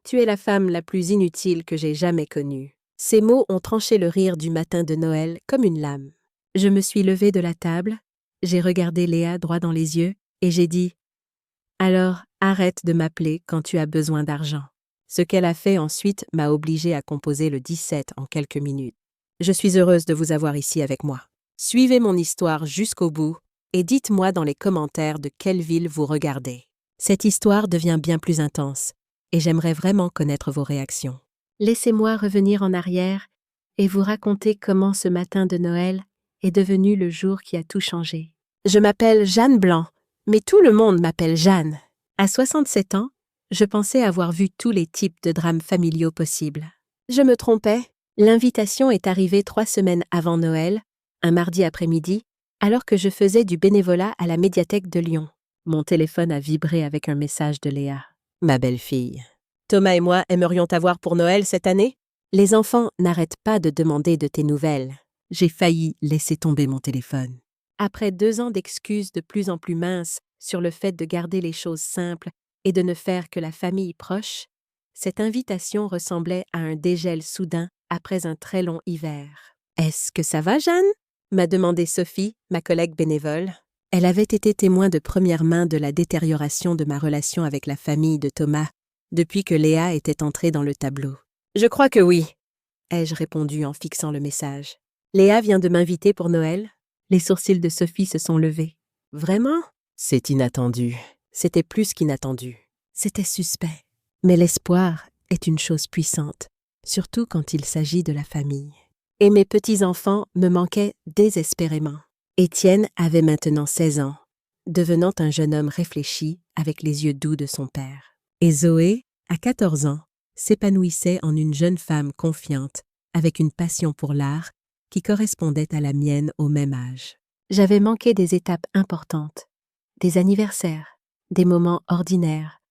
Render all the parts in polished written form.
Tu es la femme la plus inutile que j'ai jamais connue. Ces mots ont tranché le rire du matin de Noël comme une lame. Je me suis levée de la table, j'ai regardé Léa droit dans les yeux et j'ai dit « Alors, arrête de m'appeler quand tu as besoin d'argent. » Ce qu'elle a fait ensuite m'a obligée à composer le 17 en quelques minutes. Je suis heureuse de vous avoir ici avec moi. Suivez mon histoire jusqu'au bout et dites-moi dans les commentaires de quelle ville vous regardez. Cette histoire devient bien plus intense et j'aimerais vraiment connaître vos réactions. Laissez-moi revenir en arrière et vous raconter comment ce matin de Noël est devenu le jour qui a tout changé. Je m'appelle Jeanne Blanc, mais tout le monde m'appelle Jeanne. À 67 ans, je pensais avoir vu tous les types de drames familiaux possibles. Je me trompais. L'invitation est arrivée 3 semaines avant Noël, un mardi après-midi, alors que je faisais du bénévolat à la médiathèque de Lyon. Mon téléphone a vibré avec un message de Léa. « Ma belle-fille, Thomas et moi aimerions t'avoir pour Noël cette année. Les enfants n'arrêtent pas de demander de tes nouvelles. » J'ai failli laisser tomber mon téléphone. Après 2 ans d'excuses de plus en plus minces sur le fait de garder les choses simples et de ne faire que la famille proche, cette invitation ressemblait à un dégel soudain après un très long hiver. « Est-ce que ça va, Jeanne ?» m'a demandé Sophie, ma collègue bénévole. Elle avait été témoin de première main de la détérioration de ma relation avec la famille de Thomas depuis que Léa était entrée dans le tableau. « Je crois que oui, » ai-je répondu en fixant le message. « Léa vient de m'inviter pour Noël ?» Les sourcils de Sophie se sont levés. « Vraiment ?» ?»« C'est inattendu. » C'était plus qu'inattendu. C'était suspect. Mais l'espoir est une chose puissante, surtout quand il s'agit de la famille. Et mes petits-enfants me manquaient désespérément. Étienne avait maintenant 16 ans, devenant un jeune homme réfléchi avec les yeux doux de son père. Et Zoé, à 14 ans, s'épanouissait en une jeune femme confiante, avec une passion pour l'art qui correspondait à la mienne au même âge. J'avais manqué des étapes importantes, des anniversaires, des moments ordinaires,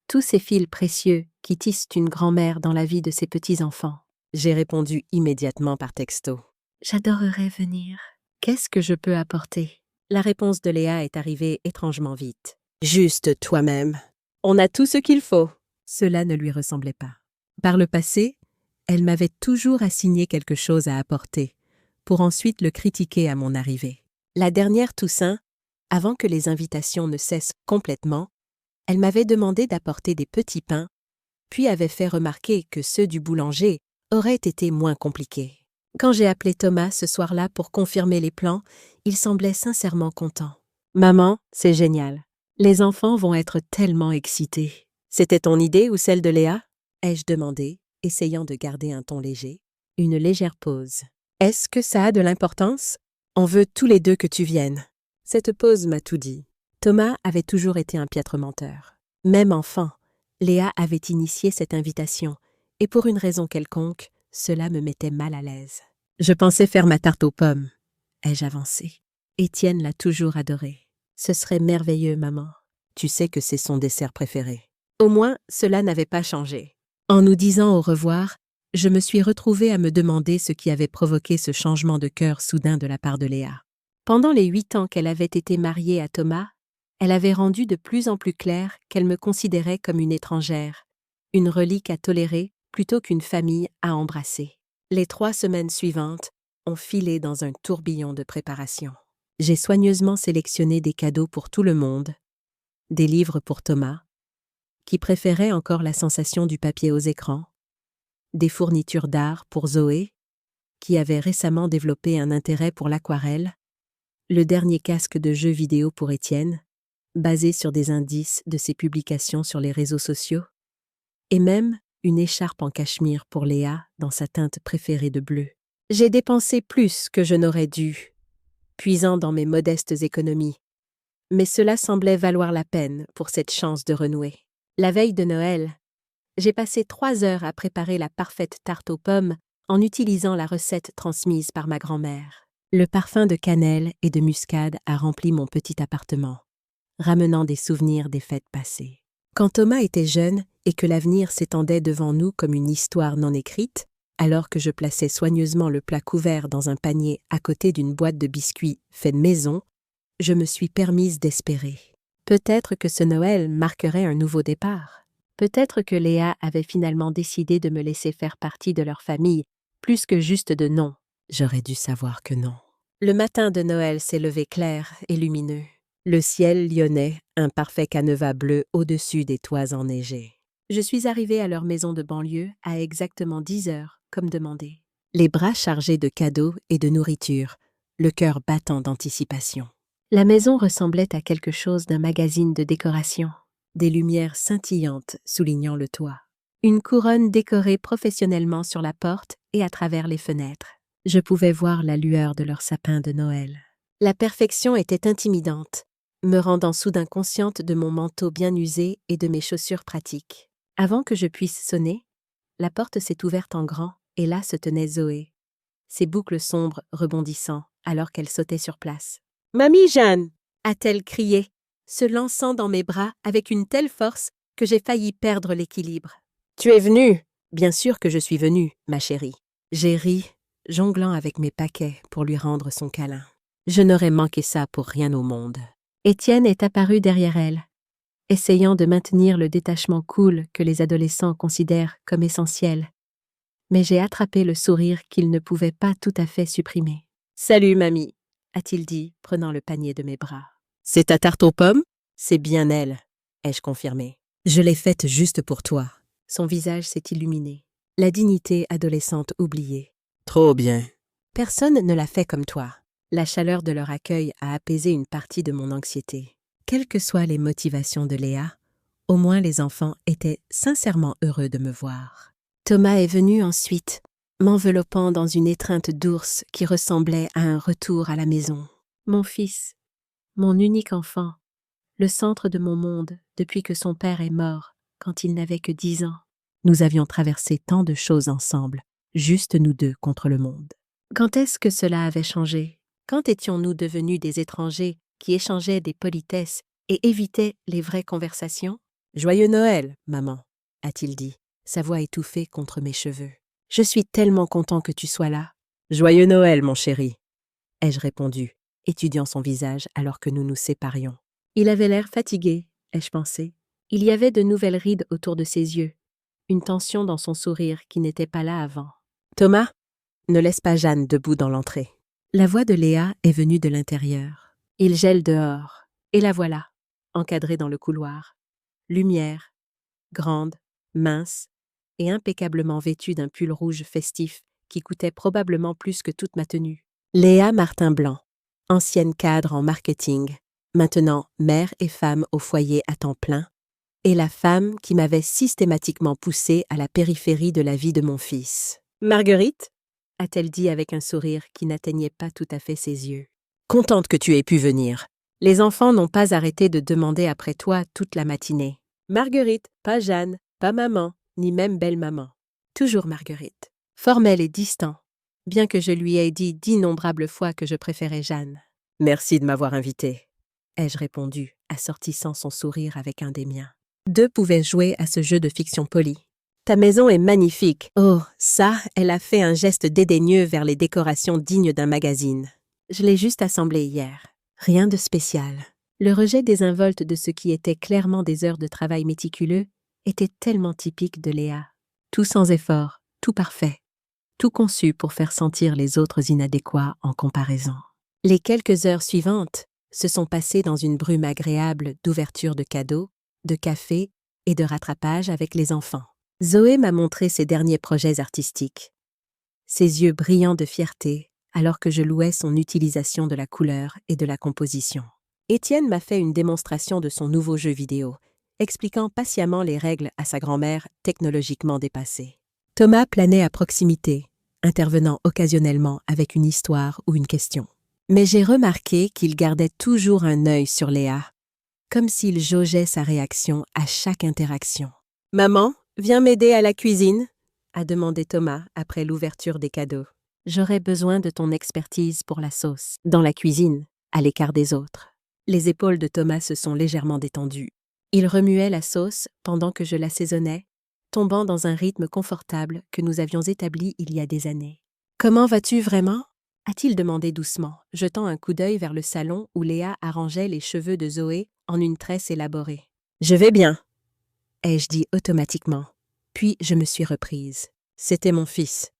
tous ces fils précieux qui tissent une grand-mère dans la vie de ses petits-enfants. J'ai répondu immédiatement par texto. « J'adorerais venir. Qu'est-ce que je peux apporter ?» La réponse de Léa est arrivée étrangement vite. « Juste toi-même. On a tout ce qu'il faut. » Cela ne lui ressemblait pas. Par le passé, elle m'avait toujours assigné quelque chose à apporter, pour ensuite le critiquer à mon arrivée. La dernière Toussaint, avant que les invitations ne cessent complètement, elle m'avait demandé d'apporter des petits pains, puis avait fait remarquer que ceux du boulanger auraient été moins compliqués. Quand j'ai appelé Thomas ce soir-là pour confirmer les plans, il semblait sincèrement content. « Maman, c'est génial. Les enfants vont être tellement excités. »« C'était ton idée ou celle de Léa ?» ai-je demandé, essayant de garder un ton léger. Une légère pause. « Est-ce que ça a de l'importance ? On veut tous les deux que tu viennes. » Cette pause m'a tout dit. Thomas avait toujours été un piètre menteur. Même enfant, Léa avait initié cette invitation, et pour une raison quelconque, cela me mettait mal à l'aise. « Je pensais faire ma tarte aux pommes, » ai-je avancé. Étienne l'a toujours adorée. « Ce serait merveilleux, maman. Tu sais que c'est son dessert préféré. » Au moins, cela n'avait pas changé. En nous disant au revoir, je me suis retrouvée à me demander ce qui avait provoqué ce changement de cœur soudain de la part de Léa. Pendant les 8 ans qu'elle avait été mariée à Thomas, elle avait rendu de plus en plus clair qu'elle me considérait comme une étrangère, une relique à tolérer plutôt qu'une famille à embrasser. Les 3 semaines suivantes ont filé dans un tourbillon de préparation. J'ai soigneusement sélectionné des cadeaux pour tout le monde, des livres pour Thomas, qui préférait encore la sensation du papier aux écrans, des fournitures d'art pour Zoé, qui avait récemment développé un intérêt pour l'aquarelle, le dernier casque de jeux vidéo pour Étienne, basé sur des indices de ses publications sur les réseaux sociaux, et même une écharpe en cachemire pour Léa dans sa teinte préférée de bleu. J'ai dépensé plus que je n'aurais dû, puisant dans mes modestes économies, mais cela semblait valoir la peine pour cette chance de renouer. La veille de Noël, j'ai passé 3 heures à préparer la parfaite tarte aux pommes en utilisant la recette transmise par ma grand-mère. Le parfum de cannelle et de muscade a rempli mon petit appartement, ramenant des souvenirs des fêtes passées. Quand Thomas était jeune et que l'avenir s'étendait devant nous comme une histoire non écrite, alors que je plaçais soigneusement le plat couvert dans un panier à côté d'une boîte de biscuits faits maison, je me suis permise d'espérer. Peut-être que ce Noël marquerait un nouveau départ. Peut-être que Léa avait finalement décidé de me laisser faire partie de leur famille, plus que juste de nom. J'aurais dû savoir que non. Le matin de Noël s'est levé clair et lumineux. Le ciel lyonnais, un parfait canevas bleu au-dessus des toits enneigés. Je suis arrivée à leur maison de banlieue à exactement 10 heures, comme demandé. Les bras chargés de cadeaux et de nourriture, le cœur battant d'anticipation. La maison ressemblait à quelque chose d'un magazine de décoration. Des lumières scintillantes soulignant le toit. Une couronne décorée professionnellement sur la porte et à travers les fenêtres. Je pouvais voir la lueur de leur sapin de Noël. La perfection était intimidante, me rendant soudain consciente de mon manteau bien usé et de mes chaussures pratiques. Avant que je puisse sonner, la porte s'est ouverte en grand et là se tenait Zoé, ses boucles sombres rebondissant alors qu'elle sautait sur place. « Mamie Jeanne !» a-t-elle crié, se lançant dans mes bras avec une telle force que j'ai failli perdre l'équilibre. « Tu es venue !»« Bien sûr que je suis venue, ma chérie. » J'ai ri, jonglant avec mes paquets pour lui rendre son câlin. Je n'aurais manqué ça pour rien au monde. Étienne est apparu derrière elle, essayant de maintenir le détachement cool que les adolescents considèrent comme essentiel. Mais j'ai attrapé le sourire qu'il ne pouvait pas tout à fait supprimer. « Salut, mamie !» a-t-il dit, prenant le panier de mes bras. « C'est ta tarte aux pommes ?»« C'est bien elle, » ai-je confirmé. « Je l'ai faite juste pour toi. » Son visage s'est illuminé. La dignité adolescente oubliée. « Trop bien. »« Personne ne l'a fait comme toi. » La chaleur de leur accueil a apaisé une partie de mon anxiété. Quelles que soient les motivations de Léa, au moins les enfants étaient sincèrement heureux de me voir. Thomas est venu ensuite, m'enveloppant dans une étreinte d'ours qui ressemblait à un retour à la maison. Mon fils, mon unique enfant, le centre de mon monde depuis que son père est mort quand il n'avait que 10 ans. Nous avions traversé tant de choses ensemble, juste nous deux contre le monde. Quand est-ce que cela avait changé? Quand étions-nous devenus des étrangers qui échangeaient des politesses et évitaient les vraies conversations? « Joyeux Noël, maman !» a-t-il dit, sa voix étouffée contre mes cheveux. « Je suis tellement content que tu sois là. »« Joyeux Noël, mon chéri !» ai-je répondu, étudiant son visage alors que nous nous séparions. Il avait l'air fatigué, ai-je pensé. Il y avait de nouvelles rides autour de ses yeux, une tension dans son sourire qui n'était pas là avant. « Thomas, ne laisse pas Jeanne debout dans l'entrée. » La voix de Léa est venue de l'intérieur. Il gèle dehors, et la voilà, encadrée dans le couloir. Lumière, grande, mince, et impeccablement vêtue d'un pull rouge festif qui coûtait probablement plus que toute ma tenue. Léa Martin-Blanc, ancienne cadre en marketing, maintenant mère et femme au foyer à temps plein, et la femme qui m'avait systématiquement poussée à la périphérie de la vie de mon fils. « Marguerite ?» a-t-elle dit avec un sourire qui n'atteignait pas tout à fait ses yeux. « Contente que tu aies pu venir. Les enfants n'ont pas arrêté de demander après toi toute la matinée. Marguerite, pas Jeanne, pas maman, ni même belle-maman. Toujours Marguerite. Formel et distant, bien que je lui ai dit d'innombrables fois que je préférais Jeanne. « Merci de m'avoir invitée, » ai-je répondu, assortissant son sourire avec un des miens. Deux pouvaient jouer à ce jeu de fiction polie. « Ta maison est magnifique. » Oh, ça, elle a fait un geste dédaigneux vers les décorations dignes d'un magazine. Je l'ai juste assemblée hier. Rien de spécial. Le rejet désinvolte de ce qui était clairement des heures de travail méticuleux était tellement typique de Léa. Tout sans effort, tout parfait, tout conçu pour faire sentir les autres inadéquats en comparaison. Les quelques heures suivantes se sont passées dans une brume agréable d'ouverture de cadeaux, de café et de rattrapage avec les enfants. Zoé m'a montré ses derniers projets artistiques. Ses yeux brillants de fierté alors que je louais son utilisation de la couleur et de la composition. Étienne m'a fait une démonstration de son nouveau jeu vidéo, expliquant patiemment les règles à sa grand-mère technologiquement dépassée. Thomas planait à proximité, intervenant occasionnellement avec une histoire ou une question. Mais j'ai remarqué qu'il gardait toujours un œil sur Léa, comme s'il jaugeait sa réaction à chaque interaction. « Maman, viens m'aider à la cuisine ?» a demandé Thomas après l'ouverture des cadeaux. « J'aurais besoin de ton expertise pour la sauce, dans la cuisine, à l'écart des autres. » Les épaules de Thomas se sont légèrement détendues. Il remuait la sauce pendant que je l'assaisonnais, tombant dans un rythme confortable que nous avions établi il y a des années. « Comment vas-tu vraiment ?» a-t-il demandé doucement, jetant un coup d'œil vers le salon où Léa arrangeait les cheveux de Zoé en une tresse élaborée. « Je vais bien. ai-je dit automatiquement. Puis je me suis reprise. C'était mon fils,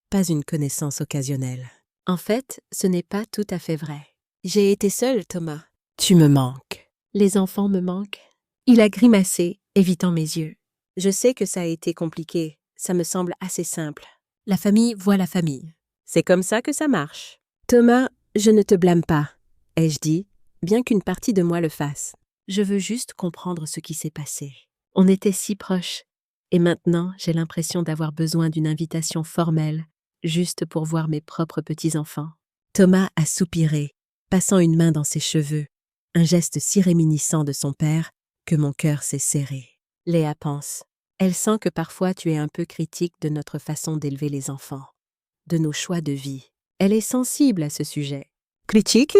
pas une connaissance occasionnelle. En fait, ce n'est pas tout à fait vrai. J'ai été seule, Thomas. Tu me manques. Les enfants me manquent. Il a grimacé, évitant mes yeux. Je sais que ça a été compliqué, ça me semble assez simple. La famille voit la famille. C'est comme ça que ça marche. Thomas, je ne te blâme pas, ai-je dit, bien qu'une partie de moi le fasse. Je veux juste comprendre ce qui s'est passé. On était si proches, et maintenant j'ai l'impression d'avoir besoin d'une invitation formelle, juste pour voir mes propres petits-enfants. Thomas a soupiré, passant une main dans ses cheveux, un geste si réminiscent de son père que mon cœur s'est serré. Léa pense. Elle sent que parfois tu es un peu critique de notre façon d'élever les enfants, de nos choix de vie. Elle est sensible à ce sujet. Critique?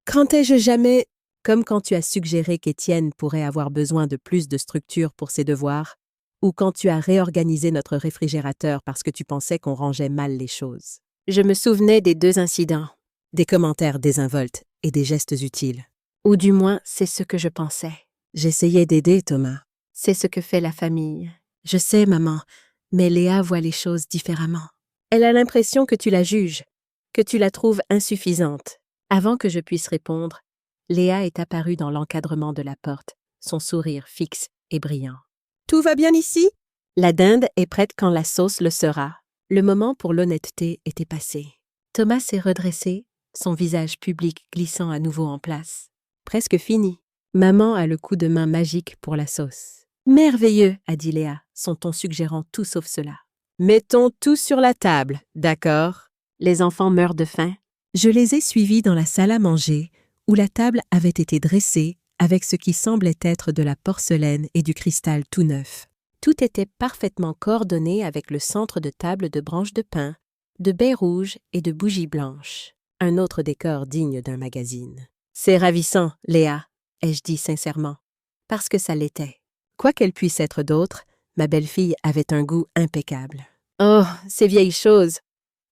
Quand ai-je jamais... Comme quand tu as suggéré qu'Étienne pourrait avoir besoin de plus de structure pour ses devoirs, ou quand tu as réorganisé notre réfrigérateur parce que tu pensais qu'on rangeait mal les choses. Je me souvenais des 2 incidents, des commentaires désinvoltes et des gestes utiles. Ou du moins, c'est ce que je pensais. J'essayais d'aider, Thomas. C'est ce que fait la famille. Je sais, maman, mais Léa voit les choses différemment. Elle a l'impression que tu la juges, que tu la trouves insuffisante. Avant que je puisse répondre, Léa est apparue dans l'encadrement de la porte, son sourire fixe et brillant. « Tout va bien ici? La dinde est prête quand la sauce le sera. » Le moment pour l'honnêteté était passé. Thomas s'est redressé, son visage public glissant à nouveau en place. Presque fini. Maman a le coup de main magique pour la sauce. « Merveilleux, » a dit Léa, son ton suggérant tout sauf cela. « Mettons tout sur la table, d'accord? » Les enfants meurent de faim. Je les ai suivis dans la salle à manger, où la table avait été dressée avec ce qui semblait être de la porcelaine et du cristal tout neuf. Tout était parfaitement coordonné avec le centre de table de branches de pin, de baies rouges et de bougies blanches. Un autre décor digne d'un magazine. « C'est ravissant, Léa, » ai-je dit sincèrement, parce que ça l'était. Quoi qu'elle puisse être d'autre, ma belle-fille avait un goût impeccable. « Oh, ces vieilles choses !»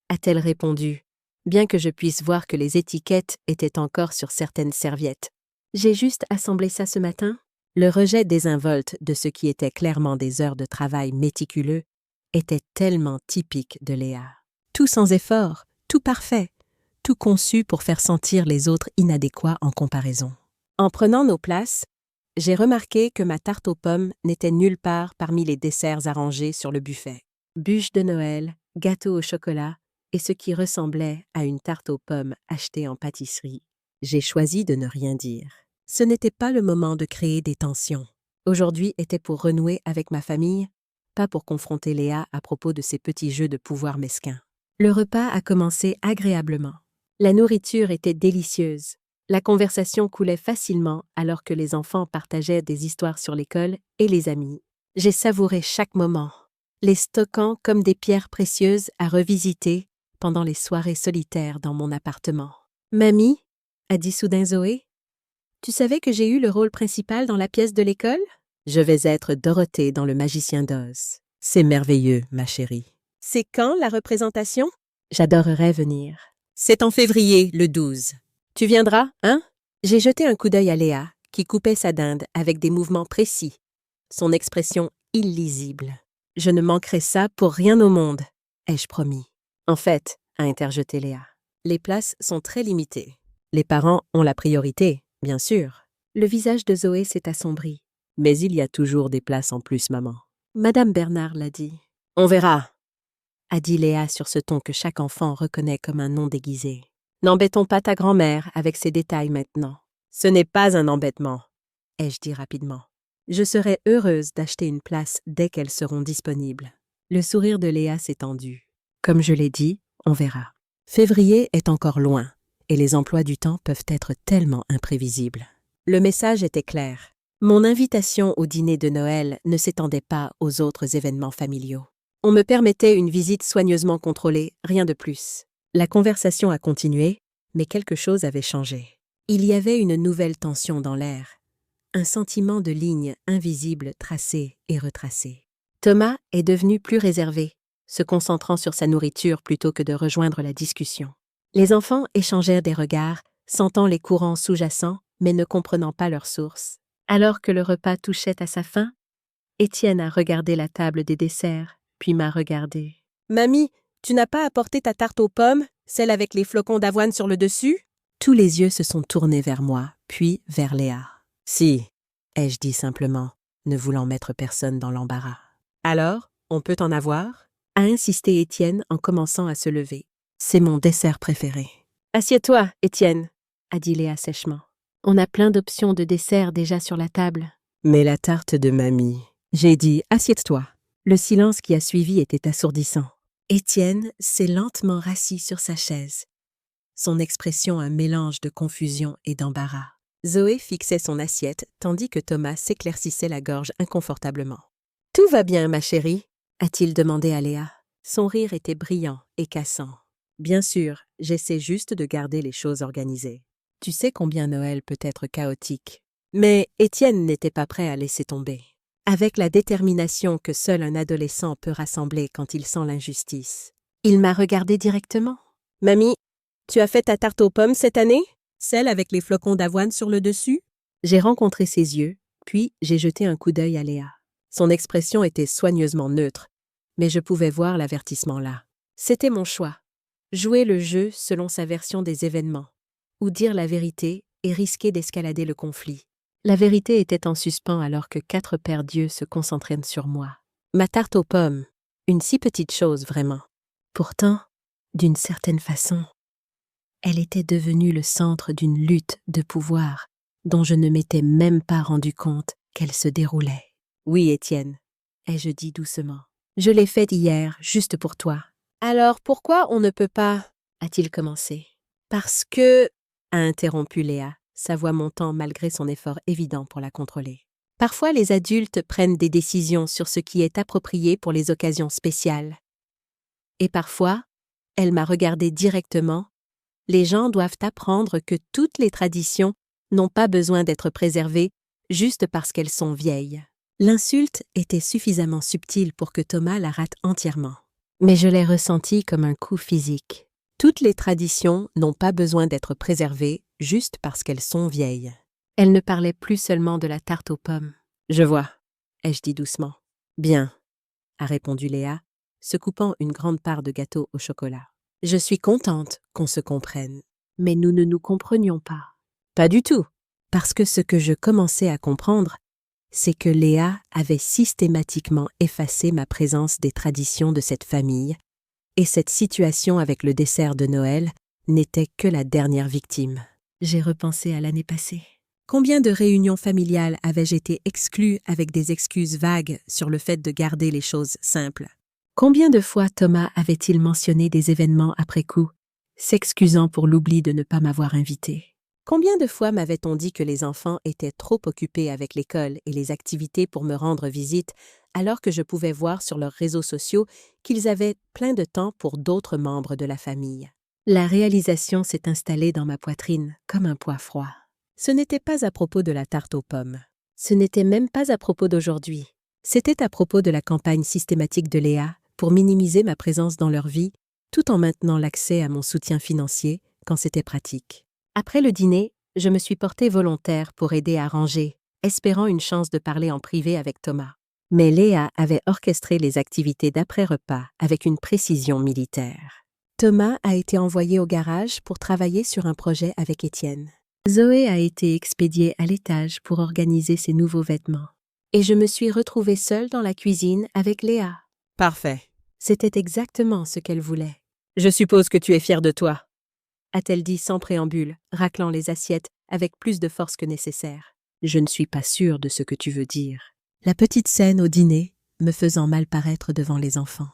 a-t-elle répondu, bien que je puisse voir que les étiquettes étaient encore sur certaines serviettes. J'ai juste assemblé ça ce matin. Le rejet désinvolte de ce qui était clairement des heures de travail méticuleux était tellement typique de Léa. Tout sans effort, tout parfait, tout conçu pour faire sentir les autres inadéquats en comparaison. En prenant nos places, j'ai remarqué que ma tarte aux pommes n'était nulle part parmi les desserts arrangés sur le buffet. Bûche de Noël, gâteau au chocolat et ce qui ressemblait à une tarte aux pommes achetée en pâtisserie. J'ai choisi de ne rien dire. Ce n'était pas le moment de créer des tensions. Aujourd'hui était pour renouer avec ma famille, pas pour confronter Léa à propos de ses petits jeux de pouvoir mesquins. Le repas a commencé agréablement. La nourriture était délicieuse. La conversation coulait facilement alors que les enfants partageaient des histoires sur l'école et les amis. J'ai savouré chaque moment, les stockant comme des pierres précieuses à revisiter pendant les soirées solitaires dans mon appartement. « Mamie, » a dit soudain Zoé, « tu savais que j'ai eu le rôle principal dans la pièce de l'école? Je vais être Dorothée dans Le Magicien d'Oz. C'est merveilleux, ma chérie. C'est quand la représentation? J'adorerais venir. C'est en février, le 12. Tu viendras, hein? J'ai jeté un coup d'œil à Léa, qui coupait sa dinde avec des mouvements précis, son expression illisible. Je ne manquerai ça pour rien au monde, ai-je promis. En fait, a interjeté Léa, les places sont très limitées. Les parents ont la priorité, bien sûr. Le visage de Zoé s'est assombri. Mais il y a toujours des places en plus, maman. Madame Bernard l'a dit. On verra, a dit Léa sur ce ton que chaque enfant reconnaît comme un nom déguisé. N'embêtons pas ta grand-mère avec ces détails maintenant. Ce n'est pas un embêtement, ai-je dit rapidement. Je serai heureuse d'acheter une place dès qu'elles seront disponibles. Le sourire de Léa s'est tendu. Comme je l'ai dit, on verra. Février est encore loin, et les emplois du temps peuvent être tellement imprévisibles. Le message était clair. Mon invitation au dîner de Noël ne s'étendait pas aux autres événements familiaux. On me permettait une visite soigneusement contrôlée, rien de plus. La conversation a continué, mais quelque chose avait changé. Il y avait une nouvelle tension dans l'air, un sentiment de lignes invisibles tracées et retracées. Thomas est devenu plus réservé, se concentrant sur sa nourriture plutôt que de rejoindre la discussion. Les enfants échangèrent des regards, sentant les courants sous-jacents, mais ne comprenant pas leur source. Alors que le repas touchait à sa fin, Étienne a regardé la table des desserts, puis m'a regardé. Mamie, tu n'as pas apporté ta tarte aux pommes, celle avec les flocons d'avoine sur le dessus? Tous les yeux se sont tournés vers moi, puis vers Léa. Si, ai-je dit simplement, ne voulant mettre personne dans l'embarras. Alors, on peut en avoir? A insisté Étienne en commençant à se lever. C'est mon dessert préféré. Assieds-toi, Étienne, a dit Léa sèchement. On a plein d'options de dessert déjà sur la table. Mais la tarte de mamie. J'ai dit assieds-toi. Le silence qui a suivi était assourdissant. Étienne s'est lentement rassis sur sa chaise. Son expression un mélange de confusion et d'embarras. Zoé fixait son assiette tandis que Thomas s'éclaircissait la gorge inconfortablement. « Tout va bien, ma chérie ?» a-t-il demandé à Léa. Son rire était brillant et cassant. « Bien sûr, j'essaie juste de garder les choses organisées. Tu sais combien Noël peut être chaotique. » Mais Étienne n'était pas prêt à laisser tomber. Avec la détermination que seul un adolescent peut rassembler quand il sent l'injustice. Il m'a regardé directement. « Mamie, tu as fait ta tarte aux pommes cette année? Celle avec les flocons d'avoine sur le dessus? » J'ai rencontré ses yeux, puis j'ai jeté un coup d'œil à Léa. Son expression était soigneusement neutre, mais je pouvais voir l'avertissement là. C'était mon choix. Jouer le jeu selon sa version des événements, ou dire la vérité et risquer d'escalader le conflit. La vérité était en suspens alors que 4 paires d'yeux se concentraient sur moi. Ma tarte aux pommes, une si petite chose vraiment. Pourtant, d'une certaine façon, elle était devenue le centre d'une lutte de pouvoir dont je ne m'étais même pas rendu compte qu'elle se déroulait. Oui, Étienne, ai-je dit doucement. Je l'ai faite hier, juste pour toi. Alors pourquoi on ne peut pas, a-t-il commencé. Parce que, a interrompu Léa, sa voix montant malgré son effort évident pour la contrôler. Parfois les adultes prennent des décisions sur ce qui est approprié pour les occasions spéciales. Et parfois, elle m'a regardé directement. Les gens doivent apprendre que toutes les traditions n'ont pas besoin d'être préservées juste parce qu'elles sont vieilles. L'insulte était suffisamment subtile pour que Thomas la rate entièrement. Mais je l'ai ressentie comme un coup physique. Toutes les traditions n'ont pas besoin d'être préservées juste parce qu'elles sont vieilles. Elle ne parlait plus seulement de la tarte aux pommes. « Je vois », ai-je dit doucement. « Bien », a répondu Léa, se coupant une grande part de gâteau au chocolat. « Je suis contente qu'on se comprenne. » Mais nous ne nous comprenions pas. Pas du tout. Parce que ce que je commençais à comprendre, c'est que Léa avait systématiquement effacé ma présence des traditions de cette famille, et cette situation avec le dessert de Noël n'était que la dernière victime. J'ai repensé à l'année passée. Combien de réunions familiales avais-je été exclue avec des excuses vagues sur le fait de garder les choses simples? Combien de fois Thomas avait-il mentionné des événements après coup, s'excusant pour l'oubli de ne pas m'avoir invité? Combien de fois m'avait-on dit que les enfants étaient trop occupés avec l'école et les activités pour me rendre visite, alors que je pouvais voir sur leurs réseaux sociaux qu'ils avaient plein de temps pour d'autres membres de la famille? La réalisation s'est installée dans ma poitrine comme un poids froid. Ce n'était pas à propos de la tarte aux pommes. Ce n'était même pas à propos d'aujourd'hui. C'était à propos de la campagne systématique de Léa pour minimiser ma présence dans leur vie, tout en maintenant l'accès à mon soutien financier quand c'était pratique. Après le dîner, je me suis portée volontaire pour aider à ranger, espérant une chance de parler en privé avec Thomas. Mais Léa avait orchestré les activités d'après-repas avec une précision militaire. Thomas a été envoyé au garage pour travailler sur un projet avec Étienne. Zoé a été expédiée à l'étage pour organiser ses nouveaux vêtements. Et je me suis retrouvée seule dans la cuisine avec Léa. Parfait. C'était exactement ce qu'elle voulait. Je suppose que tu es fière de toi, a-t-elle dit sans préambule, raclant les assiettes avec plus de force que nécessaire. Je ne suis pas sûre de ce que tu veux dire. La petite scène au dîner me faisant mal paraître devant les enfants.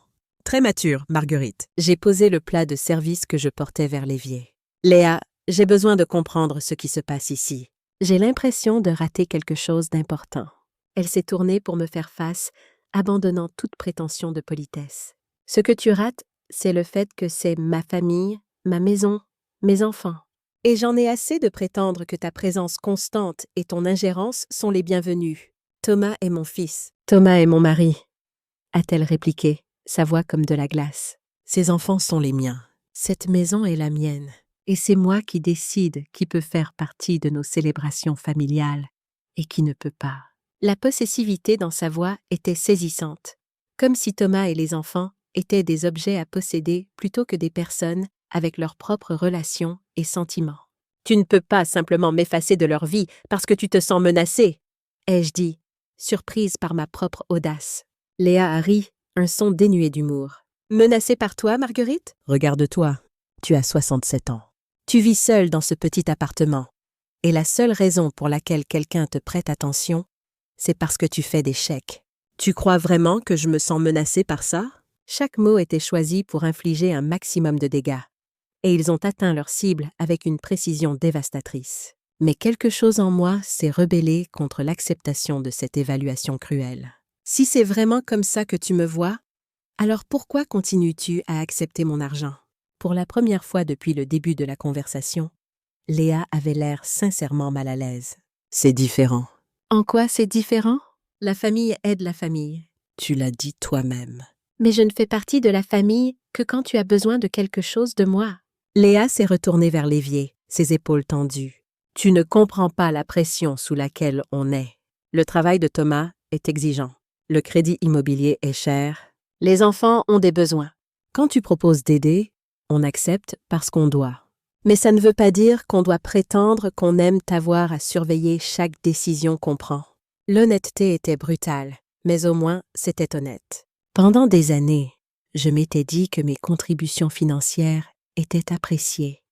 Très mature, Marguerite. J'ai posé le plat de service que je portais vers l'évier. Léa, j'ai besoin de comprendre ce qui se passe ici. J'ai l'impression de rater quelque chose d'important. Elle s'est tournée pour me faire face, abandonnant toute prétention de politesse. Ce que tu rates, c'est le fait que c'est ma famille, ma maison, mes enfants. Et j'en ai assez de prétendre que ta présence constante et ton ingérence sont les bienvenus. Thomas est mon fils. Thomas est mon mari, a-t-elle répliqué, sa voix comme de la glace. Ces enfants sont les miens. Cette maison est la mienne. Et c'est moi qui décide qui peut faire partie de nos célébrations familiales et qui ne peut pas. La possessivité dans sa voix était saisissante, comme si Thomas et les enfants étaient des objets à posséder plutôt que des personnes avec leurs propres relations et sentiments. Tu ne peux pas simplement m'effacer de leur vie parce que tu te sens menacée, ai-je dit, surprise par ma propre audace. Léa a ri, un son dénué d'humour. Menacée par toi, Marguerite? Regarde-toi, tu as 67 ans. Tu vis seule dans ce petit appartement. Et la seule raison pour laquelle quelqu'un te prête attention, c'est parce que tu fais des chèques. Tu crois vraiment que je me sens menacée par ça? Chaque mot était choisi pour infliger un maximum de dégâts. Et ils ont atteint leur cible avec une précision dévastatrice. Mais quelque chose en moi s'est rebellé contre l'acceptation de cette évaluation cruelle. Si c'est vraiment comme ça que tu me vois, alors pourquoi continues-tu à accepter mon argent? Pour la première fois depuis le début de la conversation, Léa avait l'air sincèrement mal à l'aise. C'est différent. En quoi c'est différent? La famille aide la famille. Tu l'as dit toi-même. Mais je ne fais partie de la famille que quand tu as besoin de quelque chose de moi. Léa s'est retournée vers l'évier, ses épaules tendues. Tu ne comprends pas la pression sous laquelle on est. Le travail de Thomas est exigeant. Le crédit immobilier est cher. Les enfants ont des besoins. Quand tu proposes d'aider, on accepte parce qu'on doit. Mais ça ne veut pas dire qu'on doit prétendre qu'on aime t'avoir à surveiller chaque décision qu'on prend. L'honnêteté était brutale, mais au moins c'était honnête. Pendant des années, je m'étais dit que mes contributions financières étaient appréciées,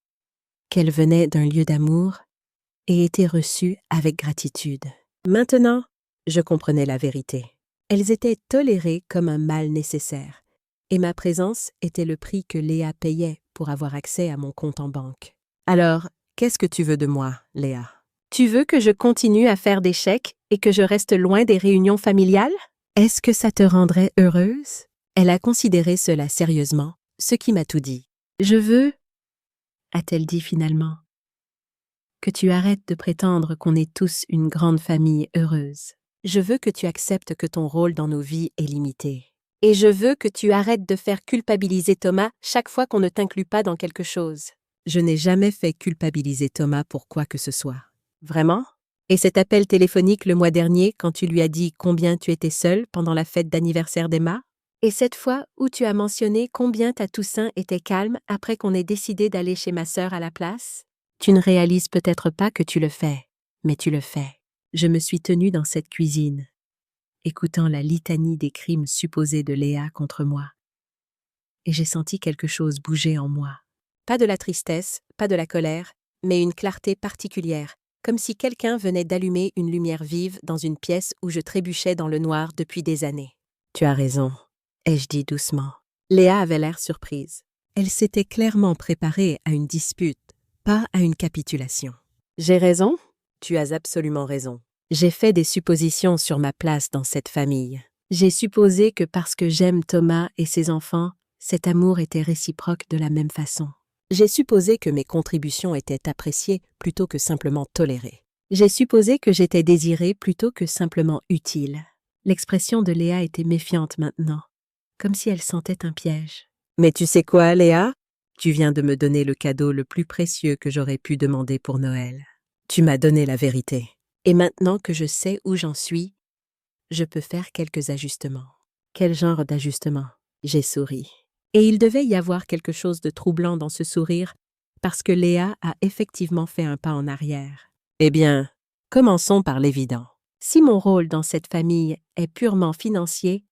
qu'elles venaient d'un lieu d'amour et étaient reçues avec gratitude. Maintenant, je comprenais la vérité. Elles étaient tolérées comme un mal nécessaire, et ma présence était le prix que Léa payait pour avoir accès à mon compte en banque. Alors, qu'est-ce que tu veux de moi, Léa? Tu veux que je continue à faire des chèques et que je reste loin des réunions familiales? Est-ce que ça te rendrait heureuse? Elle a considéré cela sérieusement, ce qui m'a tout dit. Je veux, a-t-elle dit finalement, que tu arrêtes de prétendre qu'on est tous une grande famille heureuse. Je veux que tu acceptes que ton rôle dans nos vies est limité. Et je veux que tu arrêtes de faire culpabiliser Thomas chaque fois qu'on ne t'inclut pas dans quelque chose. Je n'ai jamais fait culpabiliser Thomas pour quoi que ce soit. Vraiment? Et cet appel téléphonique le mois dernier quand tu lui as dit combien tu étais seule pendant la fête d'anniversaire d'Emma? Et cette fois où tu as mentionné combien ta Toussaint était calme après qu'on ait décidé d'aller chez ma sœur à la place? Tu ne réalises peut-être pas que tu le fais, mais tu le fais. Je me suis tenue dans cette cuisine, écoutant la litanie des crimes supposés de Léa contre moi. Et j'ai senti quelque chose bouger en moi. Pas de la tristesse, pas de la colère, mais une clarté particulière, comme si quelqu'un venait d'allumer une lumière vive dans une pièce où je trébuchais dans le noir depuis des années. Tu as raison, ai-je dit doucement. Léa avait l'air surprise. Elle s'était clairement préparée à une dispute, pas à une capitulation. J'ai raison? Tu as absolument raison. J'ai fait des suppositions sur ma place dans cette famille. J'ai supposé que parce que j'aime Thomas et ses enfants, cet amour était réciproque de la même façon. J'ai supposé que mes contributions étaient appréciées plutôt que simplement tolérées. J'ai supposé que j'étais désirée plutôt que simplement utile. L'expression de Léa était méfiante maintenant, comme si elle sentait un piège. Mais tu sais quoi, Léa? Tu viens de me donner le cadeau le plus précieux que j'aurais pu demander pour Noël. Tu m'as donné la vérité. Et maintenant que je sais où j'en suis, je peux faire quelques ajustements. Quel genre d'ajustements? J'ai souri. Et il devait y avoir quelque chose de troublant dans ce sourire, parce que Léa a effectivement fait un pas en arrière. Eh bien, commençons par l'évident. Si mon rôle dans cette famille est purement financier,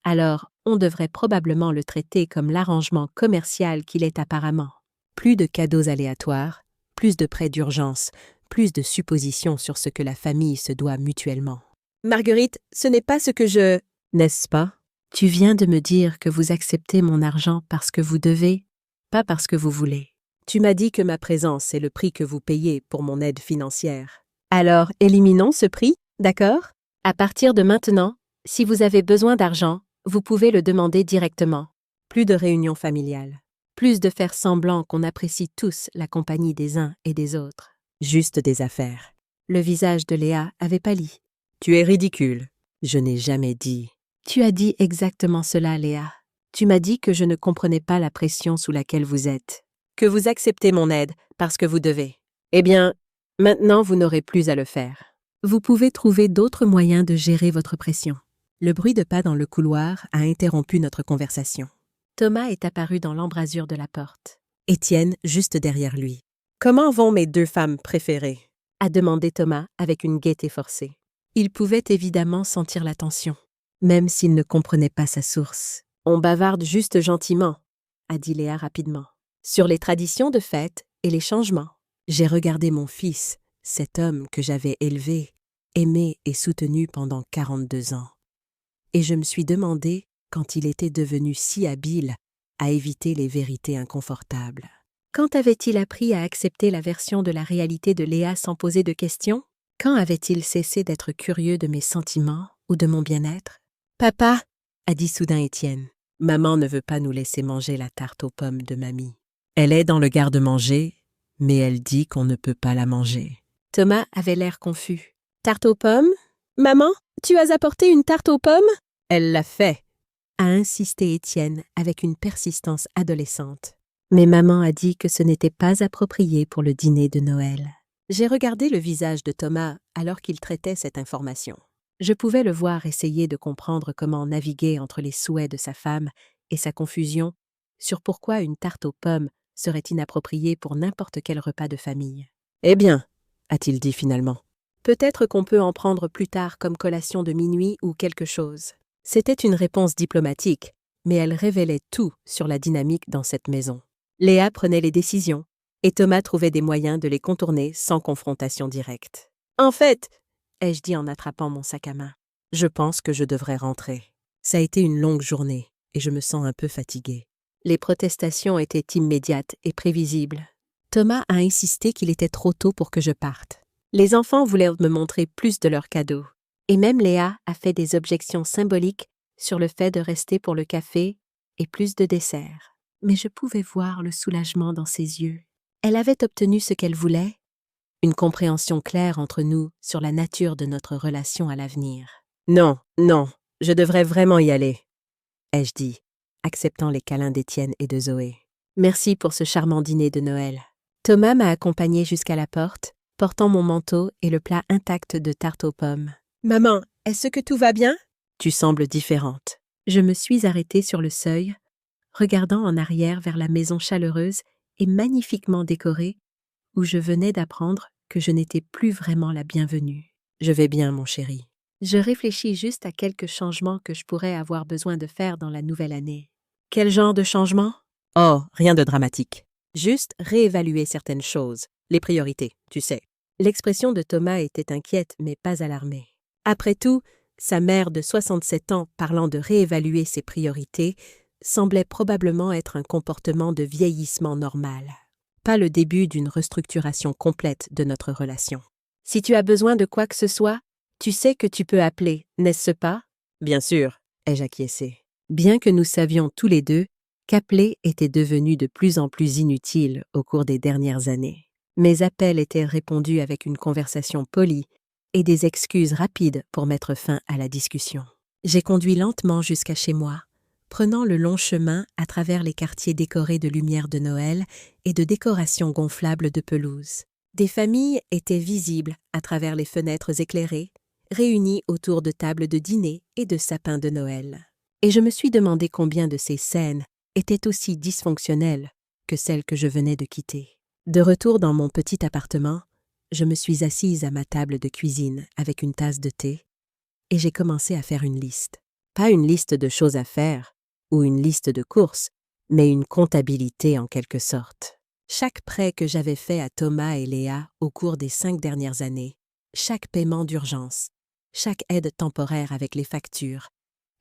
alors on devrait probablement le traiter comme l'arrangement commercial qu'il est apparemment. Plus de cadeaux aléatoires, plus de prêts d'urgence, plus de suppositions sur ce que la famille se doit mutuellement. Marguerite, ce n'est pas ce que je... N'est-ce pas? Tu viens de me dire que vous acceptez mon argent parce que vous devez, pas parce que vous voulez. Tu m'as dit que ma présence est le prix que vous payez pour mon aide financière. Alors, éliminons ce prix, d'accord? À partir de maintenant, si vous avez besoin d'argent, vous pouvez le demander directement. Plus de réunions familiales. Plus de faire semblant qu'on apprécie tous la compagnie des uns et des autres. Juste des affaires. Le visage de Léa avait pâli. Tu es ridicule. Je n'ai jamais dit. Tu as dit exactement cela, Léa. Tu m'as dit que je ne comprenais pas la pression sous laquelle vous êtes. Que vous acceptez mon aide parce que vous devez. Eh bien, maintenant vous n'aurez plus à le faire. Vous pouvez trouver d'autres moyens de gérer votre pression. Le bruit de pas dans le couloir a interrompu notre conversation. Thomas est apparu dans l'embrasure de la porte. Étienne, juste derrière lui. « Comment vont mes 2 femmes préférées ?» a demandé Thomas avec une gaieté forcée. Il pouvait évidemment sentir la tension, même s'il ne comprenait pas sa source. « On bavarde juste gentiment », a dit Léa rapidement, « sur les traditions de fête et les changements. » J'ai regardé mon fils, cet homme que j'avais élevé, aimé et soutenu pendant 42 ans. Et je me suis demandé quand il était devenu si habile à éviter les vérités inconfortables. Quand avait-il appris à accepter la version de la réalité de Léa sans poser de questions? Quand avait-il cessé d'être curieux de mes sentiments ou de mon bien-être? « Papa !» a dit soudain Étienne. « Maman ne veut pas nous laisser manger la tarte aux pommes de mamie. Elle est dans le garde-manger, mais elle dit qu'on ne peut pas la manger. » Thomas avait l'air confus. « Tarte aux pommes? Maman, tu as apporté une tarte aux pommes? » « Elle l'a fait !» a insisté Étienne avec une persistance adolescente. Mais maman a dit que ce n'était pas approprié pour le dîner de Noël. J'ai regardé le visage de Thomas alors qu'il traitait cette information. Je pouvais le voir essayer de comprendre comment naviguer entre les souhaits de sa femme et sa confusion sur pourquoi une tarte aux pommes serait inappropriée pour n'importe quel repas de famille. « Eh bien, a-t-il dit finalement, peut-être qu'on peut en prendre plus tard comme collation de minuit ou quelque chose. » C'était une réponse diplomatique, mais elle révélait tout sur la dynamique dans cette maison. Léa prenait les décisions, et Thomas trouvait des moyens de les contourner sans confrontation directe. « En fait, » ai-je dit en attrapant mon sac à main, « je pense que je devrais rentrer. Ça a été une longue journée, et je me sens un peu fatiguée. » Les protestations étaient immédiates et prévisibles. Thomas a insisté qu'il était trop tôt pour que je parte. Les enfants voulaient me montrer plus de leurs cadeaux. Et même Léa a fait des objections symboliques sur le fait de rester pour le café et plus de dessert. Mais je pouvais voir le soulagement dans ses yeux. Elle avait obtenu ce qu'elle voulait, une compréhension claire entre nous sur la nature de notre relation à l'avenir. « Non, non, je devrais vraiment y aller, » ai-je dit, acceptant les câlins d'Étienne et de Zoé. « Merci pour ce charmant dîner de Noël. » Thomas m'a accompagnée jusqu'à la porte, portant mon manteau et le plat intact de tarte aux pommes. « Maman, est-ce que tout va bien? Tu sembles différente. » Je me suis arrêtée sur le seuil, regardant en arrière vers la maison chaleureuse et magnifiquement décorée, où je venais d'apprendre que je n'étais plus vraiment la bienvenue. « Je vais bien, mon chéri. » Je réfléchis juste à quelques changements que je pourrais avoir besoin de faire dans la nouvelle année. « Quel genre de changement? » « Oh, rien de dramatique. Juste réévaluer certaines choses, les priorités, tu sais. » L'expression de Thomas était inquiète mais pas alarmée. Après tout, sa mère de 67 ans parlant de réévaluer ses priorités semblait probablement être un comportement de vieillissement normal, pas le début d'une restructuration complète de notre relation. « Si tu as besoin de quoi que ce soit, tu sais que tu peux appeler, n'est-ce pas? »« Bien sûr, » ai-je acquiescé. Bien que nous savions tous les deux qu'appeler était devenu de plus en plus inutile au cours des dernières années. Mes appels étaient répondus avec une conversation polie et des excuses rapides pour mettre fin à la discussion. J'ai conduit lentement jusqu'à chez moi, prenant le long chemin à travers les quartiers décorés de lumières de Noël et de décorations gonflables de pelouse. Des familles étaient visibles à travers les fenêtres éclairées, réunies autour de tables de dîner et de sapins de Noël. Et je me suis demandé combien de ces scènes étaient aussi dysfonctionnelles que celles que je venais de quitter. De retour dans mon petit appartement, je me suis assise à ma table de cuisine avec une tasse de thé et j'ai commencé à faire une liste. Pas une liste de choses à faire ou une liste de courses, mais une comptabilité en quelque sorte. Chaque prêt que j'avais fait à Thomas et Léa au cours des 5 dernières années, chaque paiement d'urgence, chaque aide temporaire avec les factures,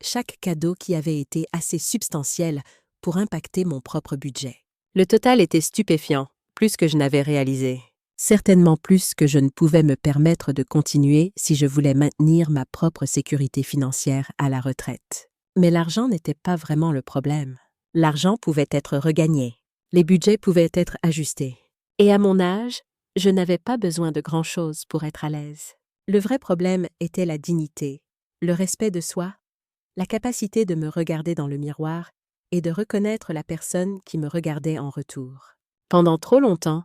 chaque cadeau qui avait été assez substantiel pour impacter mon propre budget. Le total était stupéfiant, plus que je n'avais réalisé. Certainement plus que je ne pouvais me permettre de continuer si je voulais maintenir ma propre sécurité financière à la retraite. Mais l'argent n'était pas vraiment le problème. L'argent pouvait être regagné. Les budgets pouvaient être ajustés. Et à mon âge, je n'avais pas besoin de grand-chose pour être à l'aise. Le vrai problème était la dignité, le respect de soi, la capacité de me regarder dans le miroir et de reconnaître la personne qui me regardait en retour. Pendant trop longtemps,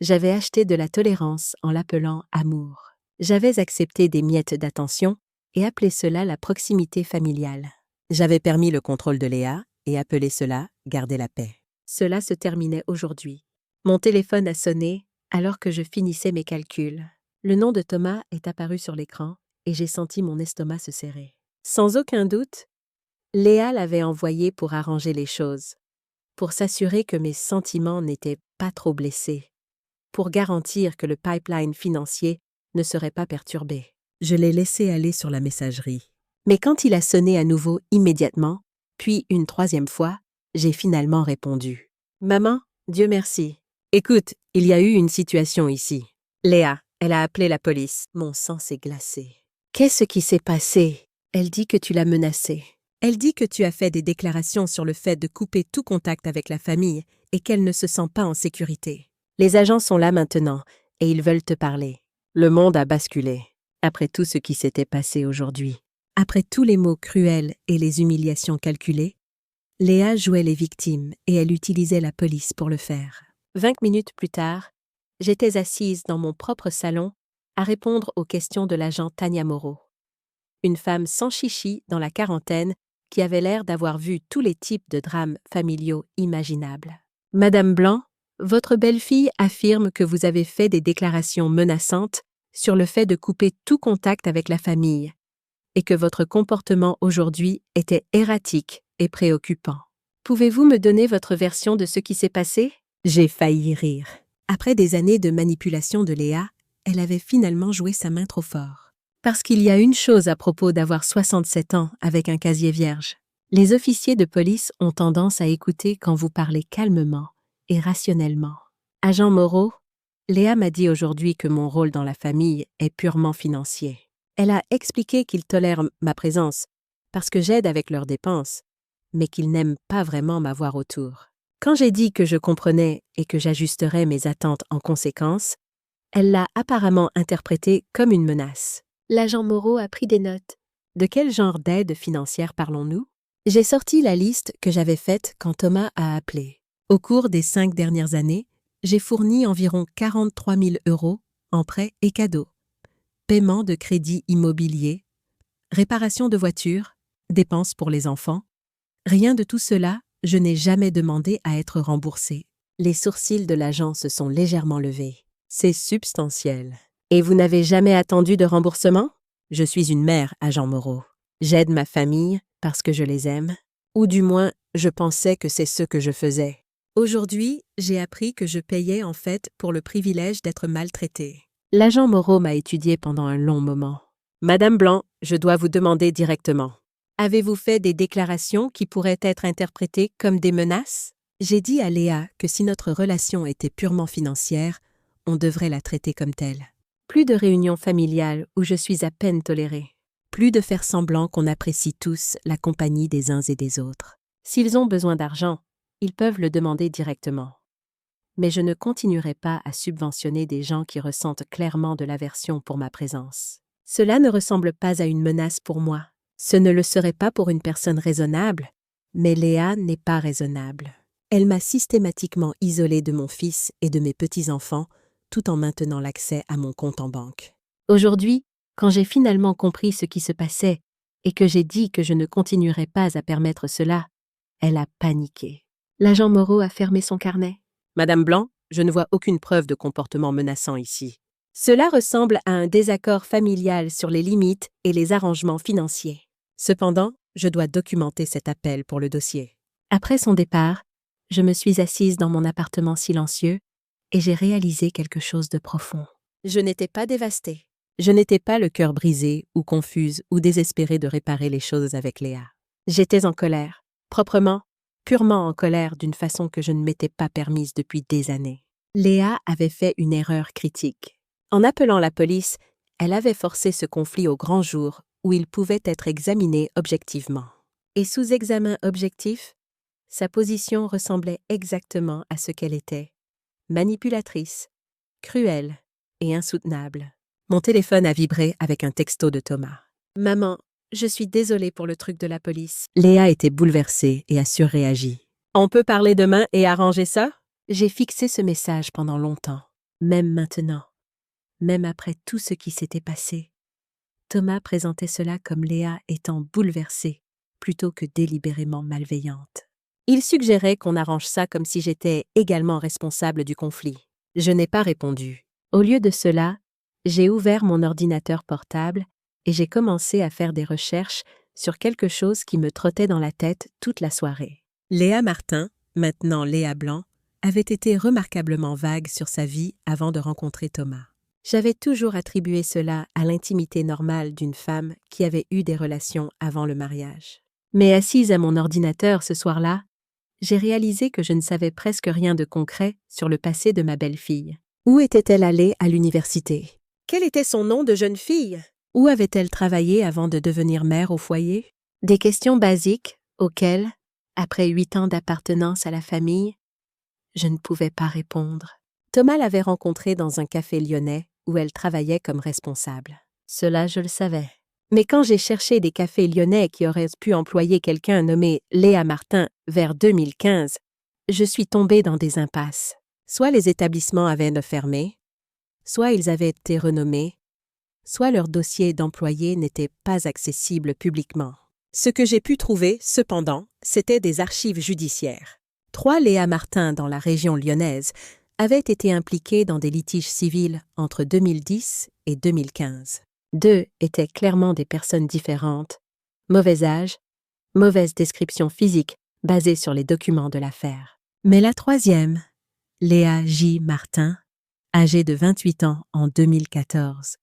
j'avais acheté de la tolérance en l'appelant amour. J'avais accepté des miettes d'attention et appelé cela la proximité familiale. J'avais permis le contrôle de Léa et appelé cela garder la paix. Cela se terminait aujourd'hui. Mon téléphone a sonné alors que je finissais mes calculs. Le nom de Thomas est apparu sur l'écran et j'ai senti mon estomac se serrer. Sans aucun doute, Léa l'avait envoyé pour arranger les choses, pour s'assurer que mes sentiments n'étaient pas trop blessés, pour garantir que le pipeline financier ne serait pas perturbé. Je l'ai laissé aller sur la messagerie. Mais quand il a sonné à nouveau immédiatement, puis une troisième fois, j'ai finalement répondu. « Maman, Dieu merci. Écoute, il y a eu une situation ici. Léa, elle a appelé la police. Mon sang s'est glacé. Qu'est-ce qui s'est passé? Elle dit que tu l'as menacée. Elle dit que tu as fait des déclarations sur le fait de couper tout contact avec la famille et qu'elle ne se sent pas en sécurité. Les agents sont là maintenant et ils veulent te parler. Le monde a basculé. Après tout ce qui s'était passé aujourd'hui, après tous les mots cruels et les humiliations calculées, Léa jouait les victimes et elle utilisait la police pour le faire. 20 minutes plus tard, j'étais assise dans mon propre salon à répondre aux questions de l'agent Tania Moreau. Une femme sans chichi dans la quarantaine qui avait l'air d'avoir vu tous les types de drames familiaux imaginables. « Madame Blanc, votre belle-fille affirme que vous avez fait des déclarations menaçantes sur le fait de couper tout contact avec la famille et que votre comportement aujourd'hui était erratique et préoccupant. Pouvez-vous me donner votre version de ce qui s'est passé? » J'ai failli rire. Après des années de manipulation de Léa, elle avait finalement joué sa main trop fort. Parce qu'il y a une chose à propos d'avoir 67 ans avec un casier vierge. Les officiers de police ont tendance à écouter quand vous parlez calmement et rationnellement. Agent Moreau, Léa m'a dit aujourd'hui que mon rôle dans la famille est purement financier. Elle a expliqué qu'ils tolèrent ma présence parce que j'aide avec leurs dépenses, mais qu'ils n'aiment pas vraiment m'avoir autour. Quand j'ai dit que je comprenais et que j'ajusterais mes attentes en conséquence, elle l'a apparemment interprété comme une menace. L'agent Moreau a pris des notes. De quel genre d'aide financière parlons-nous? J'ai sorti la liste que j'avais faite quand Thomas a appelé. Au cours des 5 dernières années, j'ai fourni environ 43 000 € en prêts et cadeaux. Paiement de crédit immobilier, réparation de voitures, dépenses pour les enfants. Rien de tout cela, je n'ai jamais demandé à être remboursé. Les sourcils de l'agent se sont légèrement levés. C'est substantiel. Et vous n'avez jamais attendu de remboursement? Je suis une mère, agent Moreau. J'aide ma famille parce que je les aime, ou du moins, je pensais que c'est ce que je faisais. Aujourd'hui, j'ai appris que je payais en fait pour le privilège d'être maltraitée. L'agent Moreau m'a étudié pendant un long moment. Madame Blanc, je dois vous demander directement. Avez-vous fait des déclarations qui pourraient être interprétées comme des menaces? J'ai dit à Léa que si notre relation était purement financière, on devrait la traiter comme telle. Plus de réunions familiales où je suis à peine tolérée. Plus de faire semblant qu'on apprécie tous la compagnie des uns et des autres. S'ils ont besoin d'argent, ils peuvent le demander directement. Mais je ne continuerai pas à subventionner des gens qui ressentent clairement de l'aversion pour ma présence. Cela ne ressemble pas à une menace pour moi. Ce ne le serait pas pour une personne raisonnable, mais Léa n'est pas raisonnable. Elle m'a systématiquement isolée de mon fils et de mes petits-enfants, tout en maintenant l'accès à mon compte en banque. Aujourd'hui, quand j'ai finalement compris ce qui se passait et que j'ai dit que je ne continuerais pas à permettre cela, elle a paniqué. L'agent Moreau a fermé son carnet. Madame Blanc, je ne vois aucune preuve de comportement menaçant ici. Cela ressemble à un désaccord familial sur les limites et les arrangements financiers. Cependant, je dois documenter cet appel pour le dossier. Après son départ, je me suis assise dans mon appartement silencieux et j'ai réalisé quelque chose de profond. Je n'étais pas dévastée. Je n'étais pas le cœur brisé ou confuse ou désespérée de réparer les choses avec Léa. J'étais en colère, proprement, purement en colère d'une façon que je ne m'étais pas permise depuis des années. Léa avait fait une erreur critique. En appelant la police, elle avait forcé ce conflit au grand jour où il pouvait être examiné objectivement. Et sous examen objectif, sa position ressemblait exactement à ce qu'elle était. Manipulatrice, cruelle et insoutenable. Mon téléphone a vibré avec un texto de Thomas. « Maman, je suis désolée pour le truc de la police. » Léa était bouleversée et a surréagi. « On peut parler demain et arranger ça? » J'ai fixé ce message pendant longtemps. Même maintenant, même après tout ce qui s'était passé. Thomas présentait cela comme Léa étant bouleversée, plutôt que délibérément malveillante. Il suggérait qu'on arrange ça comme si j'étais également responsable du conflit. Je n'ai pas répondu. Au lieu de cela, j'ai ouvert mon ordinateur portable et j'ai commencé à faire des recherches sur quelque chose qui me trottait dans la tête toute la soirée. Léa Martin, maintenant Léa Blanc, avait été remarquablement vague sur sa vie avant de rencontrer Thomas. J'avais toujours attribué cela à l'intimité normale d'une femme qui avait eu des relations avant le mariage. Mais assise à mon ordinateur ce soir-là, j'ai réalisé que je ne savais presque rien de concret sur le passé de ma belle-fille. Où était-elle allée à l'université? Quel était son nom de jeune fille? Où avait-elle travaillé avant de devenir mère au foyer? Des questions basiques auxquelles, après 8 ans d'appartenance à la famille, je ne pouvais pas répondre. Thomas l'avait rencontrée dans un café lyonnais où elle travaillait comme responsable. Cela, je le savais. Mais quand j'ai cherché des cafés lyonnais qui auraient pu employer quelqu'un nommé Léa Martin vers 2015, je suis tombée dans des impasses. Soit les établissements avaient fermé, soit ils avaient été renommés, soit leur dossier d'employé n'était pas accessible publiquement. Ce que j'ai pu trouver, cependant, c'était des archives judiciaires. 3 Léa Martin dans la région lyonnaise avaient été impliqués dans des litiges civils entre 2010 et 2015. 2 étaient clairement des personnes différentes, mauvais âge, mauvaise description physique basée sur les documents de l'affaire. Mais la 3e, Léa J. Martin, âgée de 28 ans en 2014,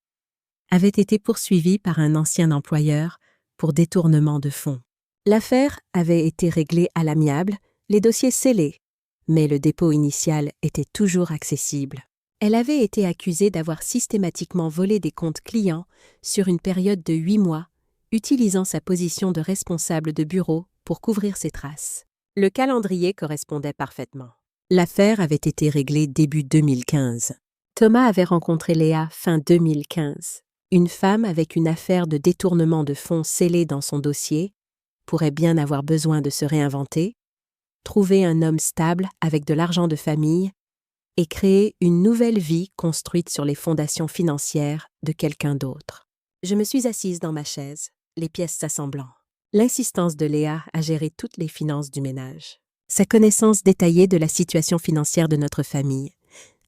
avait été poursuivie par un ancien employeur pour détournement de fonds. L'affaire avait été réglée à l'amiable, les dossiers scellés, mais le dépôt initial était toujours accessible. Elle avait été accusée d'avoir systématiquement volé des comptes clients sur une période de 8 mois, utilisant sa position de responsable de bureau pour couvrir ses traces. Le calendrier correspondait parfaitement. L'affaire avait été réglée début 2015. Thomas avait rencontré Léa fin 2015. Une femme avec une affaire de détournement de fonds scellée dans son dossier pourrait bien avoir besoin de se réinventer, trouver un homme stable avec de l'argent de famille et créer une nouvelle vie construite sur les fondations financières de quelqu'un d'autre. Je me suis assise dans ma chaise, les pièces s'assemblant. L'insistance de Léa à gérer toutes les finances du ménage. Sa connaissance détaillée de la situation financière de notre famille.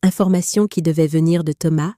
Information qui devait venir de Thomas,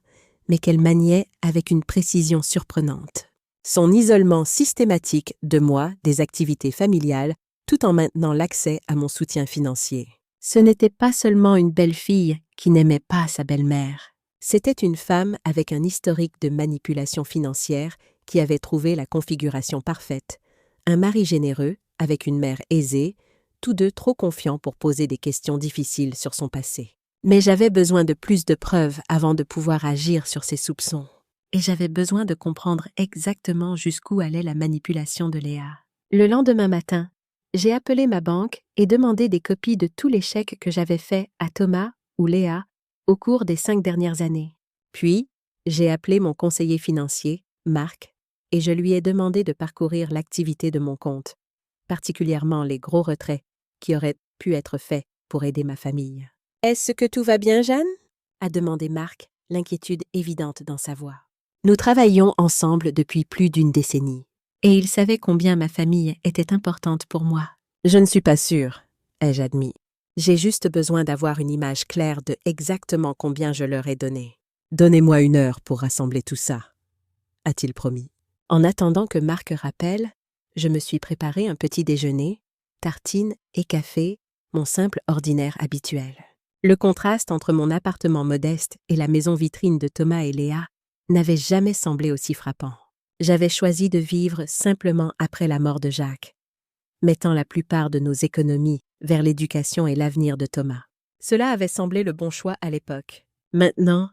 mais qu'elle maniait avec une précision surprenante. Son isolement systématique de moi des activités familiales, tout en maintenant l'accès à mon soutien financier. Ce n'était pas seulement une belle-fille qui n'aimait pas sa belle-mère. C'était une femme avec un historique de manipulation financière qui avait trouvé la configuration parfaite. Un mari généreux, avec une mère aisée, tous deux trop confiants pour poser des questions difficiles sur son passé. Mais j'avais besoin de plus de preuves avant de pouvoir agir sur ces soupçons. Et j'avais besoin de comprendre exactement jusqu'où allait la manipulation de Léa. Le lendemain matin, j'ai appelé ma banque et demandé des copies de tous les chèques que j'avais faits à Thomas ou Léa au cours des 5 dernières années. Puis, j'ai appelé mon conseiller financier, Marc, et je lui ai demandé de parcourir l'activité de mon compte, particulièrement les gros retraits qui auraient pu être faits pour aider ma famille. « Est-ce que tout va bien, Jeanne ?» a demandé Marc, l'inquiétude évidente dans sa voix. Nous travaillions ensemble depuis plus d'1 décennie, et il savait combien ma famille était importante pour moi. « Je ne suis pas sûre, ai-je admis. J'ai juste besoin d'avoir une image claire de exactement combien je leur ai donné. Donnez-moi 1 heure pour rassembler tout ça, a-t-il promis. En attendant que Marc rappelle, je me suis préparé un petit déjeuner, tartines et café, mon simple ordinaire habituel. Le contraste entre mon appartement modeste et la maison vitrine de Thomas et Léa n'avait jamais semblé aussi frappant. J'avais choisi de vivre simplement après la mort de Jacques, mettant la plupart de nos économies vers l'éducation et l'avenir de Thomas. Cela avait semblé le bon choix à l'époque. Maintenant,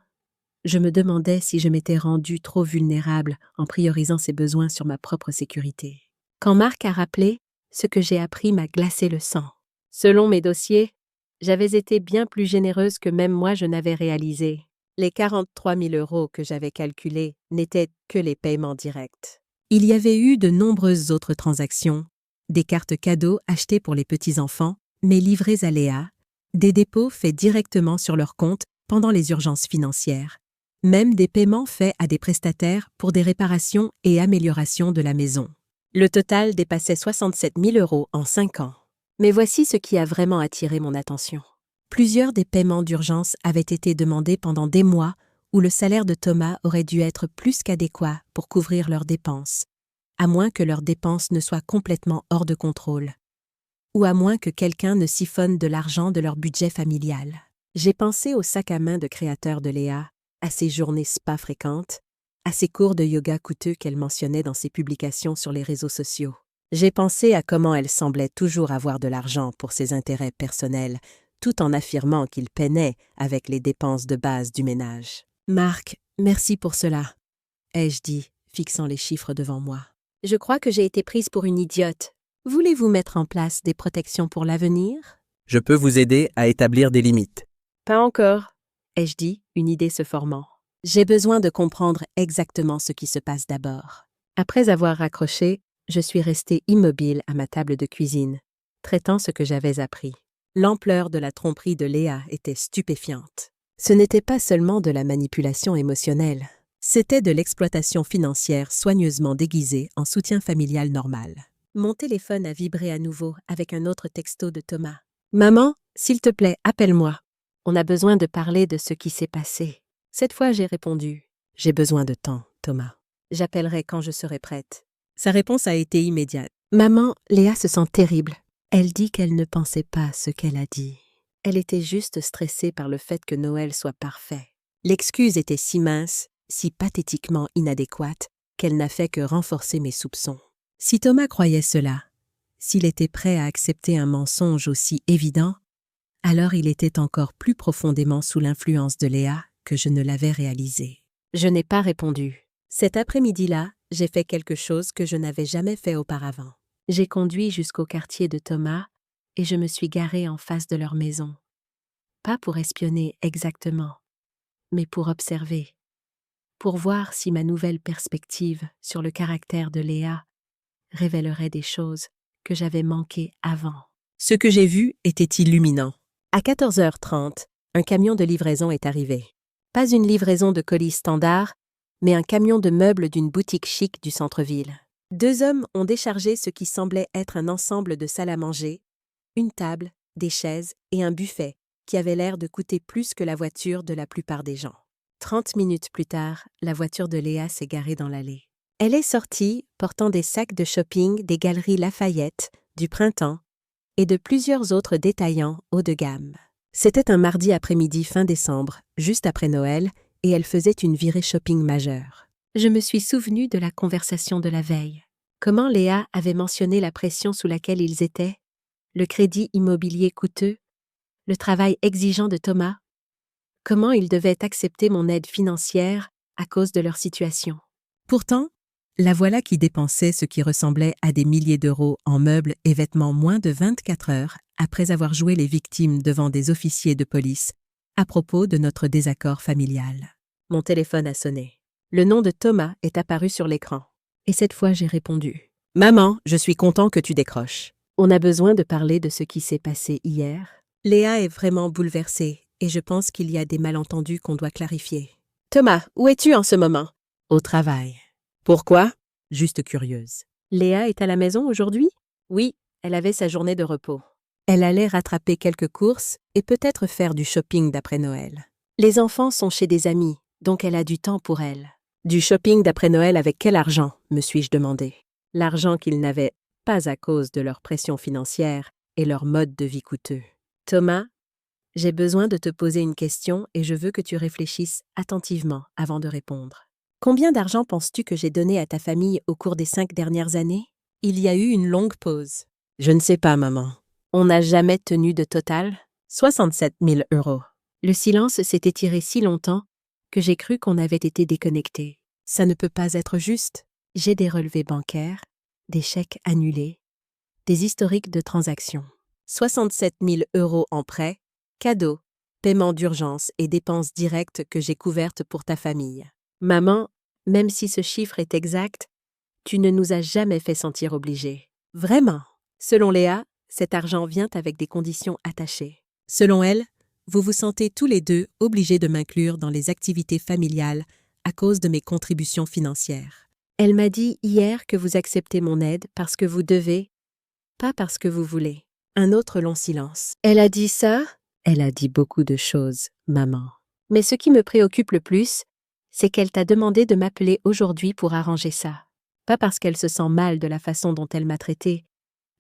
je me demandais si je m'étais rendue trop vulnérable en priorisant ses besoins sur ma propre sécurité. Quand Marc a rappelé, ce que j'ai appris m'a glacé le sang. Selon mes dossiers, j'avais été bien plus généreuse que même moi je n'avais réalisé. Les 43 000 € que j'avais calculés n'étaient que les paiements directs. Il y avait eu de nombreuses autres transactions, des cartes cadeaux achetées pour les petits-enfants, mais livrées à Léa, des dépôts faits directement sur leur compte pendant les urgences financières, même des paiements faits à des prestataires pour des réparations et améliorations de la maison. Le total dépassait 67 000 € en 5 ans. Mais voici ce qui a vraiment attiré mon attention. Plusieurs des paiements d'urgence avaient été demandés pendant des mois où le salaire de Thomas aurait dû être plus qu'adéquat pour couvrir leurs dépenses, à moins que leurs dépenses ne soient complètement hors de contrôle, ou à moins que quelqu'un ne siphonne de l'argent de leur budget familial. J'ai pensé au sac à main de créateur de Léa, à ses journées spa fréquentes, à ses cours de yoga coûteux qu'elle mentionnait dans ses publications sur les réseaux sociaux. J'ai pensé à comment elle semblait toujours avoir de l'argent pour ses intérêts personnels, tout en affirmant qu'il peinait avec les dépenses de base du ménage. « Marc, merci pour cela », ai-je dit, fixant les chiffres devant moi. « Je crois que j'ai été prise pour une idiote. Voulez-vous mettre en place des protections pour l'avenir ?» Je peux vous aider à établir des limites. « Pas encore », ai-je dit, une idée se formant. J'ai besoin de comprendre exactement ce qui se passe d'abord. Après avoir raccroché, je suis restée immobile à ma table de cuisine, traitant ce que j'avais appris. L'ampleur de la tromperie de Léa était stupéfiante. Ce n'était pas seulement de la manipulation émotionnelle, c'était de l'exploitation financière soigneusement déguisée en soutien familial normal. Mon téléphone a vibré à nouveau avec un autre texto de Thomas. « Maman, s'il te plaît, appelle-moi. On a besoin de parler de ce qui s'est passé. » Cette fois, j'ai répondu. « J'ai besoin de temps, Thomas. J'appellerai quand je serai prête. » Sa réponse a été immédiate. « Maman, Léa se sent terrible. Elle dit qu'elle ne pensait pas ce qu'elle a dit. Elle était juste stressée par le fait que Noël soit parfait. L'excuse était si mince, si pathétiquement inadéquate, qu'elle n'a fait que renforcer mes soupçons. Si Thomas croyait cela, s'il était prêt à accepter un mensonge aussi évident, alors il était encore plus profondément sous l'influence de Léa que je ne l'avais réalisé. Je n'ai pas répondu. Cet après-midi-là, j'ai fait quelque chose que je n'avais jamais fait auparavant. J'ai conduit jusqu'au quartier de Thomas et je me suis garée en face de leur maison. Pas pour espionner exactement, mais pour observer, pour voir si ma nouvelle perspective sur le caractère de Léa révélerait des choses que j'avais manquées avant. Ce que j'ai vu était illuminant. À 14h30, un camion de livraison est arrivé. Pas une livraison de colis standard, mais un camion de meubles d'une boutique chic du centre-ville. 2 hommes ont déchargé ce qui semblait être un ensemble de salles à manger, une table, des chaises et un buffet qui avait l'air de coûter plus que la voiture de la plupart des gens. 30 minutes plus tard, la voiture de Léa s'est garée dans l'allée. Elle est sortie portant des sacs de shopping des galeries Lafayette, du Printemps et de plusieurs autres détaillants haut de gamme. C'était un mardi après-midi fin décembre, juste après Noël, et elle faisait une virée shopping majeure. Je me suis souvenue de la conversation de la veille. Comment Léa avait mentionné la pression sous laquelle ils étaient, le crédit immobilier coûteux, le travail exigeant de Thomas. Comment ils devaient accepter mon aide financière à cause de leur situation. Pourtant, la voilà qui dépensait ce qui ressemblait à des milliers d'euros en meubles et vêtements moins de 24 heures après avoir joué les victimes devant des officiers de police à propos de notre désaccord familial. Mon téléphone a sonné. Le nom de Thomas est apparu sur l'écran. Et cette fois, j'ai répondu. « Maman, je suis content que tu décroches. On a besoin de parler de ce qui s'est passé hier. Léa est vraiment bouleversée et je pense qu'il y a des malentendus qu'on doit clarifier. Thomas, où es-tu en ce moment? Au travail. Pourquoi? Juste curieuse. Léa est à la maison aujourd'hui? Oui, elle avait sa journée de repos. Elle allait rattraper quelques courses et peut-être faire du shopping d'après Noël. Les enfants sont chez des amis, donc elle a du temps pour elle. Du shopping d'après Noël avec quel argent, me suis-je demandé. L'argent qu'ils n'avaient pas à cause de leur pression financière et leur mode de vie coûteux. Thomas, j'ai besoin de te poser une question et je veux que tu réfléchisses attentivement avant de répondre. Combien d'argent penses-tu que j'ai donné à ta famille au cours des 5 dernières années? Il y a eu une longue pause. Je ne sais pas, maman. On n'a jamais tenu de total? 67 000 €. Le silence s'est étiré si longtemps que j'ai cru qu'on avait été déconnectés. Ça ne peut pas être juste. J'ai des relevés bancaires, des chèques annulés, des historiques de transactions. 67 000 € en prêts, cadeaux, paiements d'urgence et dépenses directes que j'ai couvertes pour ta famille. Maman, même si ce chiffre est exact, tu ne nous as jamais fait sentir obligés. Vraiment. Selon Léa, cet argent vient avec des conditions attachées. Selon elle, vous vous sentez tous les deux obligés de m'inclure dans les activités familiales à cause de mes contributions financières. Elle m'a dit hier que vous acceptez mon aide parce que vous devez, pas parce que vous voulez. Un autre long silence. Elle a dit ça? Elle a dit beaucoup de choses, maman. Mais ce qui me préoccupe le plus, c'est qu'elle t'a demandé de m'appeler aujourd'hui pour arranger ça. Pas parce qu'elle se sent mal de la façon dont elle m'a traitée,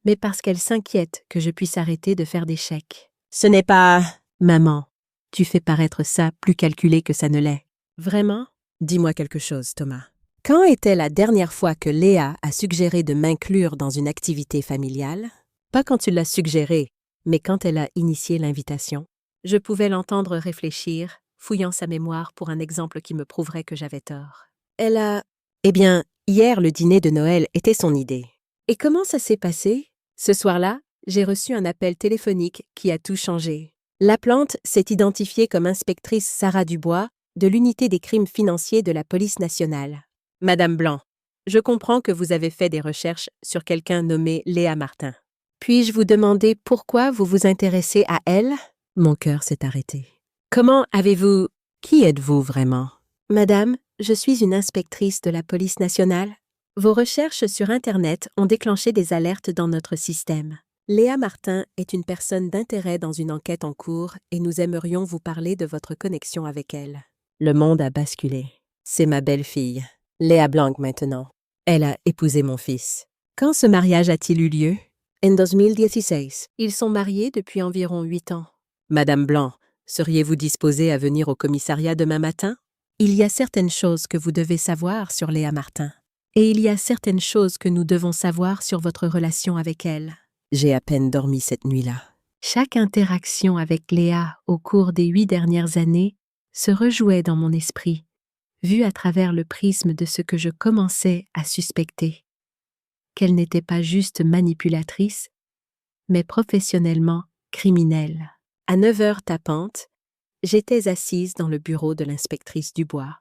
mais parce qu'elle s'inquiète que je puisse arrêter de faire des chèques. Ce n'est pas... Maman, tu fais paraître ça plus calculé que ça ne l'est. Vraiment? Dis-moi quelque chose, Thomas. Quand était la dernière fois que Léa a suggéré de m'inclure dans une activité familiale? Pas quand tu l'as suggéré, mais quand elle a initié l'invitation. Je pouvais l'entendre réfléchir, fouillant sa mémoire pour un exemple qui me prouverait que j'avais tort. Elle a... Eh bien, hier, le dîner de Noël était son idée. Et comment ça s'est passé? Ce soir-là, j'ai reçu un appel téléphonique qui a tout changé. L'appelante s'est identifiée comme inspectrice Sarah Dubois de l'unité des crimes financiers de la police nationale. Madame Blanc, je comprends que vous avez fait des recherches sur quelqu'un nommé Léa Martin. Puis-je vous demander pourquoi vous vous intéressez à elle? Mon cœur s'est arrêté. Comment avez-vous... Qui êtes-vous vraiment? Madame, je suis une inspectrice de la police nationale. Vos recherches sur Internet ont déclenché des alertes dans notre système. Léa Martin est une personne d'intérêt dans une enquête en cours et nous aimerions vous parler de votre connexion avec elle. Le monde a basculé. C'est ma belle-fille, Léa Blanc maintenant. Elle a épousé mon fils. Quand ce mariage a-t-il eu lieu? En 2016. Ils sont mariés depuis environ 8 ans. Madame Blanc, seriez-vous disposée à venir au commissariat demain matin? Il y a certaines choses que vous devez savoir sur Léa Martin. Et il y a certaines choses que nous devons savoir sur votre relation avec elle. J'ai à peine dormi cette nuit-là. Chaque interaction avec Léa au cours des 8 dernières années se rejouait dans mon esprit, vue à travers le prisme de ce que je commençais à suspecter. Qu'elle n'était pas juste manipulatrice, mais professionnellement criminelle. À 9 heures tapantes, j'étais assise dans le bureau de l'inspectrice Dubois,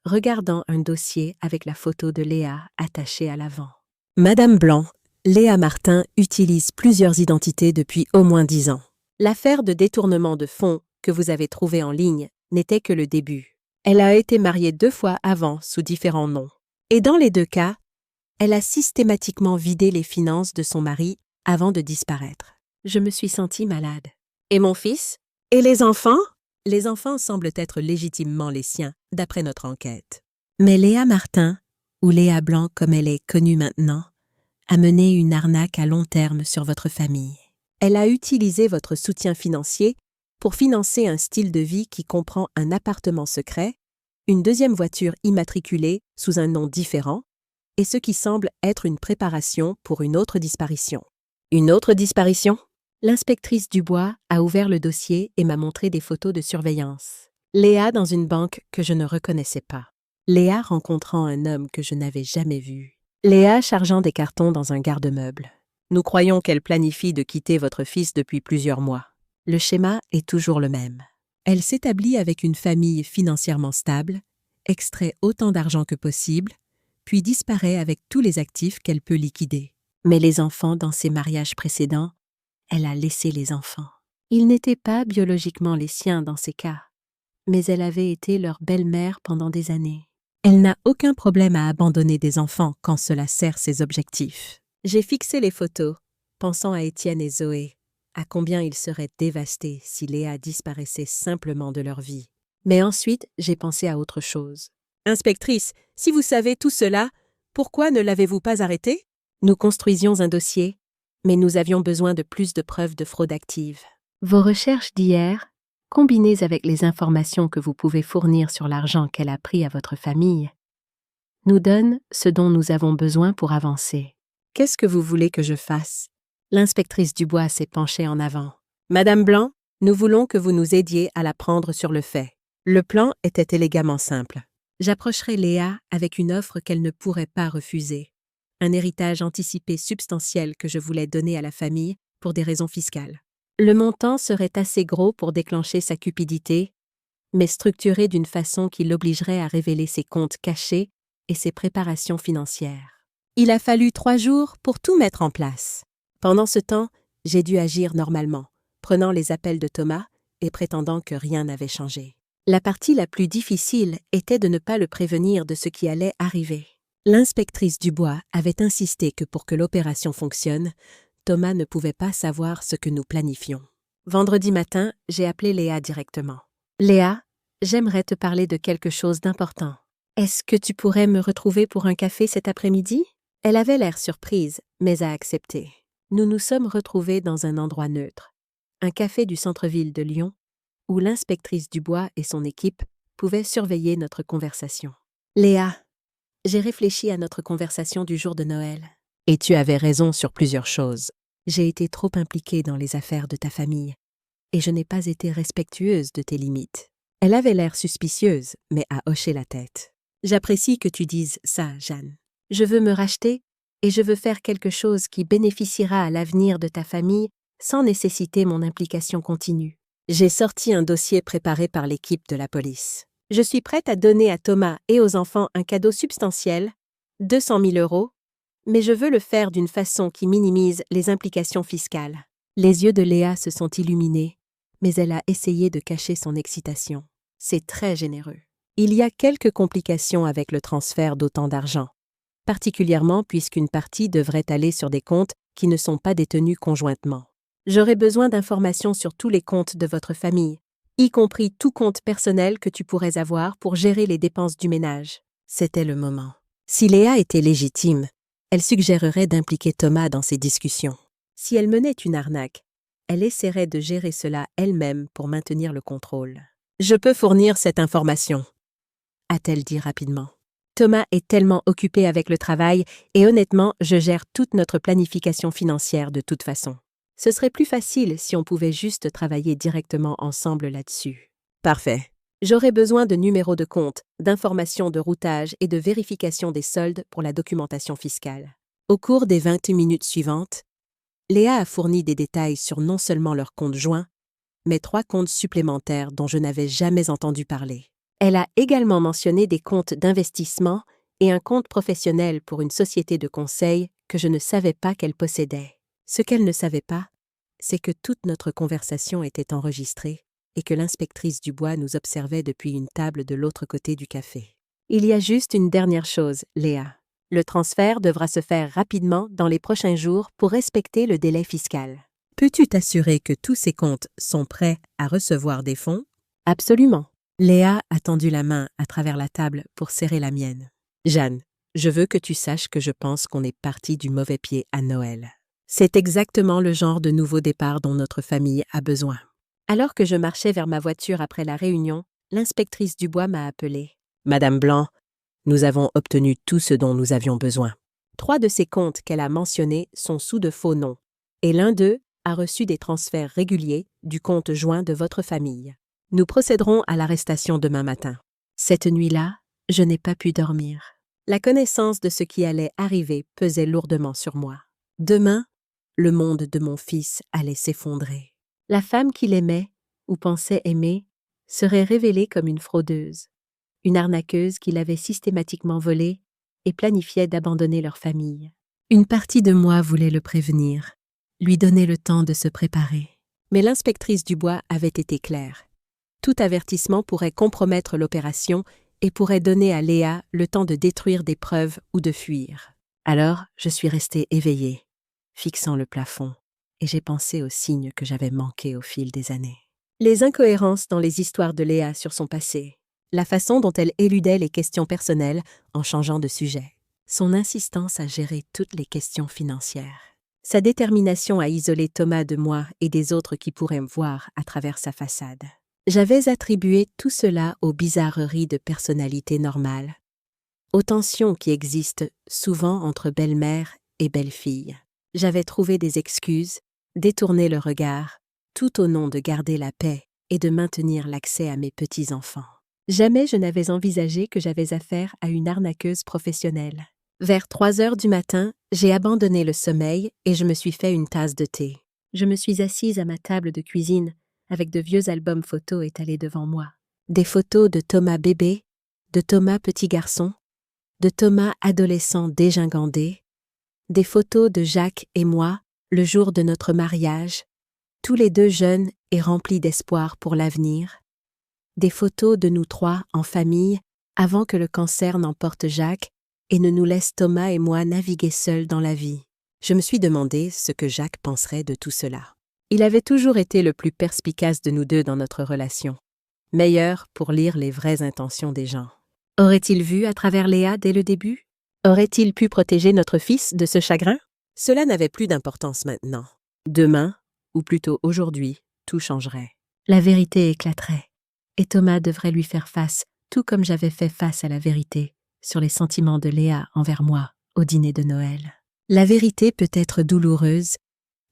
regardant un dossier avec la photo de Léa attachée à l'avant. Madame Blanc, Léa Martin utilise plusieurs identités depuis au moins 10 ans. L'affaire de détournement de fonds que vous avez trouvée en ligne n'était que le début. Elle a été mariée 2 fois avant sous différents noms. Et dans les 2 cas, elle a systématiquement vidé les finances de son mari avant de disparaître. Je me suis sentie malade. Et mon fils? Et les enfants? Les enfants semblent être légitimement les siens, d'après notre enquête. Mais Léa Martin, ou Léa Blanc comme elle est connue maintenant, a mené une arnaque à long terme sur votre famille. Elle a utilisé votre soutien financier pour financer un style de vie qui comprend un appartement secret, une 2e voiture immatriculée sous un nom différent, et ce qui semble être une préparation pour une autre disparition. Une autre disparition? L'inspectrice Dubois a ouvert le dossier et m'a montré des photos de surveillance. Léa dans une banque que je ne reconnaissais pas. Léa rencontrant un homme que je n'avais jamais vu. Léa chargeant des cartons dans un garde-meuble. Nous croyons qu'elle planifie de quitter votre fils depuis plusieurs mois. Le schéma est toujours le même. Elle s'établit avec une famille financièrement stable, extrait autant d'argent que possible, puis disparaît avec tous les actifs qu'elle peut liquider. Mais les enfants dans ses mariages précédents, elle a laissé les enfants. Ils n'étaient pas biologiquement les siens dans ces cas, mais elle avait été leur belle-mère pendant des années. Elle n'a aucun problème à abandonner des enfants quand cela sert ses objectifs. J'ai fixé les photos, pensant à Étienne et Zoé, à combien ils seraient dévastés si Léa disparaissait simplement de leur vie. Mais ensuite, j'ai pensé à autre chose. Inspectrice, si vous savez tout cela, pourquoi ne l'avez-vous pas arrêtée? Nous construisions un dossier, mais nous avions besoin de plus de preuves de fraude active. Vos recherches d'hier, combinées avec les informations que vous pouvez fournir sur l'argent qu'elle a pris à votre famille, nous donnent ce dont nous avons besoin pour avancer. Qu'est-ce que vous voulez que je fasse? L'inspectrice Dubois s'est penchée en avant. Madame Blanc, nous voulons que vous nous aidiez à la prendre sur le fait. Le plan était élégamment simple. J'approcherai Léa avec une offre qu'elle ne pourrait pas refuser. Un héritage anticipé substantiel que je voulais donner à la famille pour des raisons fiscales. Le montant serait assez gros pour déclencher sa cupidité, mais structuré d'une façon qui l'obligerait à révéler ses comptes cachés et ses préparations financières. Il a fallu 3 jours pour tout mettre en place. Pendant ce temps, j'ai dû agir normalement, prenant les appels de Thomas et prétendant que rien n'avait changé. La partie la plus difficile était de ne pas le prévenir de ce qui allait arriver. L'inspectrice Dubois avait insisté que pour que l'opération fonctionne, Thomas ne pouvait pas savoir ce que nous planifions. Vendredi matin, j'ai appelé Léa directement. « Léa, j'aimerais te parler de quelque chose d'important. Est-ce que tu pourrais me retrouver pour un café cet après-midi ?» Elle avait l'air surprise, mais a accepté. Nous nous sommes retrouvés dans un endroit neutre, un café du centre-ville de Lyon, où l'inspectrice Dubois et son équipe pouvaient surveiller notre conversation. « Léa, j'ai réfléchi à notre conversation du jour de Noël. Et tu avais raison sur plusieurs choses. J'ai été trop impliquée dans les affaires de ta famille, et je n'ai pas été respectueuse de tes limites. » Elle avait l'air suspicieuse, mais a hoché la tête. « J'apprécie que tu dises ça, Jeanne. Je veux me racheter, et je veux faire quelque chose qui bénéficiera à l'avenir de ta famille sans nécessiter mon implication continue. J'ai sorti un dossier préparé par l'équipe de la police. Je suis prête à donner à Thomas et aux enfants un cadeau substantiel, 200 000 €, mais je veux le faire d'une façon qui minimise les implications fiscales. » Les yeux de Léa se sont illuminés, mais elle a essayé de cacher son excitation. C'est très généreux. Il y a quelques complications avec le transfert d'autant d'argent, particulièrement puisqu'une partie devrait aller sur des comptes qui ne sont pas détenus conjointement. J'aurai besoin d'informations sur tous les comptes de votre famille, y compris tout compte personnel que tu pourrais avoir pour gérer les dépenses du ménage. C'était le moment. Si Léa était légitime, elle suggérerait d'impliquer Thomas dans ces discussions. Si elle menait une arnaque, elle essaierait de gérer cela elle-même pour maintenir le contrôle. « Je peux fournir cette information, » a-t-elle dit rapidement. Thomas est tellement occupé avec le travail et honnêtement, je gère toute notre planification financière de toute façon. Ce serait plus facile si on pouvait juste travailler directement ensemble là-dessus. Parfait. J'aurai besoin de numéros de compte, d'informations de routage et de vérification des soldes pour la documentation fiscale. Au cours des 20 minutes suivantes, Léa a fourni des détails sur non seulement leurs comptes joints, mais 3 comptes supplémentaires dont je n'avais jamais entendu parler. Elle a également mentionné des comptes d'investissement et un compte professionnel pour une société de conseil que je ne savais pas qu'elle possédait. Ce qu'elle ne savait pas, c'est que toute notre conversation était enregistrée et que l'inspectrice Dubois nous observait depuis une table de l'autre côté du café. Il y a juste une dernière chose, Léa. Le transfert devra se faire rapidement dans les prochains jours pour respecter le délai fiscal. Peux-tu t'assurer que tous ces comptes sont prêts à recevoir des fonds? Absolument. Léa a tendu la main à travers la table pour serrer la mienne. Jeanne, je veux que tu saches que je pense qu'on est parti du mauvais pied à Noël. C'est exactement le genre de nouveau départ dont notre famille a besoin. Alors que je marchais vers ma voiture après la réunion, l'inspectrice Dubois m'a appelée. « Madame Blanc, nous avons obtenu tout ce dont nous avions besoin. » 3 de ces comptes qu'elle a mentionnés sont sous de faux noms, et l'un d'eux a reçu des transferts réguliers du compte joint de votre famille. Nous procéderons à l'arrestation demain matin. Cette nuit-là, je n'ai pas pu dormir. La connaissance de ce qui allait arriver pesait lourdement sur moi. Demain, le monde de mon fils allait s'effondrer. La femme qu'il aimait, ou pensait aimer, serait révélée comme une fraudeuse, une arnaqueuse qui l'avait systématiquement volée et planifiait d'abandonner leur famille. Une partie de moi voulait le prévenir, lui donner le temps de se préparer. Mais l'inspectrice Dubois avait été claire. Tout avertissement pourrait compromettre l'opération et pourrait donner à Léa le temps de détruire des preuves ou de fuir. Alors, je suis restée éveillée, fixant le plafond, et j'ai pensé aux signes que j'avais manqués au fil des années. Les incohérences dans les histoires de Léa sur son passé, la façon dont elle éludait les questions personnelles en changeant de sujet, son insistance à gérer toutes les questions financières, sa détermination à isoler Thomas de moi et des autres qui pourraient me voir à travers sa façade. J'avais attribué tout cela aux bizarreries de personnalité normale, aux tensions qui existent souvent entre belle-mère et belle-fille. J'avais trouvé des excuses, détourné le regard, tout au nom de garder la paix et de maintenir l'accès à mes petits-enfants. Jamais je n'avais envisagé que j'avais affaire à une arnaqueuse professionnelle. Vers 3 heures du matin, j'ai abandonné le sommeil et je me suis fait une tasse de thé. Je me suis assise à ma table de cuisine, avec de vieux albums photos étalés devant moi. Des photos de Thomas bébé, de Thomas petit garçon, de Thomas adolescent dégingandé, des photos de Jacques et moi le jour de notre mariage, tous les deux jeunes et remplis d'espoir pour l'avenir. Des photos de nous trois en famille avant que le cancer n'emporte Jacques et ne nous laisse Thomas et moi naviguer seuls dans la vie. Je me suis demandé ce que Jacques penserait de tout cela. Il avait toujours été le plus perspicace de nous deux dans notre relation, meilleur pour lire les vraies intentions des gens. Aurait-il vu à travers Léa dès le début? Aurait-il pu protéger notre fils de ce chagrin? Cela n'avait plus d'importance maintenant. Demain, ou plutôt aujourd'hui, tout changerait. La vérité éclaterait, et Thomas devrait lui faire face, tout comme j'avais fait face à la vérité, sur les sentiments de Léa envers moi au dîner de Noël. La vérité peut être douloureuse,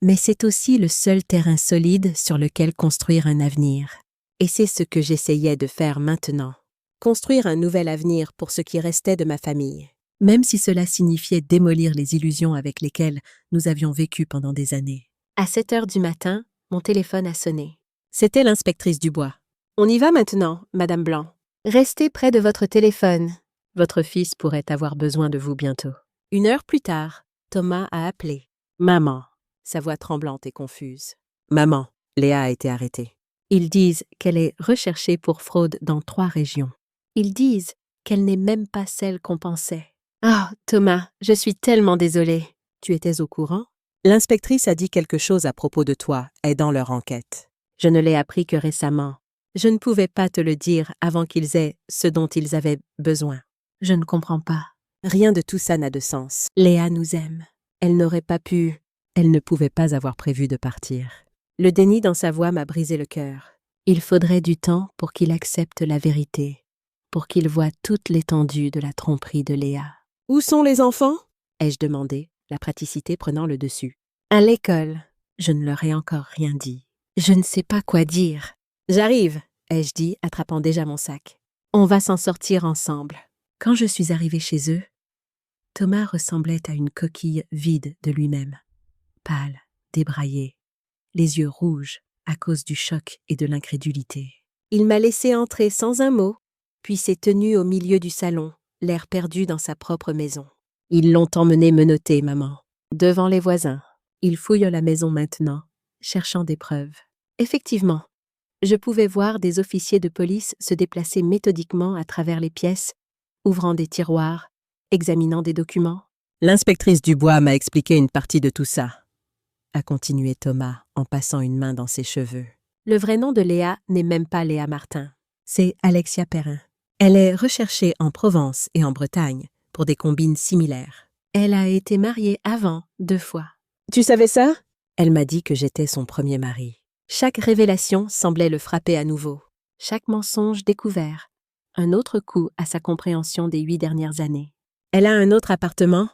mais c'est aussi le seul terrain solide sur lequel construire un avenir. Et c'est ce que j'essayais de faire maintenant. Construire un nouvel avenir pour ce qui restait de ma famille, même si cela signifiait démolir les illusions avec lesquelles nous avions vécu pendant des années. À 7 heures du matin, mon téléphone a sonné. C'était l'inspectrice Dubois. « On y va maintenant, Madame Blanc. Restez près de votre téléphone. Votre fils pourrait avoir besoin de vous bientôt. » 1 heure plus tard, Thomas a appelé. « Maman », sa voix tremblante et confuse. « Maman, Léa a été arrêtée. Ils disent qu'elle est recherchée pour fraude dans 3 régions. Ils disent qu'elle n'est même pas celle qu'on pensait. Ah, Thomas, je suis tellement désolée. Tu étais au courant? L'inspectrice a dit quelque chose à propos de toi, aidant leur enquête. Je ne l'ai appris que récemment. Je ne pouvais pas te le dire avant qu'ils aient ce dont ils avaient besoin. Je ne comprends pas. Rien de tout ça n'a de sens. Léa nous aime. Elle n'aurait pas pu. Elle ne pouvait pas avoir prévu de partir. Le déni dans sa voix m'a brisé le cœur. Il faudrait du temps pour qu'il accepte la vérité, pour qu'il voie toute l'étendue de la tromperie de Léa. « Où sont les enfants ?» ai-je demandé, la praticité prenant le dessus. « À l'école. » Je ne leur ai encore rien dit. Je ne sais pas quoi dire. « J'arrive !» ai-je dit, attrapant déjà mon sac. « On va s'en sortir ensemble. » Quand je suis arrivée chez eux, Thomas ressemblait à une coquille vide de lui-même, pâle, débraillé, les yeux rouges à cause du choc et de l'incrédulité. Il m'a laissé entrer sans un mot, puis s'est tenu au milieu du salon, l'air perdu dans sa propre maison. Ils l'ont emmené menotter, maman, devant les voisins. Il fouille la maison maintenant, cherchant des preuves. Effectivement, je pouvais voir des officiers de police se déplacer méthodiquement à travers les pièces, ouvrant des tiroirs, examinant des documents. L'inspectrice Dubois m'a expliqué une partie de tout ça, a continué Thomas en passant une main dans ses cheveux. Le vrai nom de Léa n'est même pas Léa Martin. C'est Alexia Perrin. Elle est recherchée en Provence et en Bretagne pour des combines similaires. Elle a été mariée avant 2 fois. Tu savais ça? Elle m'a dit que j'étais son premier mari. Chaque révélation semblait le frapper à nouveau. Chaque mensonge découvert. Un autre coup à sa compréhension des 8 dernières années. Elle a un autre appartement?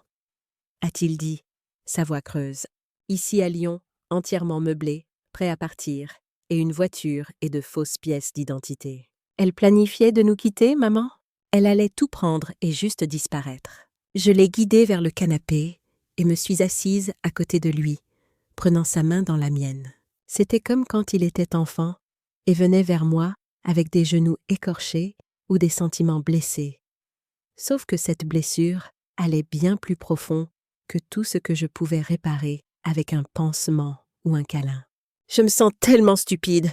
A-t-il dit, sa voix creuse. Ici à Lyon, entièrement meublé, prêt à partir, et une voiture et de fausses pièces d'identité. Elle planifiait de nous quitter, maman? Elle allait tout prendre et juste disparaître. Je l'ai guidé vers le canapé et me suis assise à côté de lui, prenant sa main dans la mienne. C'était comme quand il était enfant et venait vers moi avec des genoux écorchés ou des sentiments blessés. Sauf que cette blessure allait bien plus profond que tout ce que je pouvais réparer avec un pansement ou un câlin. « Je me sens tellement stupide !»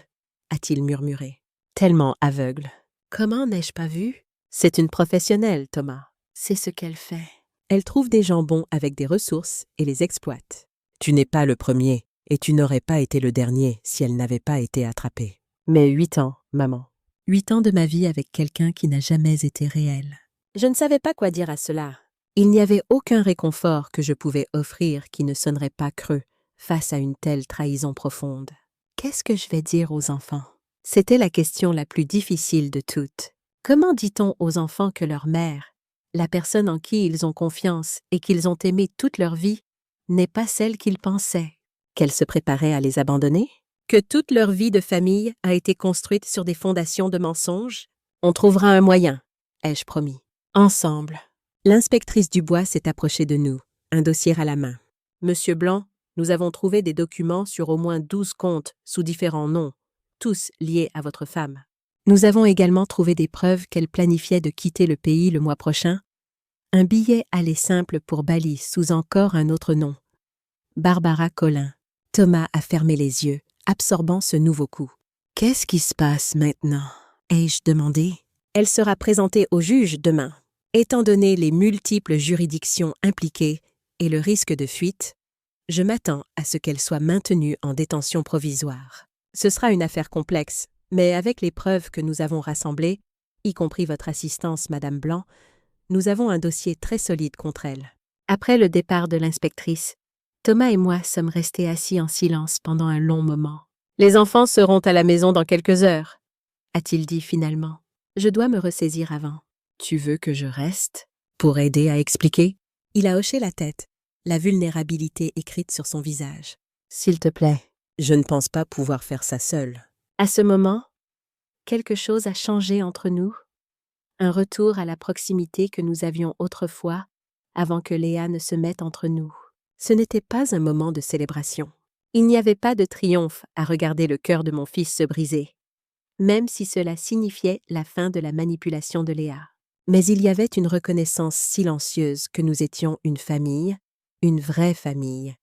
a-t-il murmuré. « Tellement aveugle. »« Comment n'ai-je pas vu ?» ?»« C'est une professionnelle, Thomas. C'est ce qu'elle fait. Elle trouve des gens bons avec des ressources et les exploite. Tu n'es pas le premier et tu n'aurais pas été le dernier si elle n'avait pas été attrapée. Mais 8 ans, maman. 8 ans de ma vie avec quelqu'un qui n'a jamais été réel. Je ne savais pas quoi dire à cela. Il n'y avait aucun réconfort que je pouvais offrir qui ne sonnerait pas creux face à une telle trahison profonde. Qu'est-ce que je vais dire aux enfants? C'était la question la plus difficile de toutes. Comment dit-on aux enfants que leur mère, la personne en qui ils ont confiance et qu'ils ont aimé toute leur vie, n'est pas celle qu'ils pensaient? Qu'elle se préparait à les abandonner? Que toute leur vie de famille a été construite sur des fondations de mensonges? On trouvera un moyen, ai-je promis. Ensemble. L'inspectrice Dubois s'est approchée de nous, un dossier à la main. « Monsieur Blanc, nous avons trouvé des documents sur au moins 12 comptes sous différents noms, tous liés à votre femme. Nous avons également trouvé des preuves qu'elle planifiait de quitter le pays le mois prochain. Un billet aller simple pour Bali sous encore un autre nom. Barbara Collin. » Thomas a fermé les yeux, absorbant ce nouveau coup. « Qu'est-ce qui se passe maintenant ?» ai-je demandé. « Elle sera présentée au juge demain. Étant donné les multiples juridictions impliquées et le risque de fuite, je m'attends à ce qu'elle soit maintenue en détention provisoire. Ce sera une affaire complexe, mais avec les preuves que nous avons rassemblées, y compris votre assistance, Madame Blanc, nous avons un dossier très solide contre elle. » Après le départ de l'inspectrice, Thomas et moi sommes restés assis en silence pendant un long moment. « Les enfants seront à la maison dans quelques heures, » a-t-il dit finalement. « Je dois me ressaisir avant. »« Tu veux que je reste ?» pour aider à expliquer. Il a hoché la tête, la vulnérabilité écrite sur son visage. « S'il te plaît, je ne pense pas pouvoir faire ça seul. » À ce moment, quelque chose a changé entre nous. Un retour à la proximité que nous avions autrefois, avant que Léa ne se mette entre nous. Ce n'était pas un moment de célébration. Il n'y avait pas de triomphe à regarder le cœur de mon fils se briser, même si cela signifiait la fin de la manipulation de Léa. Mais il y avait une reconnaissance silencieuse que nous étions une famille, une vraie famille,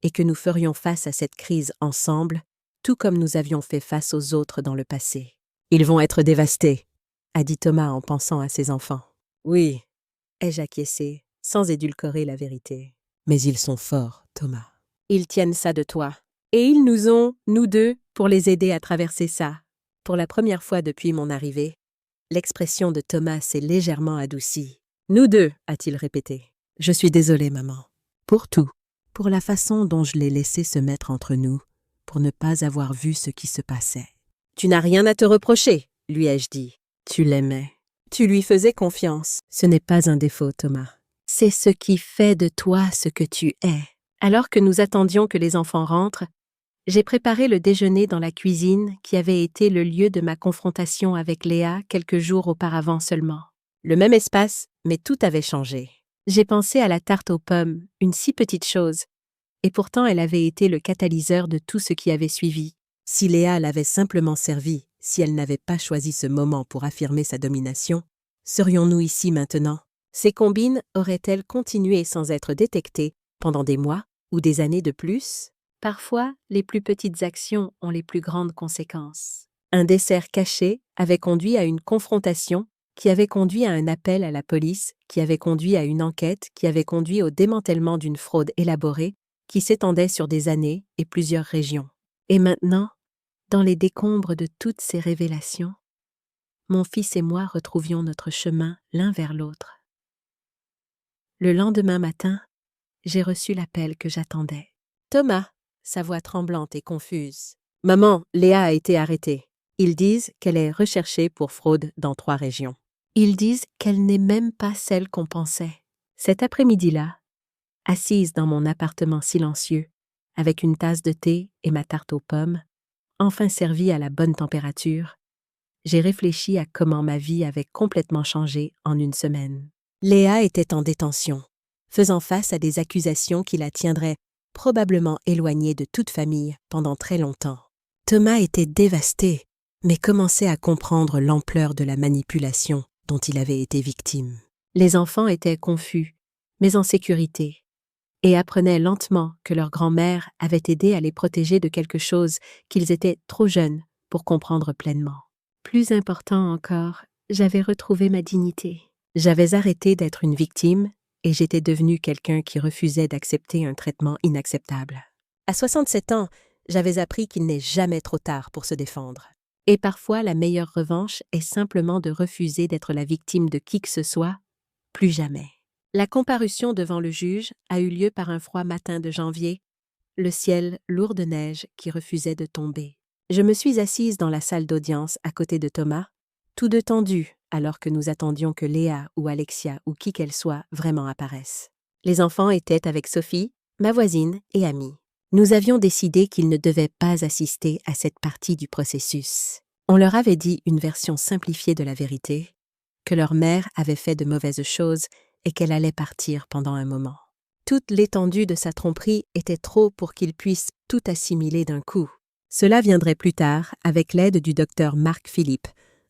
et que nous ferions face à cette crise ensemble, tout comme nous avions fait face aux autres dans le passé. « Ils vont être dévastés », a dit Thomas en pensant à ses enfants. « Oui, » ai-je acquiescé, sans édulcorer la vérité. « Mais ils sont forts, Thomas. Ils tiennent ça de toi. Et ils nous ont, nous deux, pour les aider à traverser ça. » Pour la première fois depuis mon arrivée, l'expression de Thomas s'est légèrement adoucie. « Nous deux », a-t-il répété. « Je suis désolé, maman. Pour tout. Pour la façon dont je l'ai laissé se mettre entre nous, pour ne pas avoir vu ce qui se passait. »« Tu n'as rien à te reprocher, » lui ai-je dit. « Tu l'aimais. Tu lui faisais confiance. Ce n'est pas un défaut, Thomas. C'est ce qui fait de toi ce que tu es. » Alors que nous attendions que les enfants rentrent, j'ai préparé le déjeuner dans la cuisine qui avait été le lieu de ma confrontation avec Léa quelques jours auparavant seulement. Le même espace, mais tout avait changé. J'ai pensé à la tarte aux pommes, une si petite chose, et pourtant elle avait été le catalyseur de tout ce qui avait suivi. Si Léa l'avait simplement servi, si elle n'avait pas choisi ce moment pour affirmer sa domination, serions-nous ici maintenant? Ces combines auraient-elles continué sans être détectées pendant des mois ou des années de plus? Parfois, les plus petites actions ont les plus grandes conséquences. Un dessert caché avait conduit à une confrontation qui avait conduit à un appel à la police, qui avait conduit à une enquête, qui avait conduit au démantèlement d'une fraude élaborée qui s'étendait sur des années et plusieurs régions. Et maintenant, dans les décombres de toutes ces révélations, mon fils et moi retrouvions notre chemin l'un vers l'autre. Le lendemain matin, j'ai reçu l'appel que j'attendais. « Thomas !» sa voix tremblante et confuse. « Maman, Léa a été arrêtée. Ils disent qu'elle est recherchée pour fraude dans 3 régions. Ils disent qu'elle n'est même pas celle qu'on pensait. » Cet après-midi-là, assise dans mon appartement silencieux, avec une tasse de thé et ma tarte aux pommes, enfin servie à la bonne température, j'ai réfléchi à comment ma vie avait complètement changé en une semaine. Léa était en détention, faisant face à des accusations qui la tiendraient probablement éloignée de toute famille pendant très longtemps. Thomas était dévasté, mais commençait à comprendre l'ampleur de la manipulation dont il avait été victime. Les enfants étaient confus, mais en sécurité, et apprenaient lentement que leur grand-mère avait aidé à les protéger de quelque chose qu'ils étaient trop jeunes pour comprendre pleinement. Plus important encore, j'avais retrouvé ma dignité. J'avais arrêté d'être une victime et j'étais devenue quelqu'un qui refusait d'accepter un traitement inacceptable. À 67 ans, j'avais appris qu'il n'est jamais trop tard pour se défendre. Et parfois, la meilleure revanche est simplement de refuser d'être la victime de qui que ce soit, plus jamais. La comparution devant le juge a eu lieu par un froid matin de janvier, le ciel lourd de neige qui refusait de tomber. Je me suis assise dans la salle d'audience à côté de Thomas, tous deux tendus alors que nous attendions que Léa ou Alexia ou qui qu'elle soit vraiment apparaissent. Les enfants étaient avec Sophie, ma voisine et amie. Nous avions décidé qu'ils ne devaient pas assister à cette partie du processus. On leur avait dit une version simplifiée de la vérité, que leur mère avait fait de mauvaises choses et qu'elle allait partir pendant un moment. Toute l'étendue de sa tromperie était trop pour qu'ils puissent tout assimiler d'un coup. Cela viendrait plus tard avec l'aide du docteur Marc Philippe,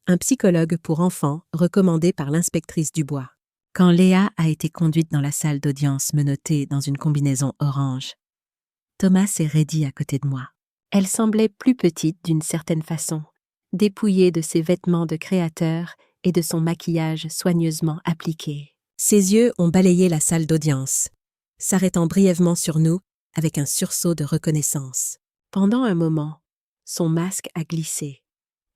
un psychologue pour enfants recommandé par l'inspectrice Dubois. Quand Léa a été conduite dans la salle d'audience menottée dans une combinaison orange, Thomas s'est raidi à côté de moi. Elle semblait plus petite d'une certaine façon, dépouillée de ses vêtements de créateur et de son maquillage soigneusement appliqué. Ses yeux ont balayé la salle d'audience, s'arrêtant brièvement sur nous avec un sursaut de reconnaissance. Pendant un moment, son masque a glissé,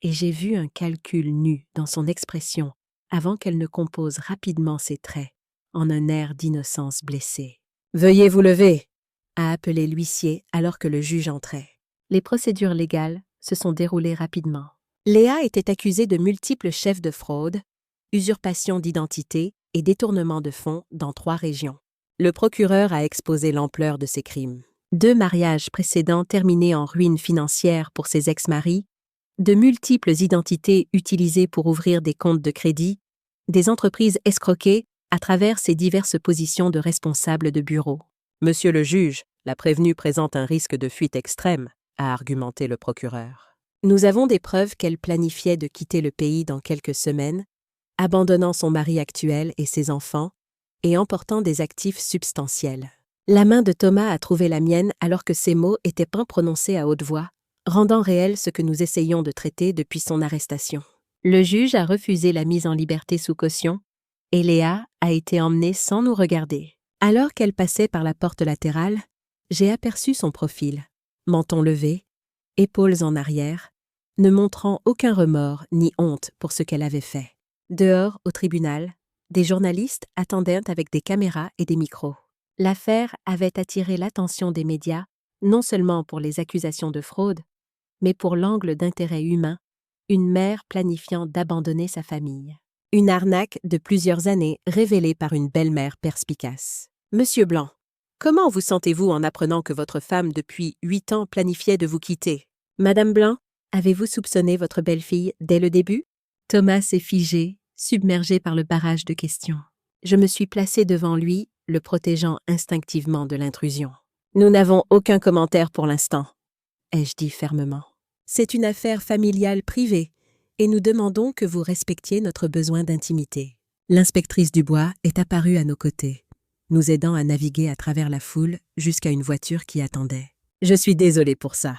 et j'ai vu un calcul nu dans son expression avant qu'elle ne compose rapidement ses traits en un air d'innocence blessée. « Veuillez vous lever !» a appelé l'huissier alors que le juge entrait. Les procédures légales se sont déroulées rapidement. Léa était accusée de multiples chefs de fraude, usurpation d'identité et détournement de fonds dans 3 régions. Le procureur a exposé l'ampleur de ces crimes. 2 mariages précédents terminés en ruine financière pour ses ex-maris, de multiples identités utilisées pour ouvrir des comptes de crédit, des entreprises escroquées à travers ses diverses positions de responsable de bureau. Monsieur le juge, la prévenue présente un risque de fuite extrême, a argumenté le procureur. Nous avons des preuves qu'elle planifiait de quitter le pays dans quelques semaines, abandonnant son mari actuel et ses enfants, et emportant des actifs substantiels. La main de Thomas a trouvé la mienne alors que ces mots étaient pas prononcés à haute voix, rendant réel ce que nous essayons de traiter depuis son arrestation. Le juge a refusé la mise en liberté sous caution, et Léa a été emmenée sans nous regarder. Alors qu'elle passait par la porte latérale, j'ai aperçu son profil, menton levé, épaules en arrière, ne montrant aucun remords ni honte pour ce qu'elle avait fait. Dehors, au tribunal, des journalistes attendaient avec des caméras et des micros. L'affaire avait attiré l'attention des médias, non seulement pour les accusations de fraude, mais pour l'angle d'intérêt humain, une mère planifiant d'abandonner sa famille. Une arnaque de plusieurs années révélée par une belle-mère perspicace. Monsieur Blanc, comment vous sentez-vous en apprenant que votre femme depuis 8 ans planifiait de vous quitter? Madame Blanc, avez-vous soupçonné votre belle-fille dès le début? Thomas s'est figé, submergé par le barrage de questions. Je me suis placée devant lui, le protégeant instinctivement de l'intrusion. Nous n'avons aucun commentaire pour l'instant, ai-je dit fermement. C'est une affaire familiale privée, et nous demandons que vous respectiez notre besoin d'intimité. L'inspectrice Dubois est apparue à nos côtés, nous aidant à naviguer à travers la foule jusqu'à une voiture qui attendait. « Je suis désolée pour ça »,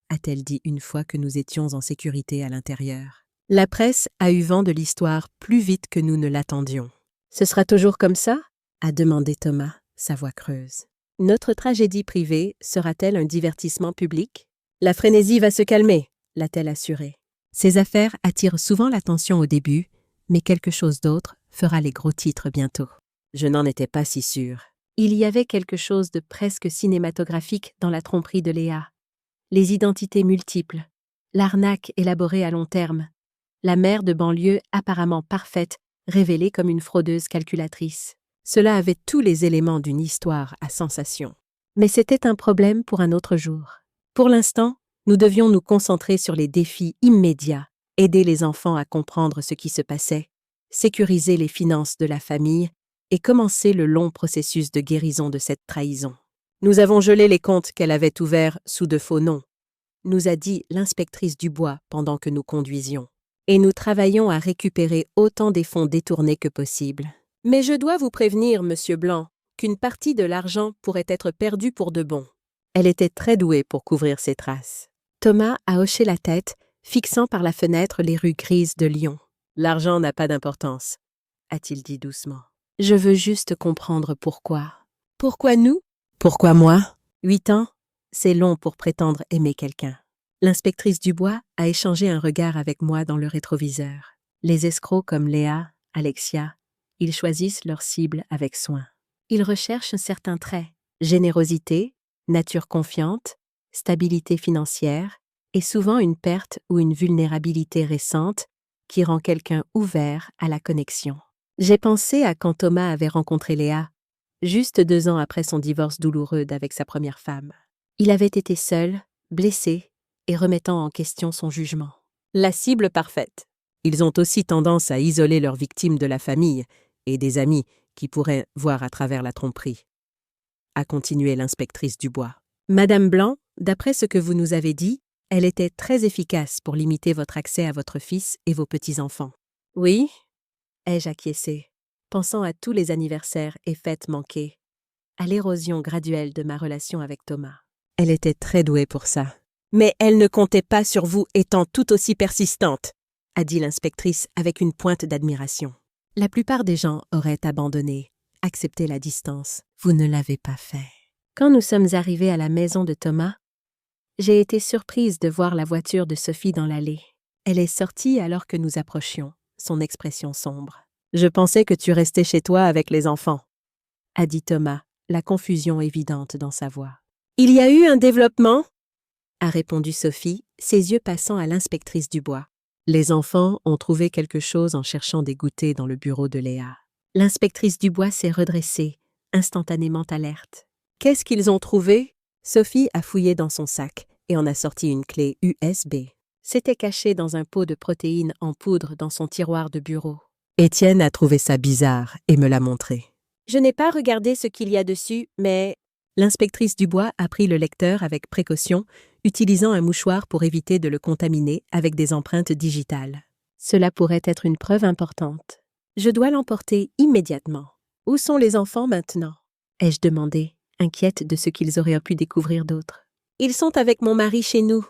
a-t-elle dit une fois que nous étions en sécurité à l'intérieur. La presse a eu vent de l'histoire plus vite que nous ne l'attendions. « Ce sera toujours comme ça ?» a demandé Thomas, sa voix creuse. « Notre tragédie privée sera-t-elle un divertissement public? La frénésie va se calmer, l'a-t-elle assuré. Ces affaires attirent souvent l'attention au début, mais quelque chose d'autre fera les gros titres bientôt. Je n'en étais pas si sûre. Il y avait quelque chose de presque cinématographique dans la tromperie de Léa. Les identités multiples, l'arnaque élaborée à long terme, la mère de banlieue apparemment parfaite, révélée comme une fraudeuse calculatrice. Cela avait tous les éléments d'une histoire à sensation. Mais c'était un problème pour un autre jour. Pour l'instant, nous devions nous concentrer sur les défis immédiats, aider les enfants à comprendre ce qui se passait, sécuriser les finances de la famille et commencer le long processus de guérison de cette trahison. Nous avons gelé les comptes qu'elle avait ouverts sous de faux noms, nous a dit l'inspectrice Dubois pendant que nous conduisions. Et nous travaillons à récupérer autant des fonds détournés que possible. Mais je dois vous prévenir, Monsieur Blanc, qu'une partie de l'argent pourrait être perdue pour de bon. Elle était très douée pour couvrir ses traces. Thomas a hoché la tête, fixant par la fenêtre les rues grises de Lyon. « L'argent n'a pas d'importance, » a-t-il dit doucement. « Je veux juste comprendre pourquoi. » « Pourquoi nous? Pourquoi moi? 8 ans, c'est long pour prétendre aimer quelqu'un. L'inspectrice Dubois a échangé un regard avec moi dans le rétroviseur. Les escrocs comme Léa, Alexia, ils choisissent leur cible avec soin. Ils recherchent un certain trait, générosité, nature confiante, stabilité financière et souvent une perte ou une vulnérabilité récente qui rend quelqu'un ouvert à la connexion. J'ai pensé à quand Thomas avait rencontré Léa, juste 2 ans après son divorce douloureux d'avec sa première femme. Il avait été seul, blessé et remettant en question son jugement. La cible parfaite. Ils ont aussi tendance à isoler leurs victimes de la famille et des amis qui pourraient voir à travers la tromperie, a continué l'inspectrice Dubois. Madame Blanc, d'après ce que vous nous avez dit, elle était très efficace pour limiter votre accès à votre fils et vos petits-enfants. Oui, ai-je acquiescé, pensant à tous les anniversaires et fêtes manquées, à l'érosion graduelle de ma relation avec Thomas. Elle était très douée pour ça. Mais elle ne comptait pas sur vous étant tout aussi persistante, a dit l'inspectrice avec une pointe d'admiration. La plupart des gens auraient abandonné, accepté la distance. Vous ne l'avez pas fait. Quand nous sommes arrivés à la maison de Thomas, j'ai été surprise de voir la voiture de Sophie dans l'allée. Elle est sortie alors que nous approchions, son expression sombre. Je pensais que tu restais chez toi avec les enfants, A dit Thomas, la confusion évidente dans sa voix. Il y a eu un développement, a répondu Sophie, ses yeux passant à l'inspectrice Dubois. Les enfants ont trouvé quelque chose en cherchant des goûters dans le bureau de Léa. L'inspectrice Dubois s'est redressée, instantanément alerte. Qu'est-ce qu'ils ont trouvé? Sophie a fouillé dans son sac et en a sorti une clé USB. C'était caché dans un pot de protéines en poudre dans son tiroir de bureau. Étienne a trouvé ça bizarre et me l'a montré. Je n'ai pas regardé ce qu'il y a dessus, mais... L'inspectrice Dubois a pris le lecteur avec précaution, utilisant un mouchoir pour éviter de le contaminer avec des empreintes digitales. Cela pourrait être une preuve importante. Je dois l'emporter immédiatement. Où sont les enfants maintenant? Ai-je demandé, inquiète de ce qu'ils auraient pu découvrir d'autre. Ils sont avec mon mari chez nous,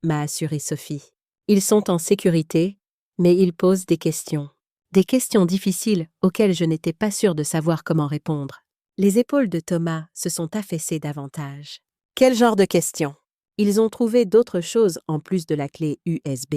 m'a assuré Sophie. Ils sont en sécurité, mais ils posent des questions. Des questions difficiles auxquelles je n'étais pas sûre de savoir comment répondre. Les épaules de Thomas se sont affaissées davantage. Quel genre de questions? Ils ont trouvé d'autres choses en plus de la clé USB.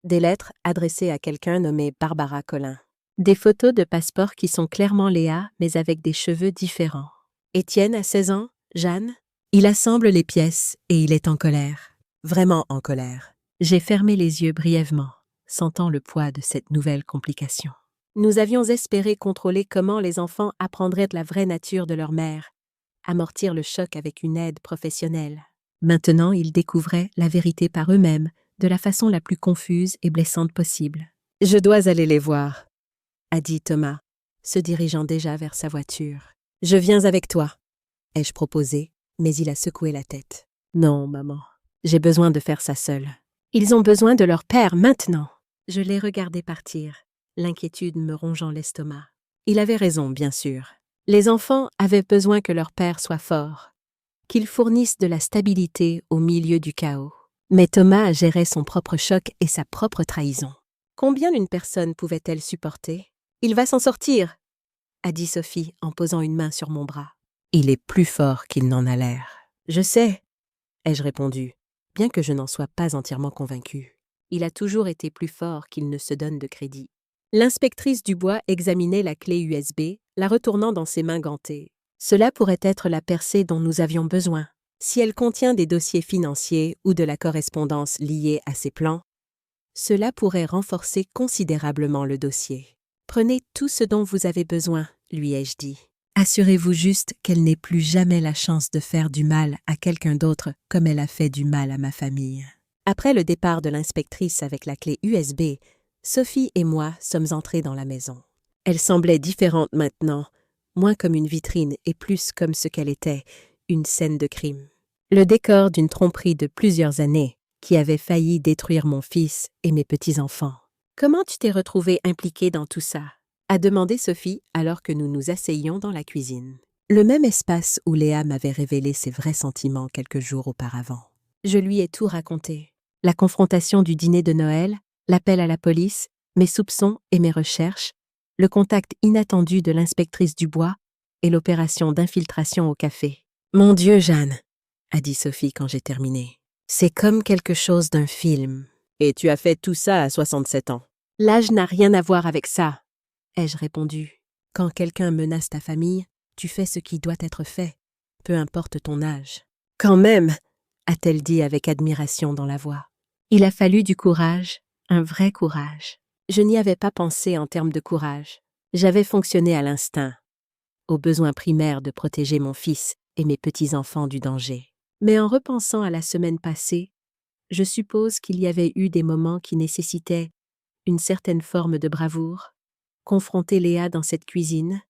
Des lettres adressées à quelqu'un nommé Barbara Collin. Des photos de passeport qui sont clairement Léa, mais avec des cheveux différents. Étienne a 16 ans, Jeanne. Il assemble les pièces et il est en colère. Vraiment en colère. J'ai fermé les yeux brièvement, sentant le poids de cette nouvelle complication. Nous avions espéré contrôler comment les enfants apprendraient la vraie nature de leur mère, amortir le choc avec une aide professionnelle. Maintenant, ils découvraient la vérité par eux-mêmes, de la façon la plus confuse et blessante possible. « Je dois aller les voir », a dit Thomas, se dirigeant déjà vers sa voiture. « Je viens avec toi », ai-je proposé, mais il a secoué la tête. « Non, maman, j'ai besoin de faire ça seule. » Ils ont besoin de leur père maintenant. Je l'ai regardé partir, l'inquiétude me rongeant l'estomac. Il avait raison, bien sûr. Les enfants avaient besoin que leur père soit fort, qu'il fournisse de la stabilité au milieu du chaos. Mais Thomas gérait son propre choc et sa propre trahison. Combien une personne pouvait-elle supporter? « Il va s'en sortir », a dit Sophie en posant une main sur mon bras. « Il est plus fort qu'il n'en a l'air. »« Je sais », ai-je répondu, bien que je n'en sois pas entièrement convaincue. Il a toujours été plus fort qu'il ne se donne de crédit. L'inspectrice Dubois examinait la clé USB, la retournant dans ses mains gantées. Cela pourrait être la percée dont nous avions besoin. Si elle contient des dossiers financiers ou de la correspondance liée à ces plans, cela pourrait renforcer considérablement le dossier. « Prenez tout ce dont vous avez besoin, » lui ai-je dit. « Assurez-vous juste qu'elle n'ait plus jamais la chance de faire du mal à quelqu'un d'autre comme elle a fait du mal à ma famille. » Après le départ de l'inspectrice avec la clé USB, Sophie et moi sommes entrés dans la maison. Elle semblait différente maintenant, moins comme une vitrine et plus comme ce qu'elle était, une scène de crime. Le décor d'une tromperie de plusieurs années qui avait failli détruire mon fils et mes petits-enfants. « Comment tu t'es retrouvée impliquée dans tout ça ?» a demandé Sophie alors que nous nous asseyions dans la cuisine. Le même espace où Léa m'avait révélé ses vrais sentiments quelques jours auparavant. Je lui ai tout raconté. La confrontation du dîner de Noël, l'appel à la police, mes soupçons et mes recherches, le contact inattendu de l'inspectrice Dubois et l'opération d'infiltration au café. « Mon Dieu, Jeanne !» a dit Sophie quand j'ai terminé. « C'est comme quelque chose d'un film. »« Et tu as fait tout ça à 67 ans. »« L'âge n'a rien à voir avec ça, » ai-je répondu. « Quand quelqu'un menace ta famille, tu fais ce qui doit être fait, peu importe ton âge. »« Quand même !» a-t-elle dit avec admiration dans la voix. Il a fallu du courage, un vrai courage. Je n'y avais pas pensé en termes de courage. J'avais fonctionné à l'instinct, au besoin primaire de protéger mon fils et mes petits-enfants du danger. Mais en repensant à la semaine passée, je suppose qu'il y avait eu des moments qui nécessitaient une certaine forme de bravoure, confronter Léa dans cette cuisine,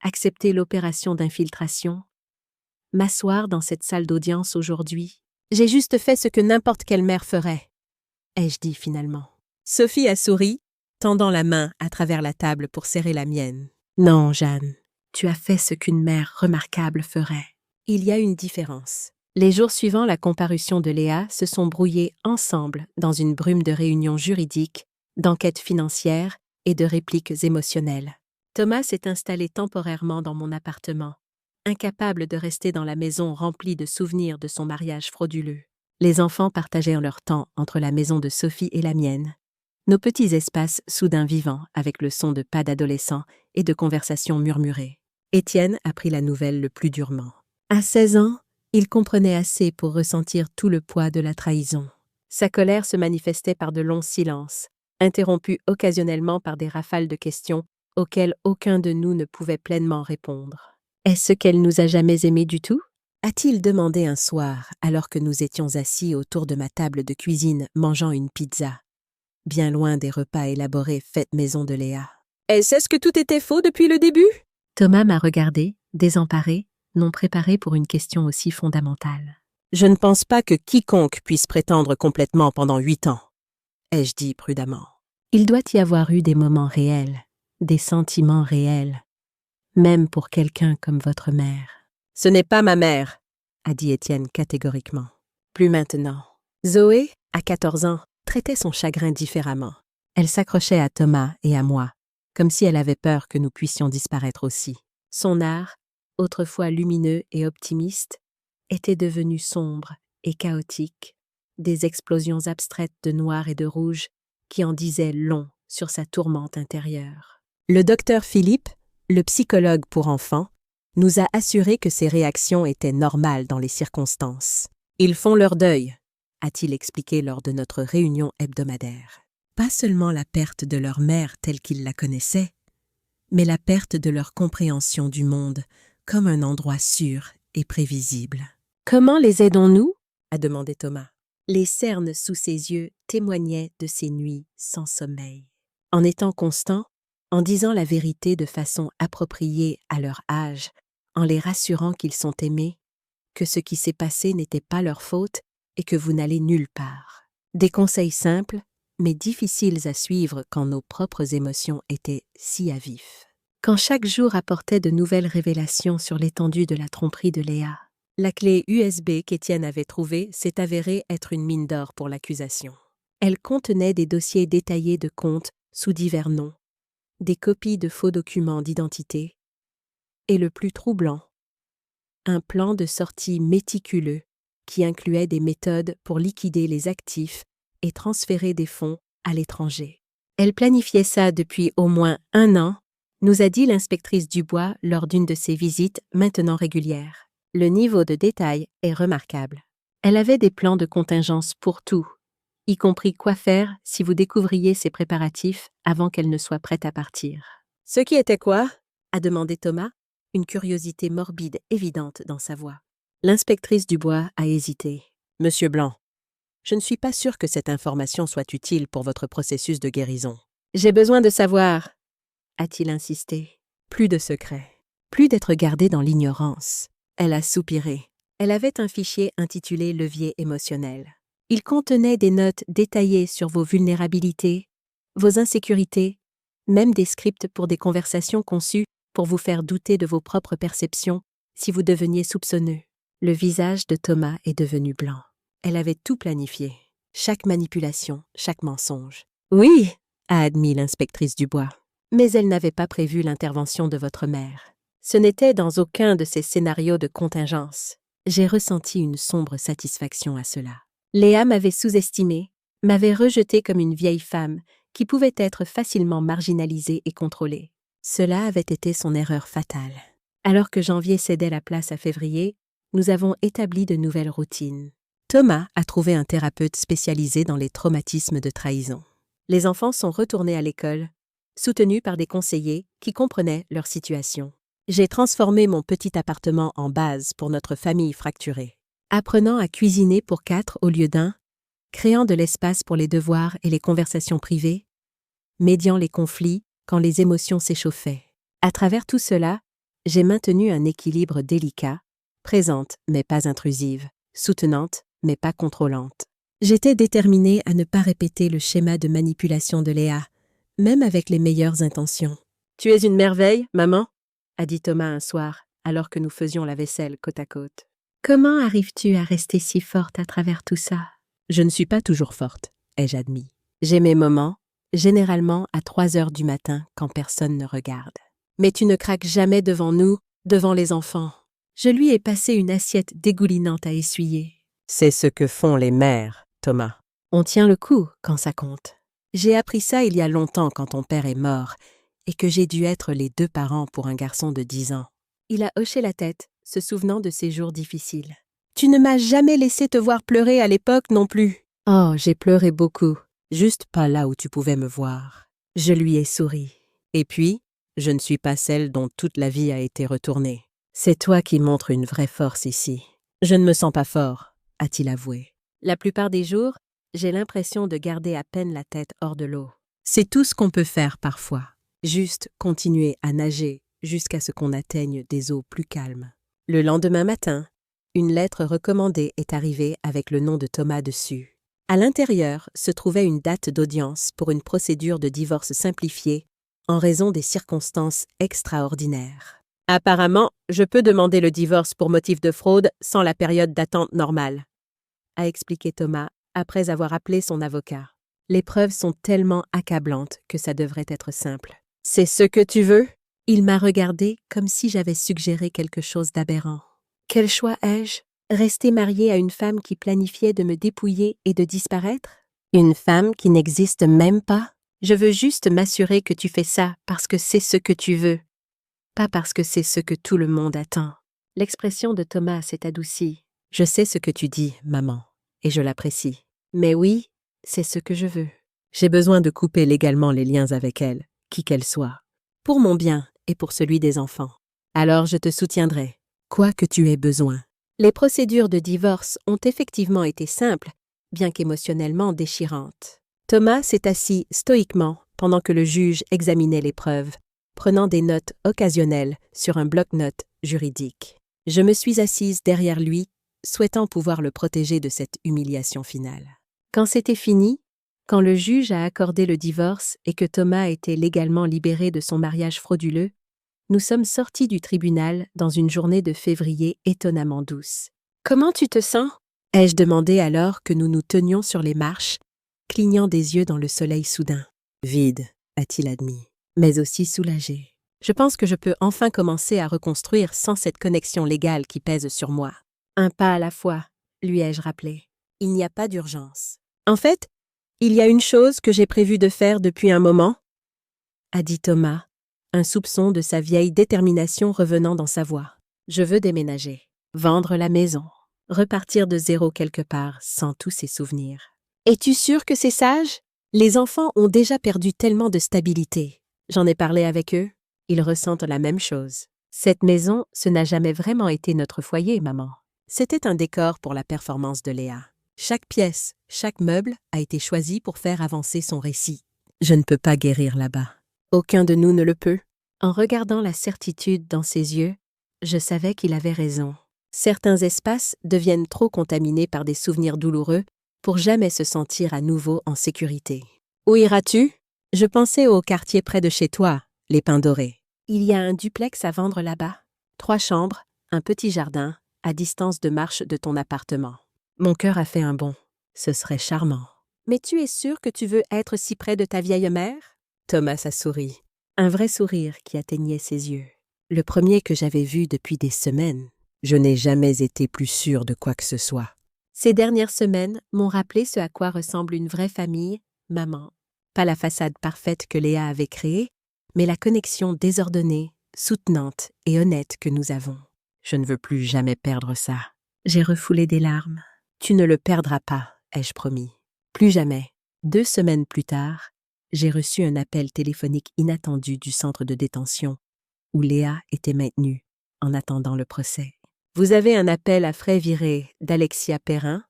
accepter l'opération d'infiltration, m'asseoir dans cette salle d'audience aujourd'hui. J'ai juste fait ce que n'importe quelle mère ferait, ai-je dit finalement. Sophie a souri, tendant la main à travers la table pour serrer la mienne. Non, Jeanne, tu as fait ce qu'une mère remarquable ferait. Il y a une différence. Les jours suivant la comparution de Léa se sont brouillés ensemble dans une brume de réunions juridiques, d'enquêtes financières et de répliques émotionnelles. Thomas s'est installé temporairement dans mon appartement, incapable de rester dans la maison remplie de souvenirs de son mariage frauduleux. Les enfants partageaient leur temps entre la maison de Sophie et la mienne, nos petits espaces soudain vivants avec le son de pas d'adolescents et de conversations murmurées. Étienne a pris la nouvelle le plus durement. À 16 ans, il comprenait assez pour ressentir tout le poids de la trahison. Sa colère se manifestait par de longs silences, interrompus occasionnellement par des rafales de questions auxquelles aucun de nous ne pouvait pleinement répondre. Est-ce qu'elle nous a jamais aimés du tout? A-t-il demandé un soir, alors que nous étions assis autour de ma table de cuisine mangeant une pizza, bien loin des repas élaborés faits maison de Léa. Est-ce que tout était faux depuis le début? Thomas m'a regardé, désemparé, non préparé pour une question aussi fondamentale. Je ne pense pas que quiconque puisse prétendre complètement pendant 8 ans, ai-je dit prudemment. Il doit y avoir eu des moments réels, des sentiments réels, même pour quelqu'un comme votre mère. Ce n'est pas ma mère, a dit Étienne catégoriquement. Plus maintenant. Zoé, à 14 ans, traitait son chagrin différemment. Elle s'accrochait à Thomas et à moi, comme si elle avait peur que nous puissions disparaître aussi. Son art, autrefois lumineux et optimiste, était devenu sombre et chaotique, des explosions abstraites de noir et de rouge qui en disaient long sur sa tourmente intérieure. Le docteur Philippe, le psychologue pour enfants, nous a assuré que ces réactions étaient normales dans les circonstances. Ils font leur deuil, a-t-il expliqué lors de notre réunion hebdomadaire. Pas seulement la perte de leur mère telle qu'ils la connaissaient, mais la perte de leur compréhension du monde comme un endroit sûr et prévisible. « Comment les aidons-nous » a demandé Thomas. Les cernes sous ses yeux témoignaient de ces nuits sans sommeil. En étant constants, en disant la vérité de façon appropriée à leur âge, en les rassurant qu'ils sont aimés, que ce qui s'est passé n'était pas leur faute et que vous n'allez nulle part. Des conseils simples, mais difficiles à suivre quand nos propres émotions étaient si à vif. Quand chaque jour apportait de nouvelles révélations sur l'étendue de la tromperie de Léa, la clé USB qu'Étienne avait trouvée s'est avérée être une mine d'or pour l'accusation. Elle contenait des dossiers détaillés de comptes sous divers noms, des copies de faux documents d'identité, et le plus troublant, un plan de sortie méticuleux qui incluait des méthodes pour liquider les actifs et transférer des fonds à l'étranger. Elle planifiait ça depuis au moins 1 an, nous a dit l'inspectrice Dubois lors d'une de ses visites maintenant régulières. Le niveau de détail est remarquable. Elle avait des plans de contingence pour tout, y compris quoi faire si vous découvriez ses préparatifs avant qu'elle ne soit prête à partir. « Ce qui était quoi » a demandé Thomas, une curiosité morbide évidente dans sa voix. L'inspectrice Dubois a hésité. « Monsieur Blanc, je ne suis pas sûre que cette information soit utile pour votre processus de guérison. »« J'ai besoin de savoir, » a-t-il insisté. Plus de secrets. Plus d'être gardé dans l'ignorance. Elle a soupiré. Elle avait un fichier intitulé « Levier émotionnel ». Il contenait des notes détaillées sur vos vulnérabilités, vos insécurités, même des scripts pour des conversations conçues pour vous faire douter de vos propres perceptions si vous deveniez soupçonneux. Le visage de Thomas est devenu blanc. Elle avait tout planifié. Chaque manipulation, chaque mensonge. « Oui » a admis l'inspectrice Dubois. Mais elle n'avait pas prévu l'intervention de votre mère. Ce n'était dans aucun de ces scénarios de contingence. J'ai ressenti une sombre satisfaction à cela. Léa m'avait sous-estimée, m'avait rejetée comme une vieille femme qui pouvait être facilement marginalisée et contrôlée. Cela avait été son erreur fatale. Alors que janvier cédait la place à février, nous avons établi de nouvelles routines. Thomas a trouvé un thérapeute spécialisé dans les traumatismes de trahison. Les enfants sont retournés à l'école, soutenus par des conseillers qui comprenaient leur situation. J'ai transformé mon petit appartement en base pour notre famille fracturée. Apprenant à cuisiner pour 4 au lieu d'1, créant de l'espace pour les devoirs et les conversations privées, médiant les conflits quand les émotions s'échauffaient. À travers tout cela, j'ai maintenu un équilibre délicat, présente mais pas intrusive, soutenante mais pas contrôlante. J'étais déterminée à ne pas répéter le schéma de manipulation de Léa, même avec les meilleures intentions. « Tu es une merveille, maman » a dit Thomas un soir, alors que nous faisions la vaisselle côte à côte. Comment arrives-tu à rester si forte à travers tout ça? Je ne suis pas toujours forte, ai-je admis. J'ai mes moments, généralement à 3 heures du matin quand personne ne regarde. Mais tu ne craques jamais devant nous, devant les enfants. Je lui ai passé une assiette dégoulinante à essuyer. C'est ce que font les mères, Thomas. On tient le coup quand ça compte. J'ai appris ça il y a longtemps quand ton père est mort et que j'ai dû être les 2 parents pour un garçon de 10 ans. Il a hoché la tête, se souvenant de ses jours difficiles. Tu ne m'as jamais laissé te voir pleurer à l'époque non plus. Oh, j'ai pleuré beaucoup. Juste pas là où tu pouvais me voir. Je lui ai souri. Et puis, je ne suis pas celle dont toute la vie a été retournée. C'est toi qui montres une vraie force ici. Je ne me sens pas fort, a-t-il avoué. La plupart des jours, j'ai l'impression de garder à peine la tête hors de l'eau. C'est tout ce qu'on peut faire parfois. Juste continuer à nager jusqu'à ce qu'on atteigne des eaux plus calmes. Le lendemain matin, une lettre recommandée est arrivée avec le nom de Thomas dessus. À l'intérieur se trouvait une date d'audience pour une procédure de divorce simplifiée en raison des circonstances extraordinaires. Apparemment, je peux demander le divorce pour motif de fraude sans la période d'attente normale, a expliqué Thomas après avoir appelé son avocat. Les preuves sont tellement accablantes que ça devrait être simple. C'est ce que tu veux? Il m'a regardé comme si j'avais suggéré quelque chose d'aberrant. Quel choix ai-je? Rester mariée à une femme qui planifiait de me dépouiller et de disparaître? Une femme qui n'existe même pas? Je veux juste m'assurer que tu fais ça parce que c'est ce que tu veux, pas parce que c'est ce que tout le monde attend. L'expression de Thomas s'est adoucie. Je sais ce que tu dis, maman, et je l'apprécie. Mais oui, c'est ce que je veux. J'ai besoin de couper légalement les liens avec elle, qui qu'elle soit, pour mon bien et pour celui des enfants. Alors je te soutiendrai, quoi que tu aies besoin. Les procédures de divorce ont effectivement été simples, bien qu'émotionnellement déchirantes. Thomas s'est assis stoïquement pendant que le juge examinait les preuves, prenant des notes occasionnelles sur un bloc-notes juridique. Je me suis assise derrière lui, souhaitant pouvoir le protéger de cette humiliation finale. Quand c'était fini, quand le juge a accordé le divorce et que Thomas était légalement libéré de son mariage frauduleux, nous sommes sortis du tribunal dans une journée de février étonnamment douce. « Comment tu te sens » ai-je demandé alors que nous nous tenions sur les marches, clignant des yeux dans le soleil soudain. « Vide » a-t-il admis. Mais aussi soulagé. Je pense que je peux enfin commencer à reconstruire sans cette connexion légale qui pèse sur moi. Un pas à la fois, lui ai-je rappelé. Il n'y a pas d'urgence. En fait, il y a une chose que j'ai prévu de faire depuis un moment, a dit Thomas, un soupçon de sa vieille détermination revenant dans sa voix. Je veux déménager, vendre la maison, repartir de zéro quelque part sans tous ces souvenirs. Es-tu sûr que c'est sage? Les enfants ont déjà perdu tellement de stabilité. J'en ai parlé avec eux. Ils ressentent la même chose. Cette maison, ce n'a jamais vraiment été notre foyer, maman. C'était un décor pour la performance de Léa. Chaque pièce, chaque meuble a été choisi pour faire avancer son récit. Je ne peux pas guérir là-bas. Aucun de nous ne le peut. En regardant la certitude dans ses yeux, je savais qu'il avait raison. Certains espaces deviennent trop contaminés par des souvenirs douloureux pour jamais se sentir à nouveau en sécurité. Où iras-tu? Je pensais au quartier près de chez toi, les Pins Dorés. Il y a un duplex à vendre là-bas. 3 chambres, un petit jardin, à distance de marche de ton appartement. Mon cœur a fait un bond. Ce serait charmant. Mais tu es sûr que tu veux être si près de ta vieille mère? Thomas a souri. Un vrai sourire qui atteignait ses yeux. Le premier que j'avais vu depuis des semaines. Je n'ai jamais été plus sûre de quoi que ce soit. Ces dernières semaines m'ont rappelé ce à quoi ressemble une vraie famille, maman. Pas la façade parfaite que Léa avait créée, mais la connexion désordonnée, soutenante et honnête que nous avons. Je ne veux plus jamais perdre ça. J'ai refoulé des larmes. Tu ne le perdras pas, ai-je promis. Plus jamais. 2 semaines plus tard, j'ai reçu un appel téléphonique inattendu du centre de détention, où Léa était maintenue, en attendant le procès. Vous avez un appel à frais virés d'Alexia Perrin,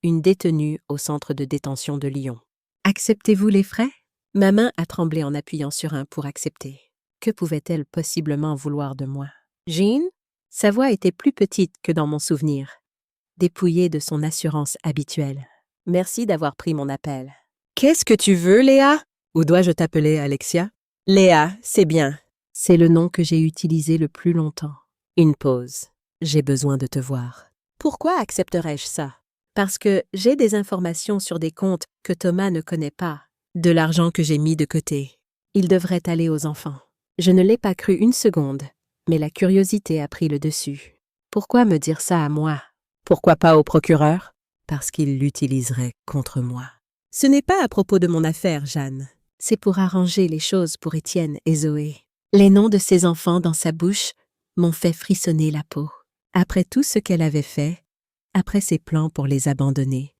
une détenue au centre de détention de Lyon. Acceptez-vous les frais? Ma main a tremblé en appuyant sur un pour accepter. Que pouvait-elle possiblement vouloir de moi? Jean? Sa voix était plus petite que dans mon souvenir, dépouillée de son assurance habituelle. Merci d'avoir pris mon appel. Qu'est-ce que tu veux, Léa? Ou dois-je t'appeler Alexia? Léa, c'est bien. C'est le nom que j'ai utilisé le plus longtemps. Une pause. J'ai besoin de te voir. Pourquoi accepterais-je ça? Parce que j'ai des informations sur des comptes que Thomas ne connaît pas. De l'argent que j'ai mis de côté. Il devrait aller aux enfants. Je ne l'ai pas cru une seconde, mais la curiosité a pris le dessus. Pourquoi me dire ça à moi? Pourquoi pas au procureur? Parce qu'il l'utiliserait contre moi. Ce n'est pas à propos de mon affaire, Jeanne. C'est pour arranger les choses pour Étienne et Zoé. Les noms de ses enfants dans sa bouche m'ont fait frissonner la peau. Après tout ce qu'elle avait fait, après ses plans pour les abandonner,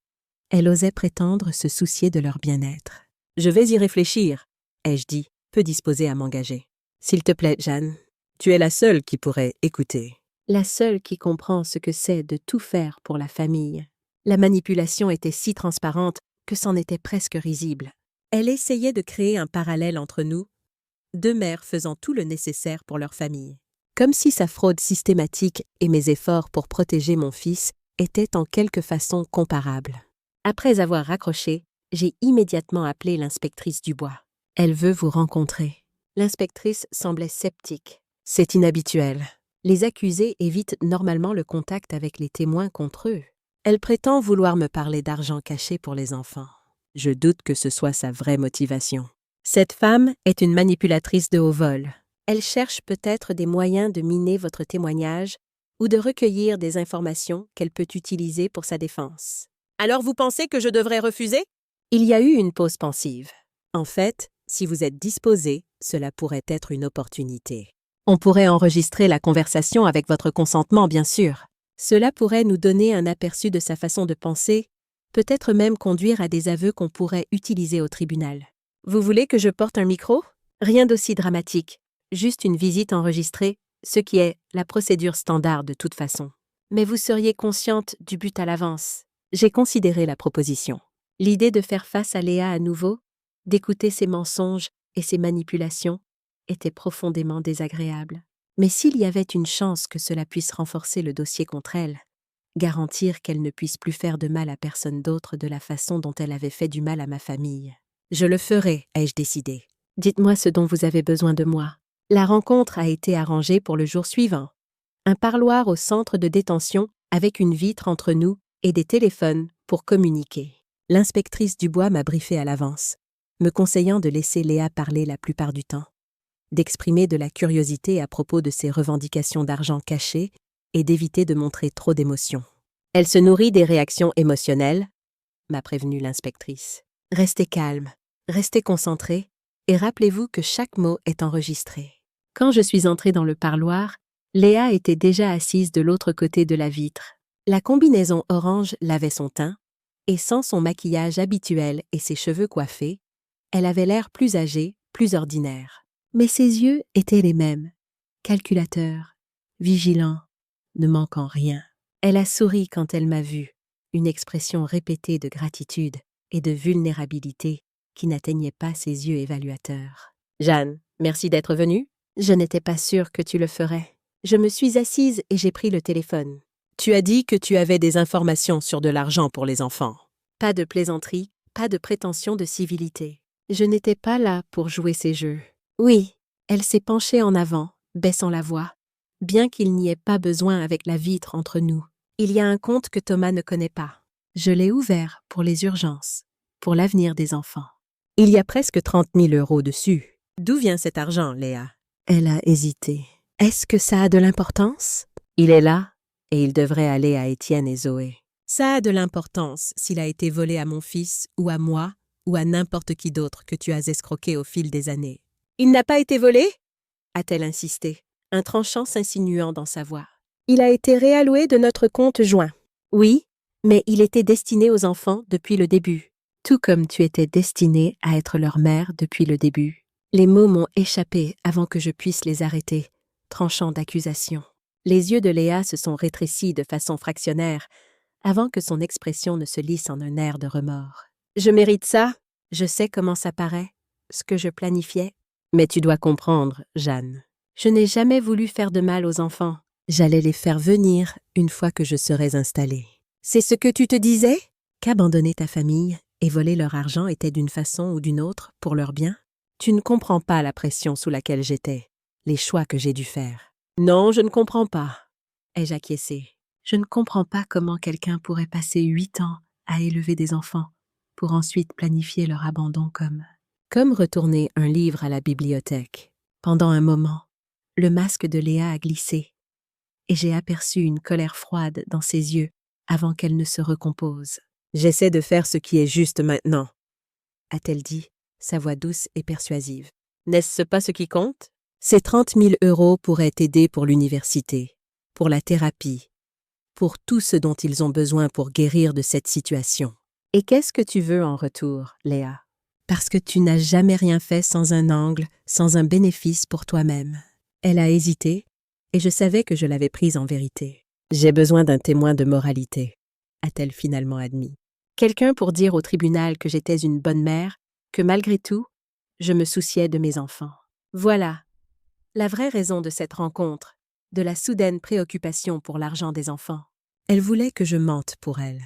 elle osait prétendre se soucier de leur bien-être. Je vais y réfléchir, ai-je dit, peu disposée à m'engager. S'il te plaît, Jeanne. Tu es la seule qui pourrait écouter. La seule qui comprend ce que c'est de tout faire pour la famille. La manipulation était si transparente que c'en était presque risible. Elle essayait de créer un parallèle entre nous, deux mères faisant tout le nécessaire pour leur famille. Comme si sa fraude systématique et mes efforts pour protéger mon fils étaient en quelque façon comparables. Après avoir raccroché, j'ai immédiatement appelé l'inspectrice Dubois. Elle veut vous rencontrer. L'inspectrice semblait sceptique. C'est inhabituel. Les accusés évitent normalement le contact avec les témoins contre eux. Elle prétend vouloir me parler d'argent caché pour les enfants. Je doute que ce soit sa vraie motivation. Cette femme est une manipulatrice de haut vol. Elle cherche peut-être des moyens de miner votre témoignage ou de recueillir des informations qu'elle peut utiliser pour sa défense. Alors vous pensez que je devrais refuser? Il y a eu une pause pensive. En fait, si vous êtes disposé, cela pourrait être une opportunité. On pourrait enregistrer la conversation avec votre consentement, bien sûr. Cela pourrait nous donner un aperçu de sa façon de penser, peut-être même conduire à des aveux qu'on pourrait utiliser au tribunal. Vous voulez que je porte un micro? Rien d'aussi dramatique, juste une visite enregistrée, ce qui est la procédure standard de toute façon. Mais vous seriez consciente du but à l'avance. J'ai considéré la proposition. L'idée de faire face à Léa à nouveau, d'écouter ses mensonges et ses manipulations, était profondément désagréable. Mais s'il y avait une chance que cela puisse renforcer le dossier contre elle, garantir qu'elle ne puisse plus faire de mal à personne d'autre de la façon dont elle avait fait du mal à ma famille. Je le ferai, ai-je décidé. Dites-moi ce dont vous avez besoin de moi. La rencontre a été arrangée pour le jour suivant. Un parloir au centre de détention avec une vitre entre nous et des téléphones pour communiquer. L'inspectrice Dubois m'a briefé à l'avance, me conseillant de laisser Léa parler la plupart du temps, d'exprimer de la curiosité à propos de ses revendications d'argent caché et d'éviter de montrer trop d'émotions. Elle se nourrit des réactions émotionnelles, m'a prévenu l'inspectrice. Restez calme, restez concentré et rappelez-vous que chaque mot est enregistré. Quand je suis entrée dans le parloir, Léa était déjà assise de l'autre côté de la vitre. La combinaison orange lavait son teint, et sans son maquillage habituel et ses cheveux coiffés, elle avait l'air plus âgée, plus ordinaire. Mais ses yeux étaient les mêmes, calculateurs, vigilants, ne manquant rien. Elle a souri quand elle m'a vue, une expression répétée de gratitude et de vulnérabilité qui n'atteignait pas ses yeux évaluateurs. « Jeanne, merci d'être venue. Je n'étais pas sûre que tu le ferais. Je me suis assise et j'ai pris le téléphone. Tu as dit que tu avais des informations sur de l'argent pour les enfants. Pas de plaisanterie, pas de prétention de civilité. Je n'étais pas là pour jouer ces jeux. Oui, elle s'est penchée en avant, baissant la voix, bien qu'il n'y ait pas besoin avec la vitre entre nous. Il y a un compte que Thomas ne connaît pas. Je l'ai ouvert pour les urgences, pour l'avenir des enfants. Il y a presque 30 000 € dessus. D'où vient cet argent, Léa? Elle a hésité. Est-ce que ça a de l'importance? Il est là, et il devrait aller à Étienne et Zoé. Ça a de l'importance s'il a été volé à mon fils, ou à moi, ou à n'importe qui d'autre que tu as escroqué au fil des années. Il n'a pas été volé? A-t-elle insisté, un tranchant s'insinuant dans sa voix. Il a été réalloué de notre compte joint. Oui, mais il était destiné aux enfants depuis le début. Tout comme tu étais destinée à être leur mère depuis le début. Les mots m'ont échappé avant que je puisse les arrêter, tranchant d'accusation. Les yeux de Léa se sont rétrécis de façon fractionnaire, avant que son expression ne se lisse en un air de remords. Je mérite ça, je sais comment ça paraît, ce que je planifiais. Mais tu dois comprendre, Jeanne. Je n'ai jamais voulu faire de mal aux enfants. J'allais les faire venir une fois que je serais installée. C'est ce que tu te disais? Qu'abandonner ta famille et voler leur argent était d'une façon ou d'une autre pour leur bien? Tu ne comprends pas la pression sous laquelle j'étais, les choix que j'ai dû faire. Non, je ne comprends pas, ai-je acquiescé. Je ne comprends pas comment quelqu'un pourrait passer 8 ans à élever des enfants pour ensuite planifier leur abandon Comme retourner un livre à la bibliothèque. Pendant un moment, le masque de Léa a glissé et j'ai aperçu une colère froide dans ses yeux avant qu'elle ne se recompose. J'essaie de faire ce qui est juste maintenant, a-t-elle dit, sa voix douce et persuasive. N'est-ce pas ce qui compte? Ces 30 000 € pourraient t'aider pour l'université, pour la thérapie, pour tout ce dont ils ont besoin pour guérir de cette situation. Et qu'est-ce que tu veux en retour, Léa? Parce que tu n'as jamais rien fait sans un angle, sans un bénéfice pour toi-même. Elle a hésité, et je savais que je l'avais prise en vérité. J'ai besoin d'un témoin de moralité, a-t-elle finalement admis. Quelqu'un pour dire au tribunal que j'étais une bonne mère, que malgré tout, je me souciais de mes enfants. Voilà la vraie raison de cette rencontre, de la soudaine préoccupation pour l'argent des enfants. Elle voulait que je mente pour elle,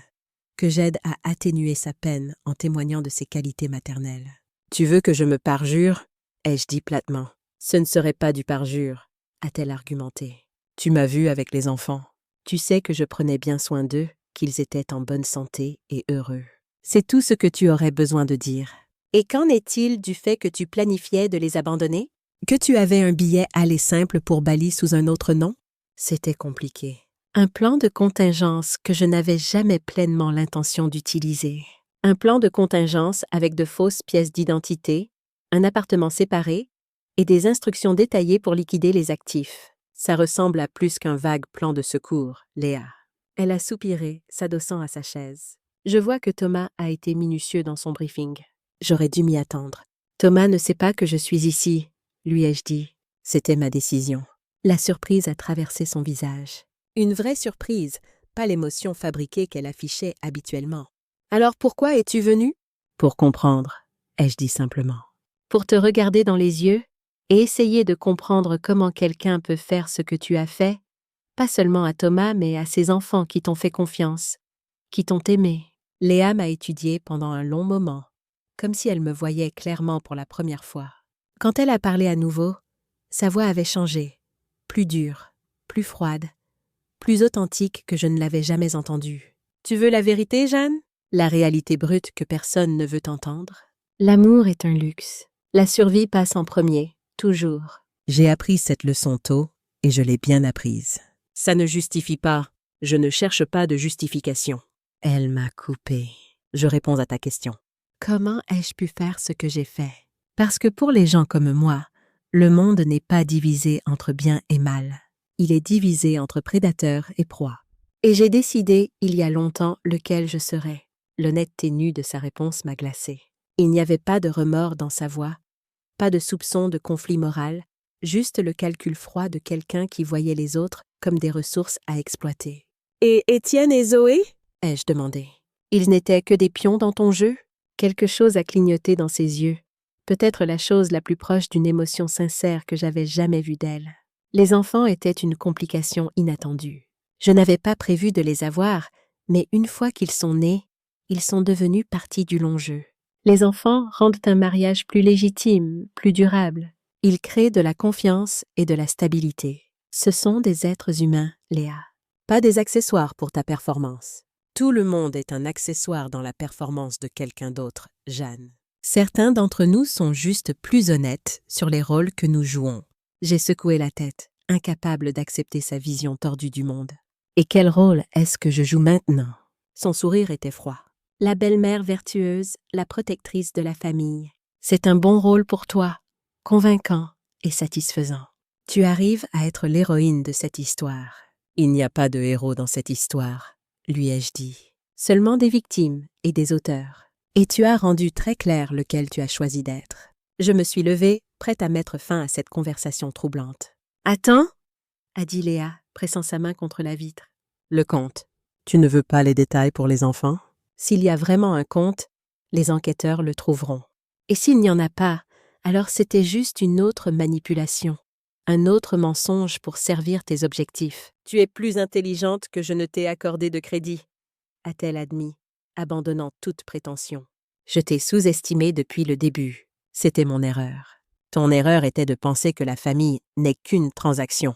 que j'aide à atténuer sa peine en témoignant de ses qualités maternelles. « Tu veux que je me parjure ?» ai-je dit platement. « Ce ne serait pas du parjure, » a-t-elle argumenté. « Tu m'as vu avec les enfants. Tu sais que je prenais bien soin d'eux, qu'ils étaient en bonne santé et heureux. C'est tout ce que tu aurais besoin de dire. » Et qu'en est-il du fait que tu planifiais de les abandonner? Que tu avais un billet aller simple pour Bali sous un autre nom? C'était compliqué. Un plan de contingence que je n'avais jamais pleinement l'intention d'utiliser. Un plan de contingence avec de fausses pièces d'identité, un appartement séparé et des instructions détaillées pour liquider les actifs. Ça ressemble à plus qu'un vague plan de secours, Léa. Elle a soupiré, s'adossant à sa chaise. Je vois que Thomas a été minutieux dans son briefing. J'aurais dû m'y attendre. Thomas ne sait pas que je suis ici, lui ai-je dit. C'était ma décision. La surprise a traversé son visage. Une vraie surprise, pas l'émotion fabriquée qu'elle affichait habituellement. Alors pourquoi es-tu venu? Pour comprendre, ai-je dit simplement. Pour te regarder dans les yeux et essayer de comprendre comment quelqu'un peut faire ce que tu as fait, pas seulement à Thomas, mais à ses enfants qui t'ont fait confiance, qui t'ont aimé. Léa m'a étudiée pendant un long moment, comme si elle me voyait clairement pour la première fois. Quand elle a parlé à nouveau, sa voix avait changé, plus dure, plus froide, plus authentique que je ne l'avais jamais entendue. « Tu veux la vérité, Jeanne? La réalité brute que personne ne veut entendre. L'amour est un luxe. La survie passe en premier, toujours. » J'ai appris cette leçon tôt, et je l'ai bien apprise. Ça ne justifie pas. Je ne cherche pas de justification. Elle m'a coupé. Je réponds à ta question. Comment ai-je pu faire ce que j'ai fait? Parce que pour les gens comme moi, le monde n'est pas divisé entre bien et mal. Il est divisé entre prédateurs et proies. Et j'ai décidé, il y a longtemps, lequel je serais. L'honnêteté nue de sa réponse m'a glacée. Il n'y avait pas de remords dans sa voix, pas de soupçon de conflit moral, juste le calcul froid de quelqu'un qui voyait les autres comme des ressources à exploiter. « Et Étienne et Zoé ?» ai-je demandé. Ils n'étaient que des pions dans ton jeu? Quelque chose a clignoté dans ses yeux. Peut-être la chose la plus proche d'une émotion sincère que j'avais jamais vue d'elle. Les enfants étaient une complication inattendue. Je n'avais pas prévu de les avoir, mais une fois qu'ils sont nés, ils sont devenus partie du long jeu. Les enfants rendent un mariage plus légitime, plus durable. Ils créent de la confiance et de la stabilité. Ce sont des êtres humains, Léa. Pas des accessoires pour ta performance. Tout le monde est un accessoire dans la performance de quelqu'un d'autre, Jeanne. Certains d'entre nous sont juste plus honnêtes sur les rôles que nous jouons. J'ai secoué la tête, incapable d'accepter sa vision tordue du monde. Et quel rôle est-ce que je joue maintenant? Son sourire était froid. La belle-mère vertueuse, la protectrice de la famille. C'est un bon rôle pour toi, convaincant et satisfaisant. Tu arrives à être l'héroïne de cette histoire. Il n'y a pas de héros dans cette histoire, lui ai-je dit. Seulement des victimes et des auteurs. Et tu as rendu très clair lequel tu as choisi d'être. Je me suis levée, prête à mettre fin à cette conversation troublante. « Attends !» a dit Léa, pressant sa main contre la vitre. Le conte. Tu ne veux pas les détails pour les enfants? S'il y a vraiment un conte, les enquêteurs le trouveront. Et s'il n'y en a pas, alors c'était juste une autre manipulation, un autre mensonge pour servir tes objectifs. « Tu es plus intelligente que je ne t'ai accordé de crédit », a-t-elle admis, abandonnant toute prétention. Je t'ai sous-estimé depuis le début. C'était mon erreur. Ton erreur était de penser que la famille n'est qu'une transaction.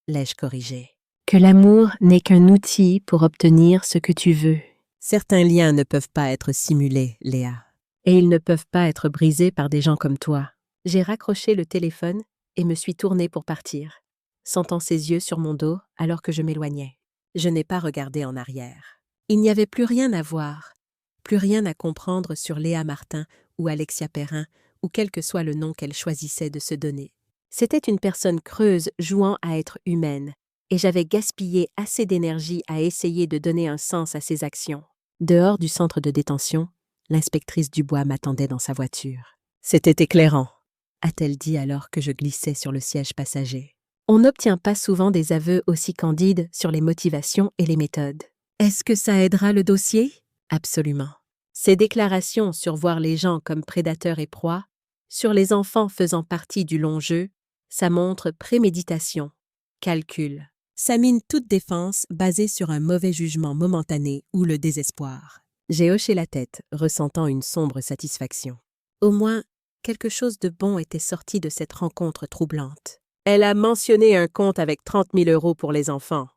L'ai-je corrigé? que l'amour n'est qu'un outil pour obtenir ce que tu veux. Certains liens ne peuvent pas être simulés, Léa. Et ils ne peuvent pas être brisés par des gens comme toi. J'ai raccroché le téléphone et me suis tournée pour partir, sentant ses yeux sur mon dos alors que je m'éloignais. Je n'ai pas regardé en arrière. Il n'y avait plus rien à voir, plus rien à comprendre sur Léa Martin ou Alexia Perrin, ou quel que soit le nom qu'elle choisissait de se donner. C'était une personne creuse jouant à être humaine, et j'avais gaspillé assez d'énergie à essayer de donner un sens à ses actions. Dehors du centre de détention, l'inspectrice Dubois m'attendait dans sa voiture. « C'était éclairant », a-t-elle dit alors que je glissais sur le siège passager. On n'obtient pas souvent des aveux aussi candides sur les motivations et les méthodes. Est-ce que ça aidera le dossier? Absolument. Ces déclarations sur voir les gens comme prédateurs et proies, sur les enfants faisant partie du long jeu, ça montre préméditation, calcul. Ça mine toute défense basée sur un mauvais jugement momentané ou le désespoir. J'ai hoché la tête, ressentant une sombre satisfaction. Au moins, quelque chose de bon était sorti de cette rencontre troublante. Elle a mentionné un compte avec 30 000 € pour les enfants,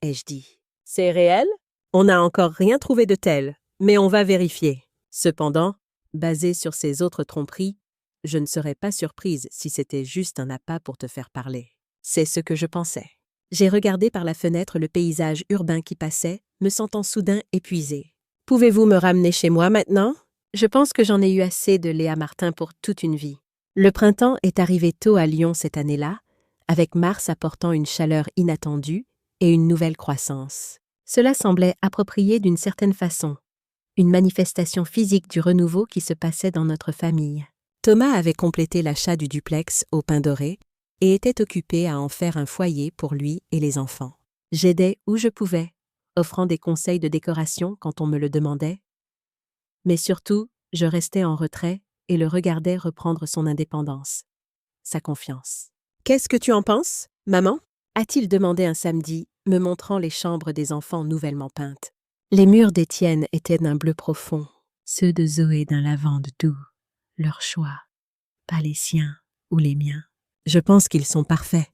ai-je dit. C'est réel? On n'a encore rien trouvé de tel, mais on va vérifier. Cependant, basé sur ces autres tromperies, je ne serais pas surprise si c'était juste un appât pour te faire parler. C'est ce que je pensais. J'ai regardé par la fenêtre le paysage urbain qui passait, me sentant soudain épuisée. Pouvez-vous me ramener chez moi maintenant? Je pense que j'en ai eu assez de Léa Martin pour toute une vie. Le printemps est arrivé tôt à Lyon cette année-là, avec Mars apportant une chaleur inattendue et une nouvelle croissance. Cela semblait approprié d'une certaine façon, une manifestation physique du renouveau qui se passait dans notre famille. Thomas avait complété l'achat du duplex au Pain Doré et était occupé à en faire un foyer pour lui et les enfants. J'aidais où je pouvais, offrant des conseils de décoration quand on me le demandait. Mais surtout, je restais en retrait et le regardais reprendre son indépendance, sa confiance. « Qu'est-ce que tu en penses, maman ?» a-t-il demandé un samedi, me montrant les chambres des enfants nouvellement peintes. Les murs d'Étienne étaient d'un bleu profond, ceux de Zoé d'un lavande doux, leur choix, pas les siens ou les miens. Je pense qu'ils sont parfaits,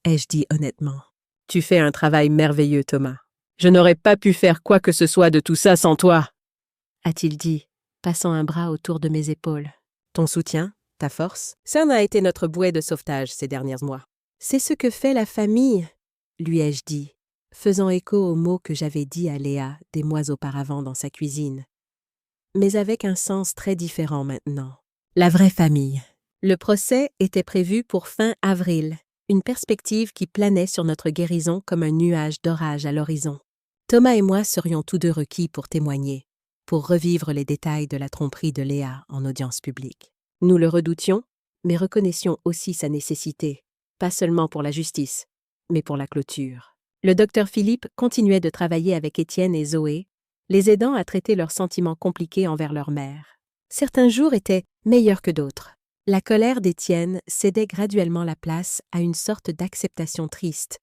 ai-je dit honnêtement. Tu fais un travail merveilleux, Thomas. Je n'aurais pas pu faire quoi que ce soit de tout ça sans toi, a-t-il dit, passant un bras autour de mes épaules. Ton soutien, ta force, ça n'a été notre bouée de sauvetage ces derniers mois. C'est ce que fait la famille, lui ai-je dit, faisant écho aux mots que j'avais dit à Léa des mois auparavant dans sa cuisine, mais avec un sens très différent maintenant. La vraie famille. Le procès était prévu pour fin avril, une perspective qui planait sur notre guérison comme un nuage d'orage à l'horizon. Thomas et moi serions tous deux requis pour témoigner, pour revivre les détails de la tromperie de Léa en audience publique. Nous le redoutions, mais reconnaissions aussi sa nécessité, pas seulement pour la justice, mais pour la clôture. Le docteur Philippe continuait de travailler avec Étienne et Zoé, les aidant à traiter leurs sentiments compliqués envers leur mère. Certains jours étaient meilleurs que d'autres. La colère d'Étienne cédait graduellement la place à une sorte d'acceptation triste,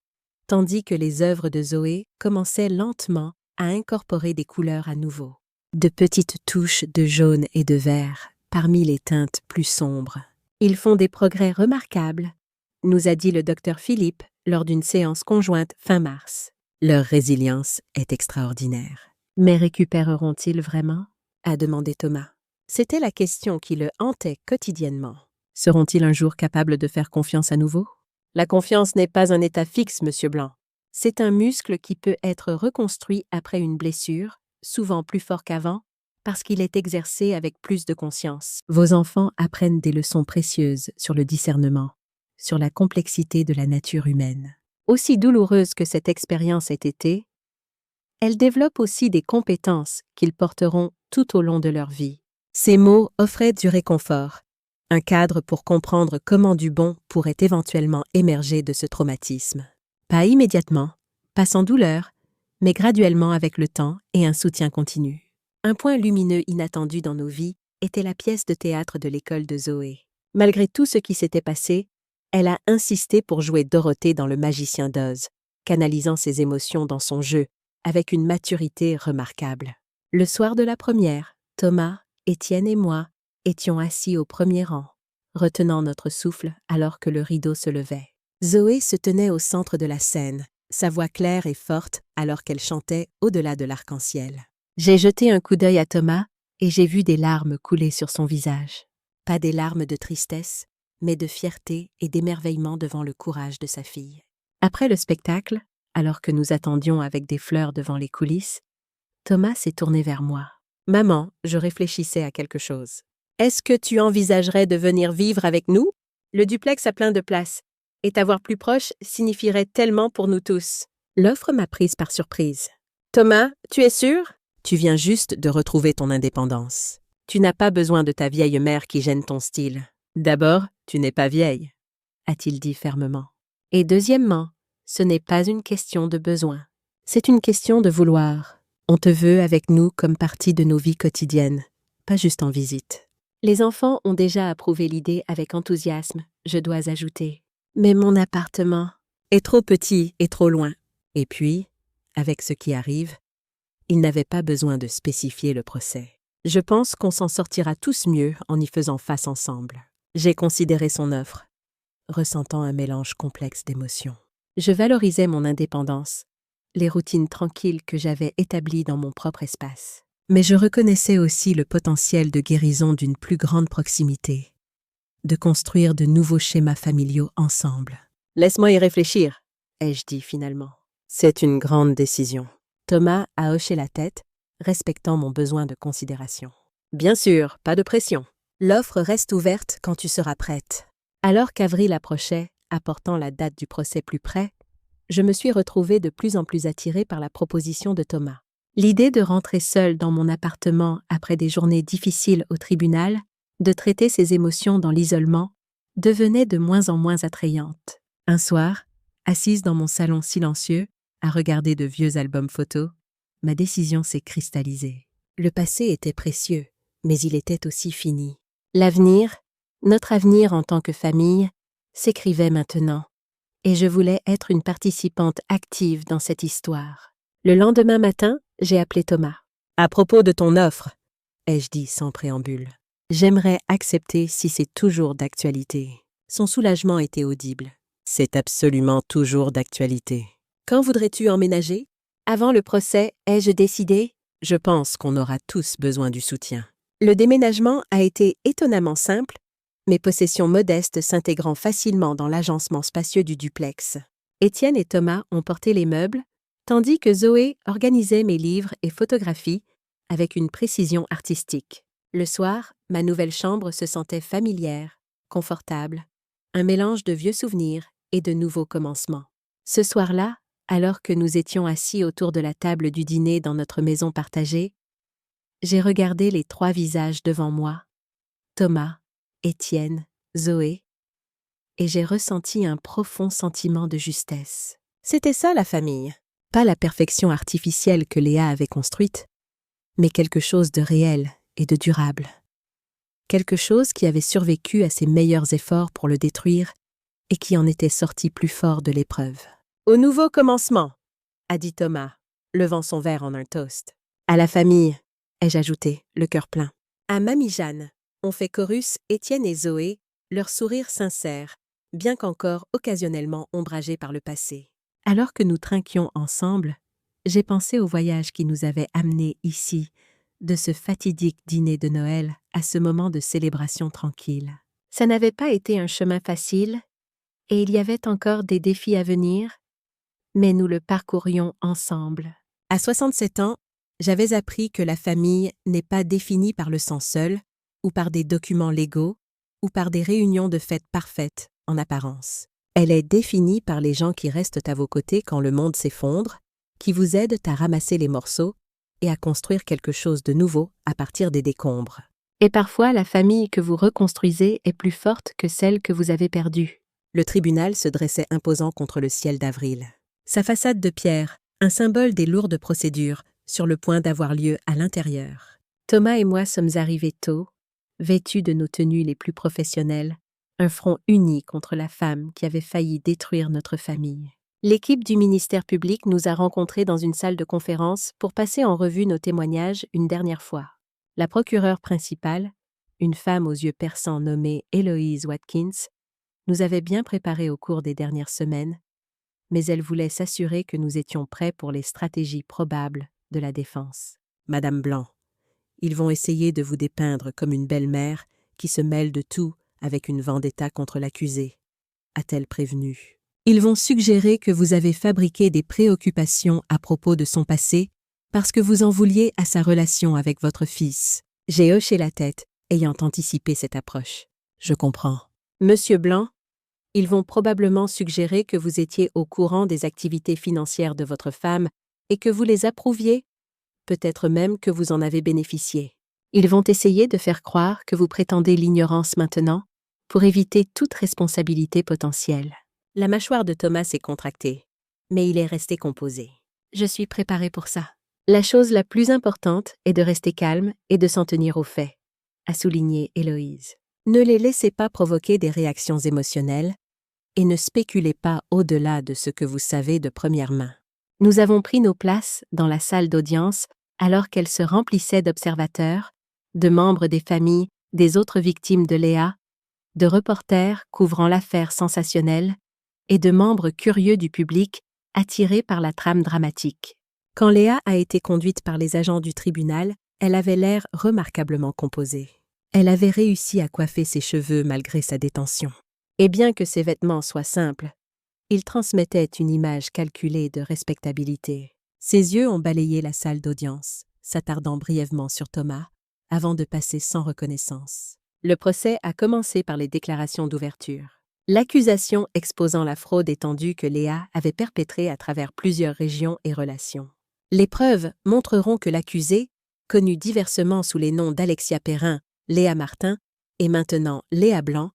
tandis que les œuvres de Zoé commençaient lentement à incorporer des couleurs à nouveau. De petites touches de jaune et de vert parmi les teintes plus sombres. Ils font des progrès remarquables, nous a dit le docteur Philippe lors d'une séance conjointe fin mars. Leur résilience est extraordinaire. Mais récupéreront-ils vraiment? A demandé Thomas. C'était la question qui le hantait quotidiennement. Seront-ils un jour capables de faire confiance à nouveau? La confiance n'est pas un état fixe, Monsieur Blanc. C'est un muscle qui peut être reconstruit après une blessure, souvent plus fort qu'avant, parce qu'il est exercé avec plus de conscience. Vos enfants apprennent des leçons précieuses sur le discernement, sur la complexité de la nature humaine. Aussi douloureuse que cette expérience ait été, elle développe aussi des compétences qu'ils porteront tout au long de leur vie. Ces mots offraient du réconfort, un cadre pour comprendre comment du bon pourrait éventuellement émerger de ce traumatisme. Pas immédiatement, pas sans douleur, mais graduellement avec le temps et un soutien continu. Un point lumineux inattendu dans nos vies était la pièce de théâtre de l'école de Zoé. Malgré tout ce qui s'était passé, elle a insisté pour jouer Dorothée dans Le Magicien d'Oz, canalisant ses émotions dans son jeu avec une maturité remarquable. Le soir de la première, Thomas, Étienne et moi étions assis au premier rang, retenant notre souffle alors que le rideau se levait. Zoé se tenait au centre de la scène, sa voix claire et forte alors qu'elle chantait au-delà de l'arc-en-ciel. J'ai jeté un coup d'œil à Thomas et j'ai vu des larmes couler sur son visage. Pas des larmes de tristesse, mais de fierté et d'émerveillement devant le courage de sa fille. Après le spectacle, alors que nous attendions avec des fleurs devant les coulisses, Thomas s'est tourné vers moi. « Maman, je réfléchissais à quelque chose. Est-ce que tu envisagerais de venir vivre avec nous? Le duplex a plein de place, et t'avoir plus proche signifierait tellement pour nous tous. » L'offre m'a prise par surprise. « Thomas, tu es sûr? Tu viens juste de retrouver ton indépendance. Tu n'as pas besoin de ta vieille mère qui gêne ton style. D'abord, tu n'es pas vieille, » a-t-il dit fermement. « Et deuxièmement, ce n'est pas une question de besoin. C'est une question de vouloir. On te veut avec nous comme partie de nos vies quotidiennes, pas juste en visite. » Les enfants ont déjà approuvé l'idée avec enthousiasme, je dois ajouter. Mais mon appartement est trop petit et trop loin. Et puis, avec ce qui arrive, il n'avait pas besoin de spécifier le procès. Je pense qu'on s'en sortira tous mieux en y faisant face ensemble. J'ai considéré son offre, ressentant un mélange complexe d'émotions. Je valorisais mon indépendance, les routines tranquilles que j'avais établies dans mon propre espace. Mais je reconnaissais aussi le potentiel de guérison d'une plus grande proximité, de construire de nouveaux schémas familiaux ensemble. « Laisse-moi y réfléchir, » ai-je dit finalement. « C'est une grande décision. » Thomas a hoché la tête, respectant mon besoin de considération. « Bien sûr, pas de pression. L'offre reste ouverte quand tu seras prête. » Alors qu'avril approchait, apportant la date du procès plus près, je me suis retrouvée de plus en plus attirée par la proposition de Thomas. L'idée de rentrer seule dans mon appartement après des journées difficiles au tribunal, de traiter ses émotions dans l'isolement, devenait de moins en moins attrayante. Un soir, assise dans mon salon silencieux, à regarder de vieux albums photos, ma décision s'est cristallisée. Le passé était précieux, mais il était aussi fini. L'avenir, notre avenir en tant que famille, s'écrivait maintenant, et je voulais être une participante active dans cette histoire. Le lendemain matin, j'ai appelé Thomas. « À propos de ton offre, » ai-je dit sans préambule, « j'aimerais accepter si c'est toujours d'actualité. » Son soulagement était audible. « C'est absolument toujours d'actualité. Quand voudrais-tu emménager? » Avant le procès, ai-je décidé? Je pense qu'on aura tous besoin du soutien. Le déménagement a été étonnamment simple, mes possessions modestes s'intégrant facilement dans l'agencement spacieux du duplex. Étienne et Thomas ont porté les meubles, tandis que Zoé organisait mes livres et photographies avec une précision artistique. Le soir, ma nouvelle chambre se sentait familière, confortable, un mélange de vieux souvenirs et de nouveaux commencements. Ce soir-là, alors que nous étions assis autour de la table du dîner dans notre maison partagée, j'ai regardé les 3 visages devant moi, Thomas, Étienne, Zoé, et j'ai ressenti un profond sentiment de justesse. C'était ça la famille. Pas la perfection artificielle que Léa avait construite, mais quelque chose de réel et de durable. Quelque chose qui avait survécu à ses meilleurs efforts pour le détruire et qui en était sorti plus fort de l'épreuve. « Au nouveau commencement, » a dit Thomas, levant son verre en un toast. « À la famille, » ai-je ajouté, le cœur plein. « À Mamie Jeanne, » ont fait chorus Étienne et Zoé, leur sourire sincère, bien qu'encore occasionnellement ombragé par le passé. Alors que nous trinquions ensemble, j'ai pensé au voyage qui nous avait amenés ici, de ce fatidique dîner de Noël à ce moment de célébration tranquille. Ça n'avait pas été un chemin facile, et il y avait encore des défis à venir, mais nous le parcourions ensemble. À 67 ans, j'avais appris que la famille n'est pas définie par le sang seul, ou par des documents légaux, ou par des réunions de fêtes parfaites, en apparence. Elle est définie par les gens qui restent à vos côtés quand le monde s'effondre, qui vous aident à ramasser les morceaux et à construire quelque chose de nouveau à partir des décombres. Et parfois, la famille que vous reconstruisez est plus forte que celle que vous avez perdue. Le tribunal se dressait imposant contre le ciel d'avril. Sa façade de pierre, un symbole des lourdes procédures, sur le point d'avoir lieu à l'intérieur. Thomas et moi sommes arrivés tôt, vêtus de nos tenues les plus professionnelles, un front uni contre la femme qui avait failli détruire notre famille. L'équipe du ministère public nous a rencontrés dans une salle de conférence pour passer en revue nos témoignages une dernière fois. La procureure principale, une femme aux yeux perçants nommée Héloïse Watkins, nous avait bien préparés au cours des dernières semaines, mais elle voulait s'assurer que nous étions prêts pour les stratégies probables de la défense. Madame Blanc, ils vont essayer de vous dépeindre comme une belle-mère qui se mêle de tout avec une vendetta contre l'accusé, a-t-elle prévenu. Ils vont suggérer que vous avez fabriqué des préoccupations à propos de son passé parce que vous en vouliez à sa relation avec votre fils. J'ai hoché la tête, ayant anticipé cette approche. Je comprends. Monsieur Blanc, ils vont probablement suggérer que vous étiez au courant des activités financières de votre femme et que vous les approuviez, peut-être même que vous en avez bénéficié. Ils vont essayer de faire croire que vous prétendez l'ignorance maintenant pour éviter toute responsabilité potentielle. La mâchoire de Thomas s'est contractée, mais il est resté composé. Je suis préparé pour ça. La chose la plus importante est de rester calme et de s'en tenir aux faits, a souligné Héloïse. Ne les laissez pas provoquer des réactions émotionnelles et ne spéculez pas au-delà de ce que vous savez de première main. Nous avons pris nos places dans la salle d'audience alors qu'elle se remplissait d'observateurs, de membres des familles des autres victimes de Léa, de reporters couvrant l'affaire sensationnelle et de membres curieux du public attirés par la trame dramatique. Quand Léa a été conduite par les agents du tribunal, elle avait l'air remarquablement composée. Elle avait réussi à coiffer ses cheveux malgré sa détention. Et bien que ses vêtements soient simples, ils transmettaient une image calculée de respectabilité. Ses yeux ont balayé la salle d'audience, s'attardant brièvement sur Thomas, avant de passer sans reconnaissance. Le procès a commencé par les déclarations d'ouverture. L'accusation exposant la fraude étendue que Léa avait perpétrée à travers plusieurs régions et relations. Les preuves montreront que l'accusée, connue diversement sous les noms d'Alexia Perrin, Léa Martin et maintenant Léa Blanc,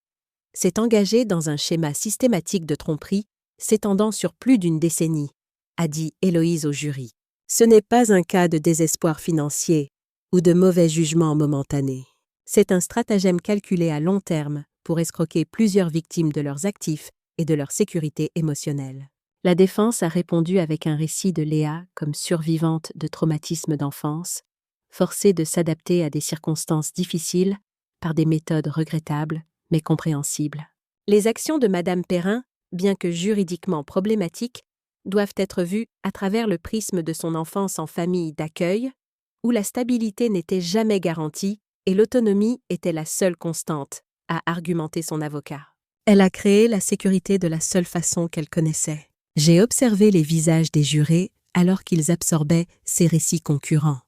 s'est engagée dans un schéma systématique de tromperie s'étendant sur plus d'une décennie, a dit Héloïse au jury. Ce n'est pas un cas de désespoir financier ou de mauvais jugement momentané. C'est un stratagème calculé à long terme pour escroquer plusieurs victimes de leurs actifs et de leur sécurité émotionnelle. La défense a répondu avec un récit de Léa comme survivante de traumatismes d'enfance, forcée de s'adapter à des circonstances difficiles par des méthodes regrettables mais compréhensibles. Les actions de Madame Perrin, bien que juridiquement problématiques, doivent être vues à travers le prisme de son enfance en famille d'accueil, où la stabilité n'était jamais garantie et l'autonomie était la seule constante, a argumenté son avocat. Elle a créé la sécurité de la seule façon qu'elle connaissait. J'ai observé les visages des jurés alors qu'ils absorbaient ces récits concurrents,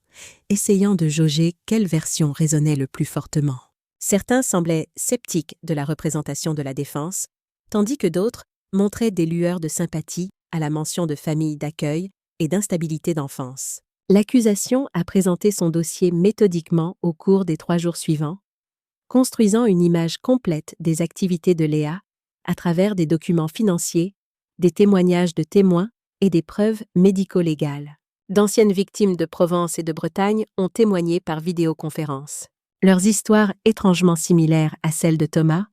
essayant de jauger quelle version résonnait le plus fortement. Certains semblaient sceptiques de la représentation de la défense, tandis que d'autres montraient des lueurs de sympathie à la mention de familles d'accueil et d'instabilité d'enfance. L'accusation a présenté son dossier méthodiquement au cours des 3 jours suivants, construisant une image complète des activités de Léa à travers des documents financiers, des témoignages de témoins et des preuves médico-légales. D'anciennes victimes de Provence et de Bretagne ont témoigné par vidéoconférence. Leurs histoires étrangement similaires à celles de Thomas,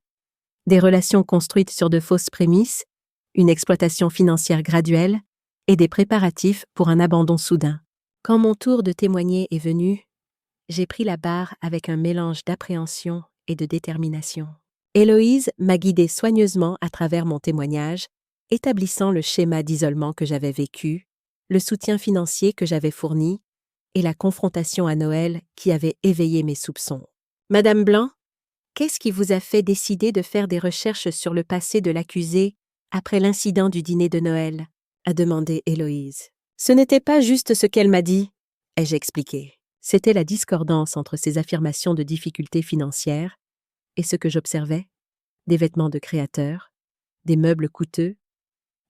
des relations construites sur de fausses prémices, une exploitation financière graduelle et des préparatifs pour un abandon soudain. Quand mon tour de témoigner est venu, j'ai pris la barre avec un mélange d'appréhension et de détermination. Héloïse m'a guidée soigneusement à travers mon témoignage, établissant le schéma d'isolement que j'avais vécu, le soutien financier que j'avais fourni et la confrontation à Noël qui avait éveillé mes soupçons. Madame Blanc, qu'est-ce qui vous a fait décider de faire des recherches sur le passé de l'accusé après l'incident du dîner de Noël? A demandé Héloïse. Ce n'était pas juste ce qu'elle m'a dit, ai-je expliqué. C'était la discordance entre ses affirmations de difficultés financières et ce que j'observais, des vêtements de créateur, des meubles coûteux,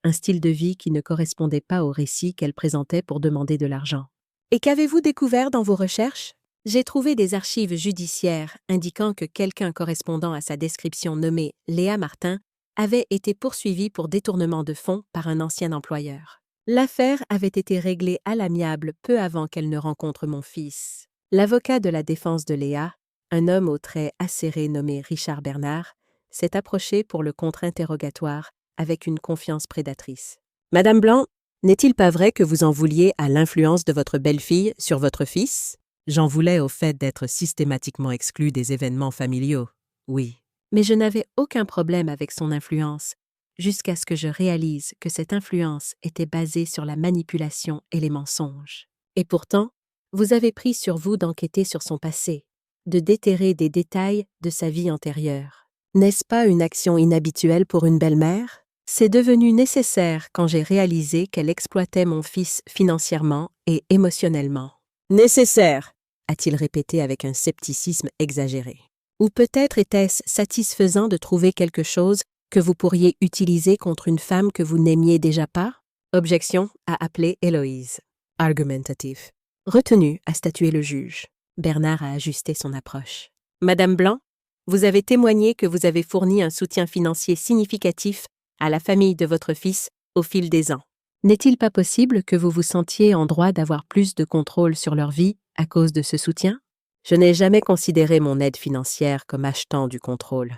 un style de vie qui ne correspondait pas au récit qu'elle présentait pour demander de l'argent. Et qu'avez-vous découvert dans vos recherches? J'ai trouvé des archives judiciaires indiquant que quelqu'un correspondant à sa description nommé Léa Martin avait été poursuivi pour détournement de fonds par un ancien employeur. L'affaire avait été réglée à l'amiable peu avant qu'elle ne rencontre mon fils. L'avocat de la défense de Léa, un homme aux traits acérés nommé Richard Bernard, s'est approché pour le contre-interrogatoire avec une confiance prédatrice. « Madame Blanc, n'est-il pas vrai que vous en vouliez à l'influence de votre belle-fille sur votre fils? » J'en voulais au fait d'être systématiquement exclu des événements familiaux, oui. Mais je n'avais aucun problème avec son influence. jusqu'à ce que je réalise que cette influence était basée sur la manipulation et les mensonges. Et pourtant, vous avez pris sur vous d'enquêter sur son passé, de déterrer des détails de sa vie antérieure. N'est-ce pas une action inhabituelle pour une belle-mère? C'est devenu nécessaire quand j'ai réalisé qu'elle exploitait mon fils financièrement et émotionnellement. Nécessaire, a-t-il répété avec un scepticisme exagéré. Ou peut-être était-ce satisfaisant de trouver quelque chose que vous pourriez utiliser contre une femme que vous n'aimiez déjà pas? Objection, a appelé Héloïse. Argumentatif. Retenu, a statué le juge. Bernard a ajusté son approche. Madame Blanc, vous avez témoigné que vous avez fourni un soutien financier significatif à la famille de votre fils au fil des ans. N'est-il pas possible que vous vous sentiez en droit d'avoir plus de contrôle sur leur vie à cause de ce soutien? Je n'ai jamais considéré mon aide financière comme achetant du contrôle,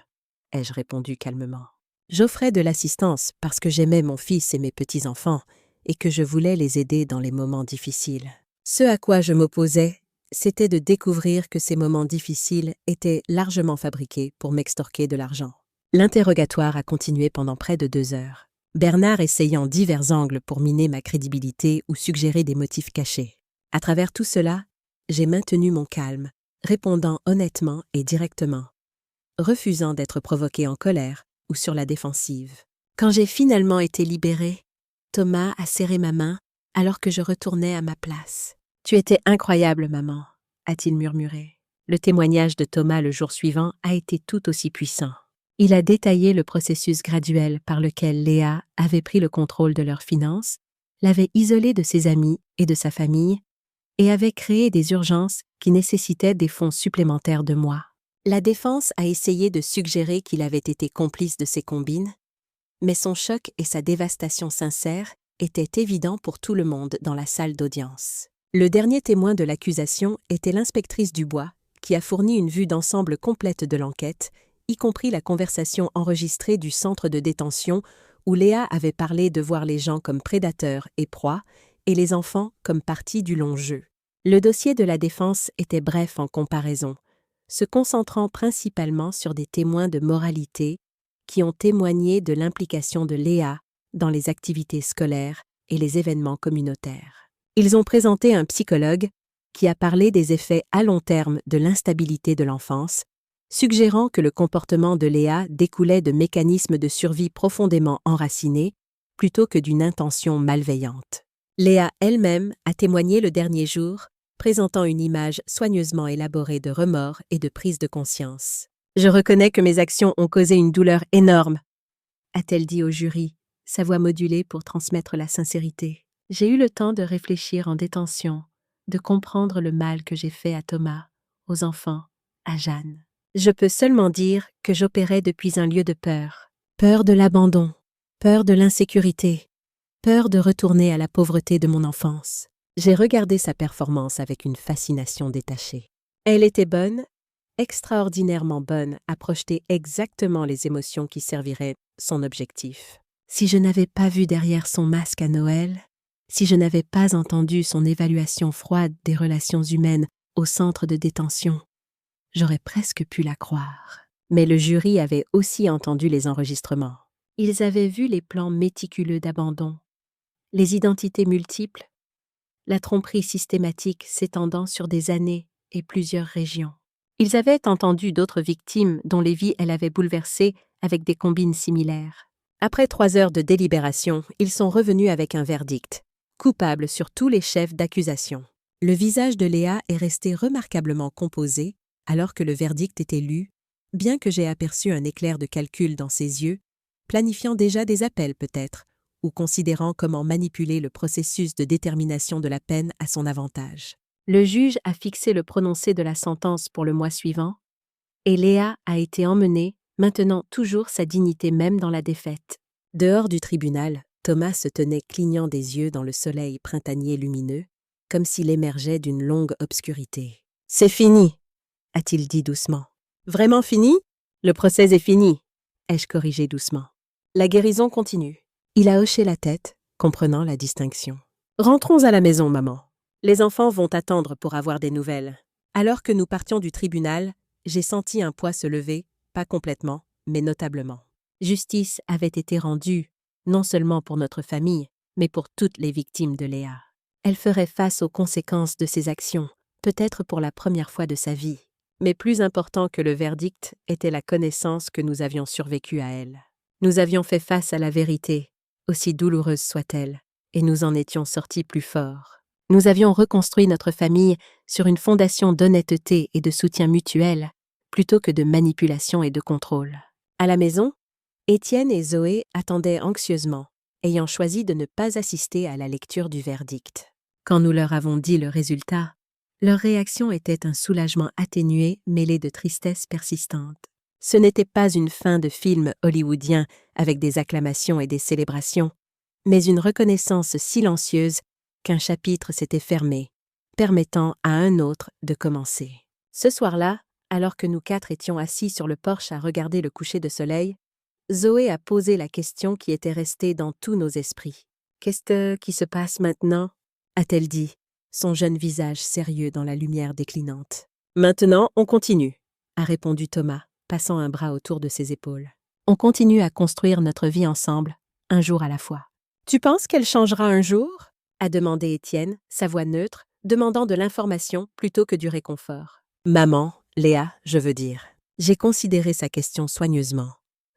ai-je répondu calmement. J'offrais de l'assistance parce que j'aimais mon fils et mes petits-enfants et que je voulais les aider dans les moments difficiles. Ce à quoi je m'opposais, c'était de découvrir que ces moments difficiles étaient largement fabriqués pour m'extorquer de l'argent. L'interrogatoire a continué pendant près de 2 heures, Bernard essayant divers angles pour miner ma crédibilité ou suggérer des motifs cachés. À travers tout cela, j'ai maintenu mon calme, répondant honnêtement et directement, refusant d'être provoqué en colère ou sur la défensive. Quand j'ai finalement été libérée, Thomas a serré ma main alors que je retournais à ma place. « Tu étais incroyable, maman », a-t-il murmuré. Le témoignage de Thomas le jour suivant a été tout aussi puissant. Il a détaillé le processus graduel par lequel Léa avait pris le contrôle de leurs finances, l'avait isolé de ses amis et de sa famille, et avait créé des urgences qui nécessitaient des fonds supplémentaires de moi. La défense a essayé de suggérer qu'il avait été complice de ces combines, mais son choc et sa dévastation sincère étaient évidents pour tout le monde dans la salle d'audience. Le dernier témoin de l'accusation était l'inspectrice Dubois, qui a fourni une vue d'ensemble complète de l'enquête, y compris la conversation enregistrée du centre de détention où Léa avait parlé de voir les gens comme prédateurs et proies et les enfants comme partie du long jeu. Le dossier de la défense était bref en comparaison, se concentrant principalement sur des témoins de moralité qui ont témoigné de l'implication de Léa dans les activités scolaires et les événements communautaires. Ils ont présenté un psychologue qui a parlé des effets à long terme de l'instabilité de l'enfance, suggérant que le comportement de Léa découlait de mécanismes de survie profondément enracinés plutôt que d'une intention malveillante. Léa elle-même a témoigné le dernier jour, présentant une image soigneusement élaborée de remords et de prise de conscience. « Je reconnais que mes actions ont causé une douleur énorme », a-t-elle dit au jury, sa voix modulée pour transmettre la sincérité. « J'ai eu le temps de réfléchir en détention, de comprendre le mal que j'ai fait à Thomas, aux enfants, à Jeanne. Je peux seulement dire que j'opérais depuis un lieu de peur. Peur de l'abandon, peur de l'insécurité, peur de retourner à la pauvreté de mon enfance. » J'ai regardé sa performance avec une fascination détachée. Elle était bonne, extraordinairement bonne à projeter exactement les émotions qui serviraient son objectif. Si je n'avais pas vu derrière son masque à Noël, si je n'avais pas entendu son évaluation froide des relations humaines au centre de détention, j'aurais presque pu la croire. Mais le jury avait aussi entendu les enregistrements. Ils avaient vu les plans méticuleux d'abandon, les identités multiples, la tromperie systématique s'étendant sur des années et plusieurs régions. Ils avaient entendu d'autres victimes dont les vies elle avait bouleversées avec des combines similaires. Après 3 heures de délibération, ils sont revenus avec un verdict, coupable sur tous les chefs d'accusation. Le visage de Léa est resté remarquablement composé alors que le verdict était lu, bien que j'ai aperçu un éclair de calcul dans ses yeux, planifiant déjà des appels peut-être, ou considérant comment manipuler le processus de détermination de la peine à son avantage. Le juge a fixé le prononcé de la sentence pour le mois suivant, et Léa a été emmenée, maintenant toujours sa dignité même dans la défaite. Dehors du tribunal, Thomas se tenait clignant des yeux dans le soleil printanier lumineux, comme s'il émergeait d'une longue obscurité. « C'est fini !» a-t-il dit doucement. « Vraiment fini ? Le procès est fini !» ai-je corrigé doucement. La guérison continue. Il a hoché la tête, comprenant la distinction. « Rentrons à la maison, maman. Les enfants vont attendre pour avoir des nouvelles. » Alors que nous partions du tribunal, j'ai senti un poids se lever, pas complètement, mais notablement. Justice avait été rendue, non seulement pour notre famille, mais pour toutes les victimes de Léa. Elle ferait face aux conséquences de ses actions, peut-être pour la première fois de sa vie. Mais plus important que le verdict était la connaissance que nous avions survécu à elle. Nous avions fait face à la vérité, aussi douloureuse soit-elle, et nous en étions sortis plus forts. Nous avions reconstruit notre famille sur une fondation d'honnêteté et de soutien mutuel, plutôt que de manipulation et de contrôle. À la maison, Étienne et Zoé attendaient anxieusement, ayant choisi de ne pas assister à la lecture du verdict. Quand nous leur avons dit le résultat, leur réaction était un soulagement atténué mêlé de tristesse persistante. Ce n'était pas une fin de film hollywoodien avec des acclamations et des célébrations, mais une reconnaissance silencieuse qu'un chapitre s'était fermé, permettant à un autre de commencer. Ce soir-là, alors que nous quatre étions assis sur le porche à regarder le coucher de soleil, Zoé a posé la question qui était restée dans tous nos esprits. « Qu'est-ce qui se passe maintenant ?» a-t-elle dit, son jeune visage sérieux dans la lumière déclinante. « Maintenant, on continue », a répondu Thomas, passant un bras autour de ses épaules. « On continue à construire notre vie ensemble, un jour à la fois. »« Tu penses qu'elle changera un jour ?» a demandé Étienne, sa voix neutre, demandant de l'information plutôt que du réconfort. « Maman, Léa, je veux dire. » J'ai considéré sa question soigneusement,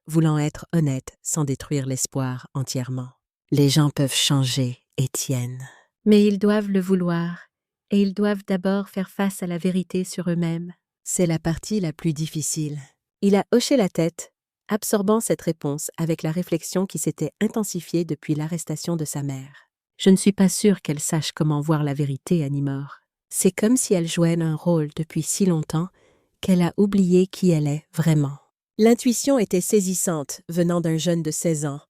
voulant être honnête sans détruire l'espoir entièrement. « Les gens peuvent changer, Étienne. Mais ils doivent le vouloir, et ils doivent d'abord faire face à la vérité sur eux-mêmes. » C'est la partie la plus difficile. Il a hoché la tête, absorbant cette réponse avec la réflexion qui s'était intensifiée depuis l'arrestation de sa mère. Je ne suis pas sûre qu'elle sache comment voir la vérité, Annie-Mort. C'est comme si elle jouait un rôle depuis si longtemps qu'elle a oublié qui elle est vraiment. L'intuition était saisissante venant d'un jeune de 16 ans,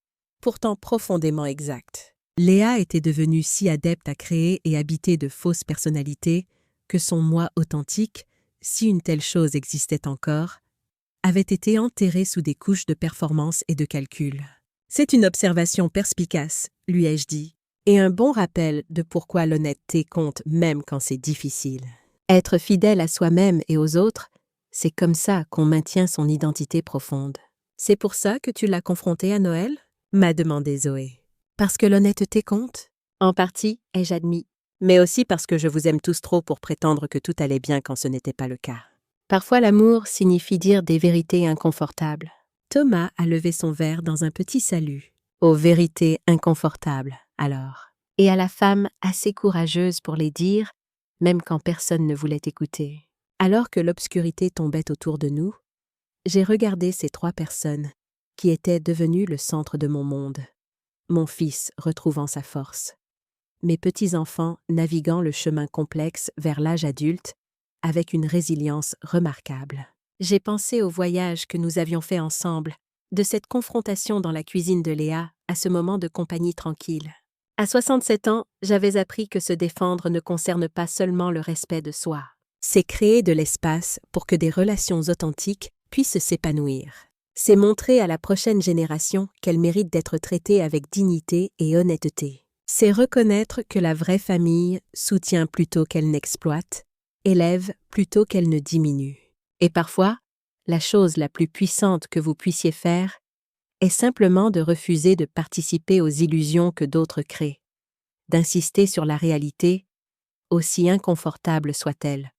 pourtant profondément exacte. Léa était devenue si adepte à créer et habiter de fausses personnalités que son moi authentique, si une telle chose existait encore, avait été enterré sous des couches de performance et de calcul. C'est une observation perspicace, lui ai-je dit, et un bon rappel de pourquoi l'honnêteté compte même quand c'est difficile. Être fidèle à soi-même et aux autres, c'est comme ça qu'on maintient son identité profonde. C'est pour ça que tu l'as confronté à Noël ? M'a demandé Zoé. Parce que l'honnêteté compte ? En partie, ai-je admis, mais aussi parce que je vous aime tous trop pour prétendre que tout allait bien quand ce n'était pas le cas. Parfois l'amour signifie dire des vérités inconfortables. Thomas a levé son verre dans un petit salut. Aux vérités inconfortables, alors. Et à la femme assez courageuse pour les dire, même quand personne ne voulait écouter. Alors que l'obscurité tombait autour de nous, j'ai regardé ces trois personnes qui étaient devenues le centre de mon monde. Mon fils retrouvant sa force. Mes petits-enfants naviguant le chemin complexe vers l'âge adulte avec une résilience remarquable. J'ai pensé au voyage que nous avions fait ensemble, de cette confrontation dans la cuisine de Léa à ce moment de compagnie tranquille. À 67 ans, j'avais appris que se défendre ne concerne pas seulement le respect de soi. C'est créer de l'espace pour que des relations authentiques puissent s'épanouir. C'est montrer à la prochaine génération qu'elle mérite d'être traitée avec dignité et honnêteté. C'est reconnaître que la vraie famille soutient plutôt qu'elle n'exploite, élève plutôt qu'elle ne diminue. Et parfois, la chose la plus puissante que vous puissiez faire est simplement de refuser de participer aux illusions que d'autres créent, d'insister sur la réalité, aussi inconfortable soit-elle,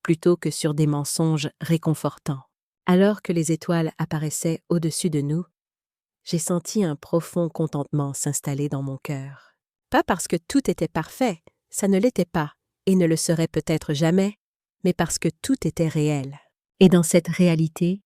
plutôt que sur des mensonges réconfortants. Alors que les étoiles apparaissaient au-dessus de nous, j'ai senti un profond contentement s'installer dans mon cœur. Pas parce que tout était parfait, ça ne l'était pas, et ne le serait peut-être jamais, mais parce que tout était réel. Et dans cette réalité,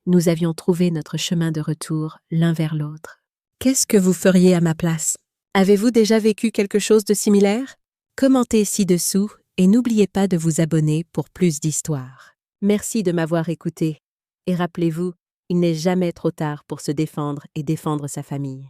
nous avions trouvé notre chemin de retour l'un vers l'autre. Qu'est-ce que vous feriez à ma place? Avez-vous déjà vécu quelque chose de similaire? Commentez ci-dessous et n'oubliez pas de vous abonner pour plus d'histoires. Merci de m'avoir écouté. Et rappelez-vous, il n'est jamais trop tard pour se défendre et défendre sa famille.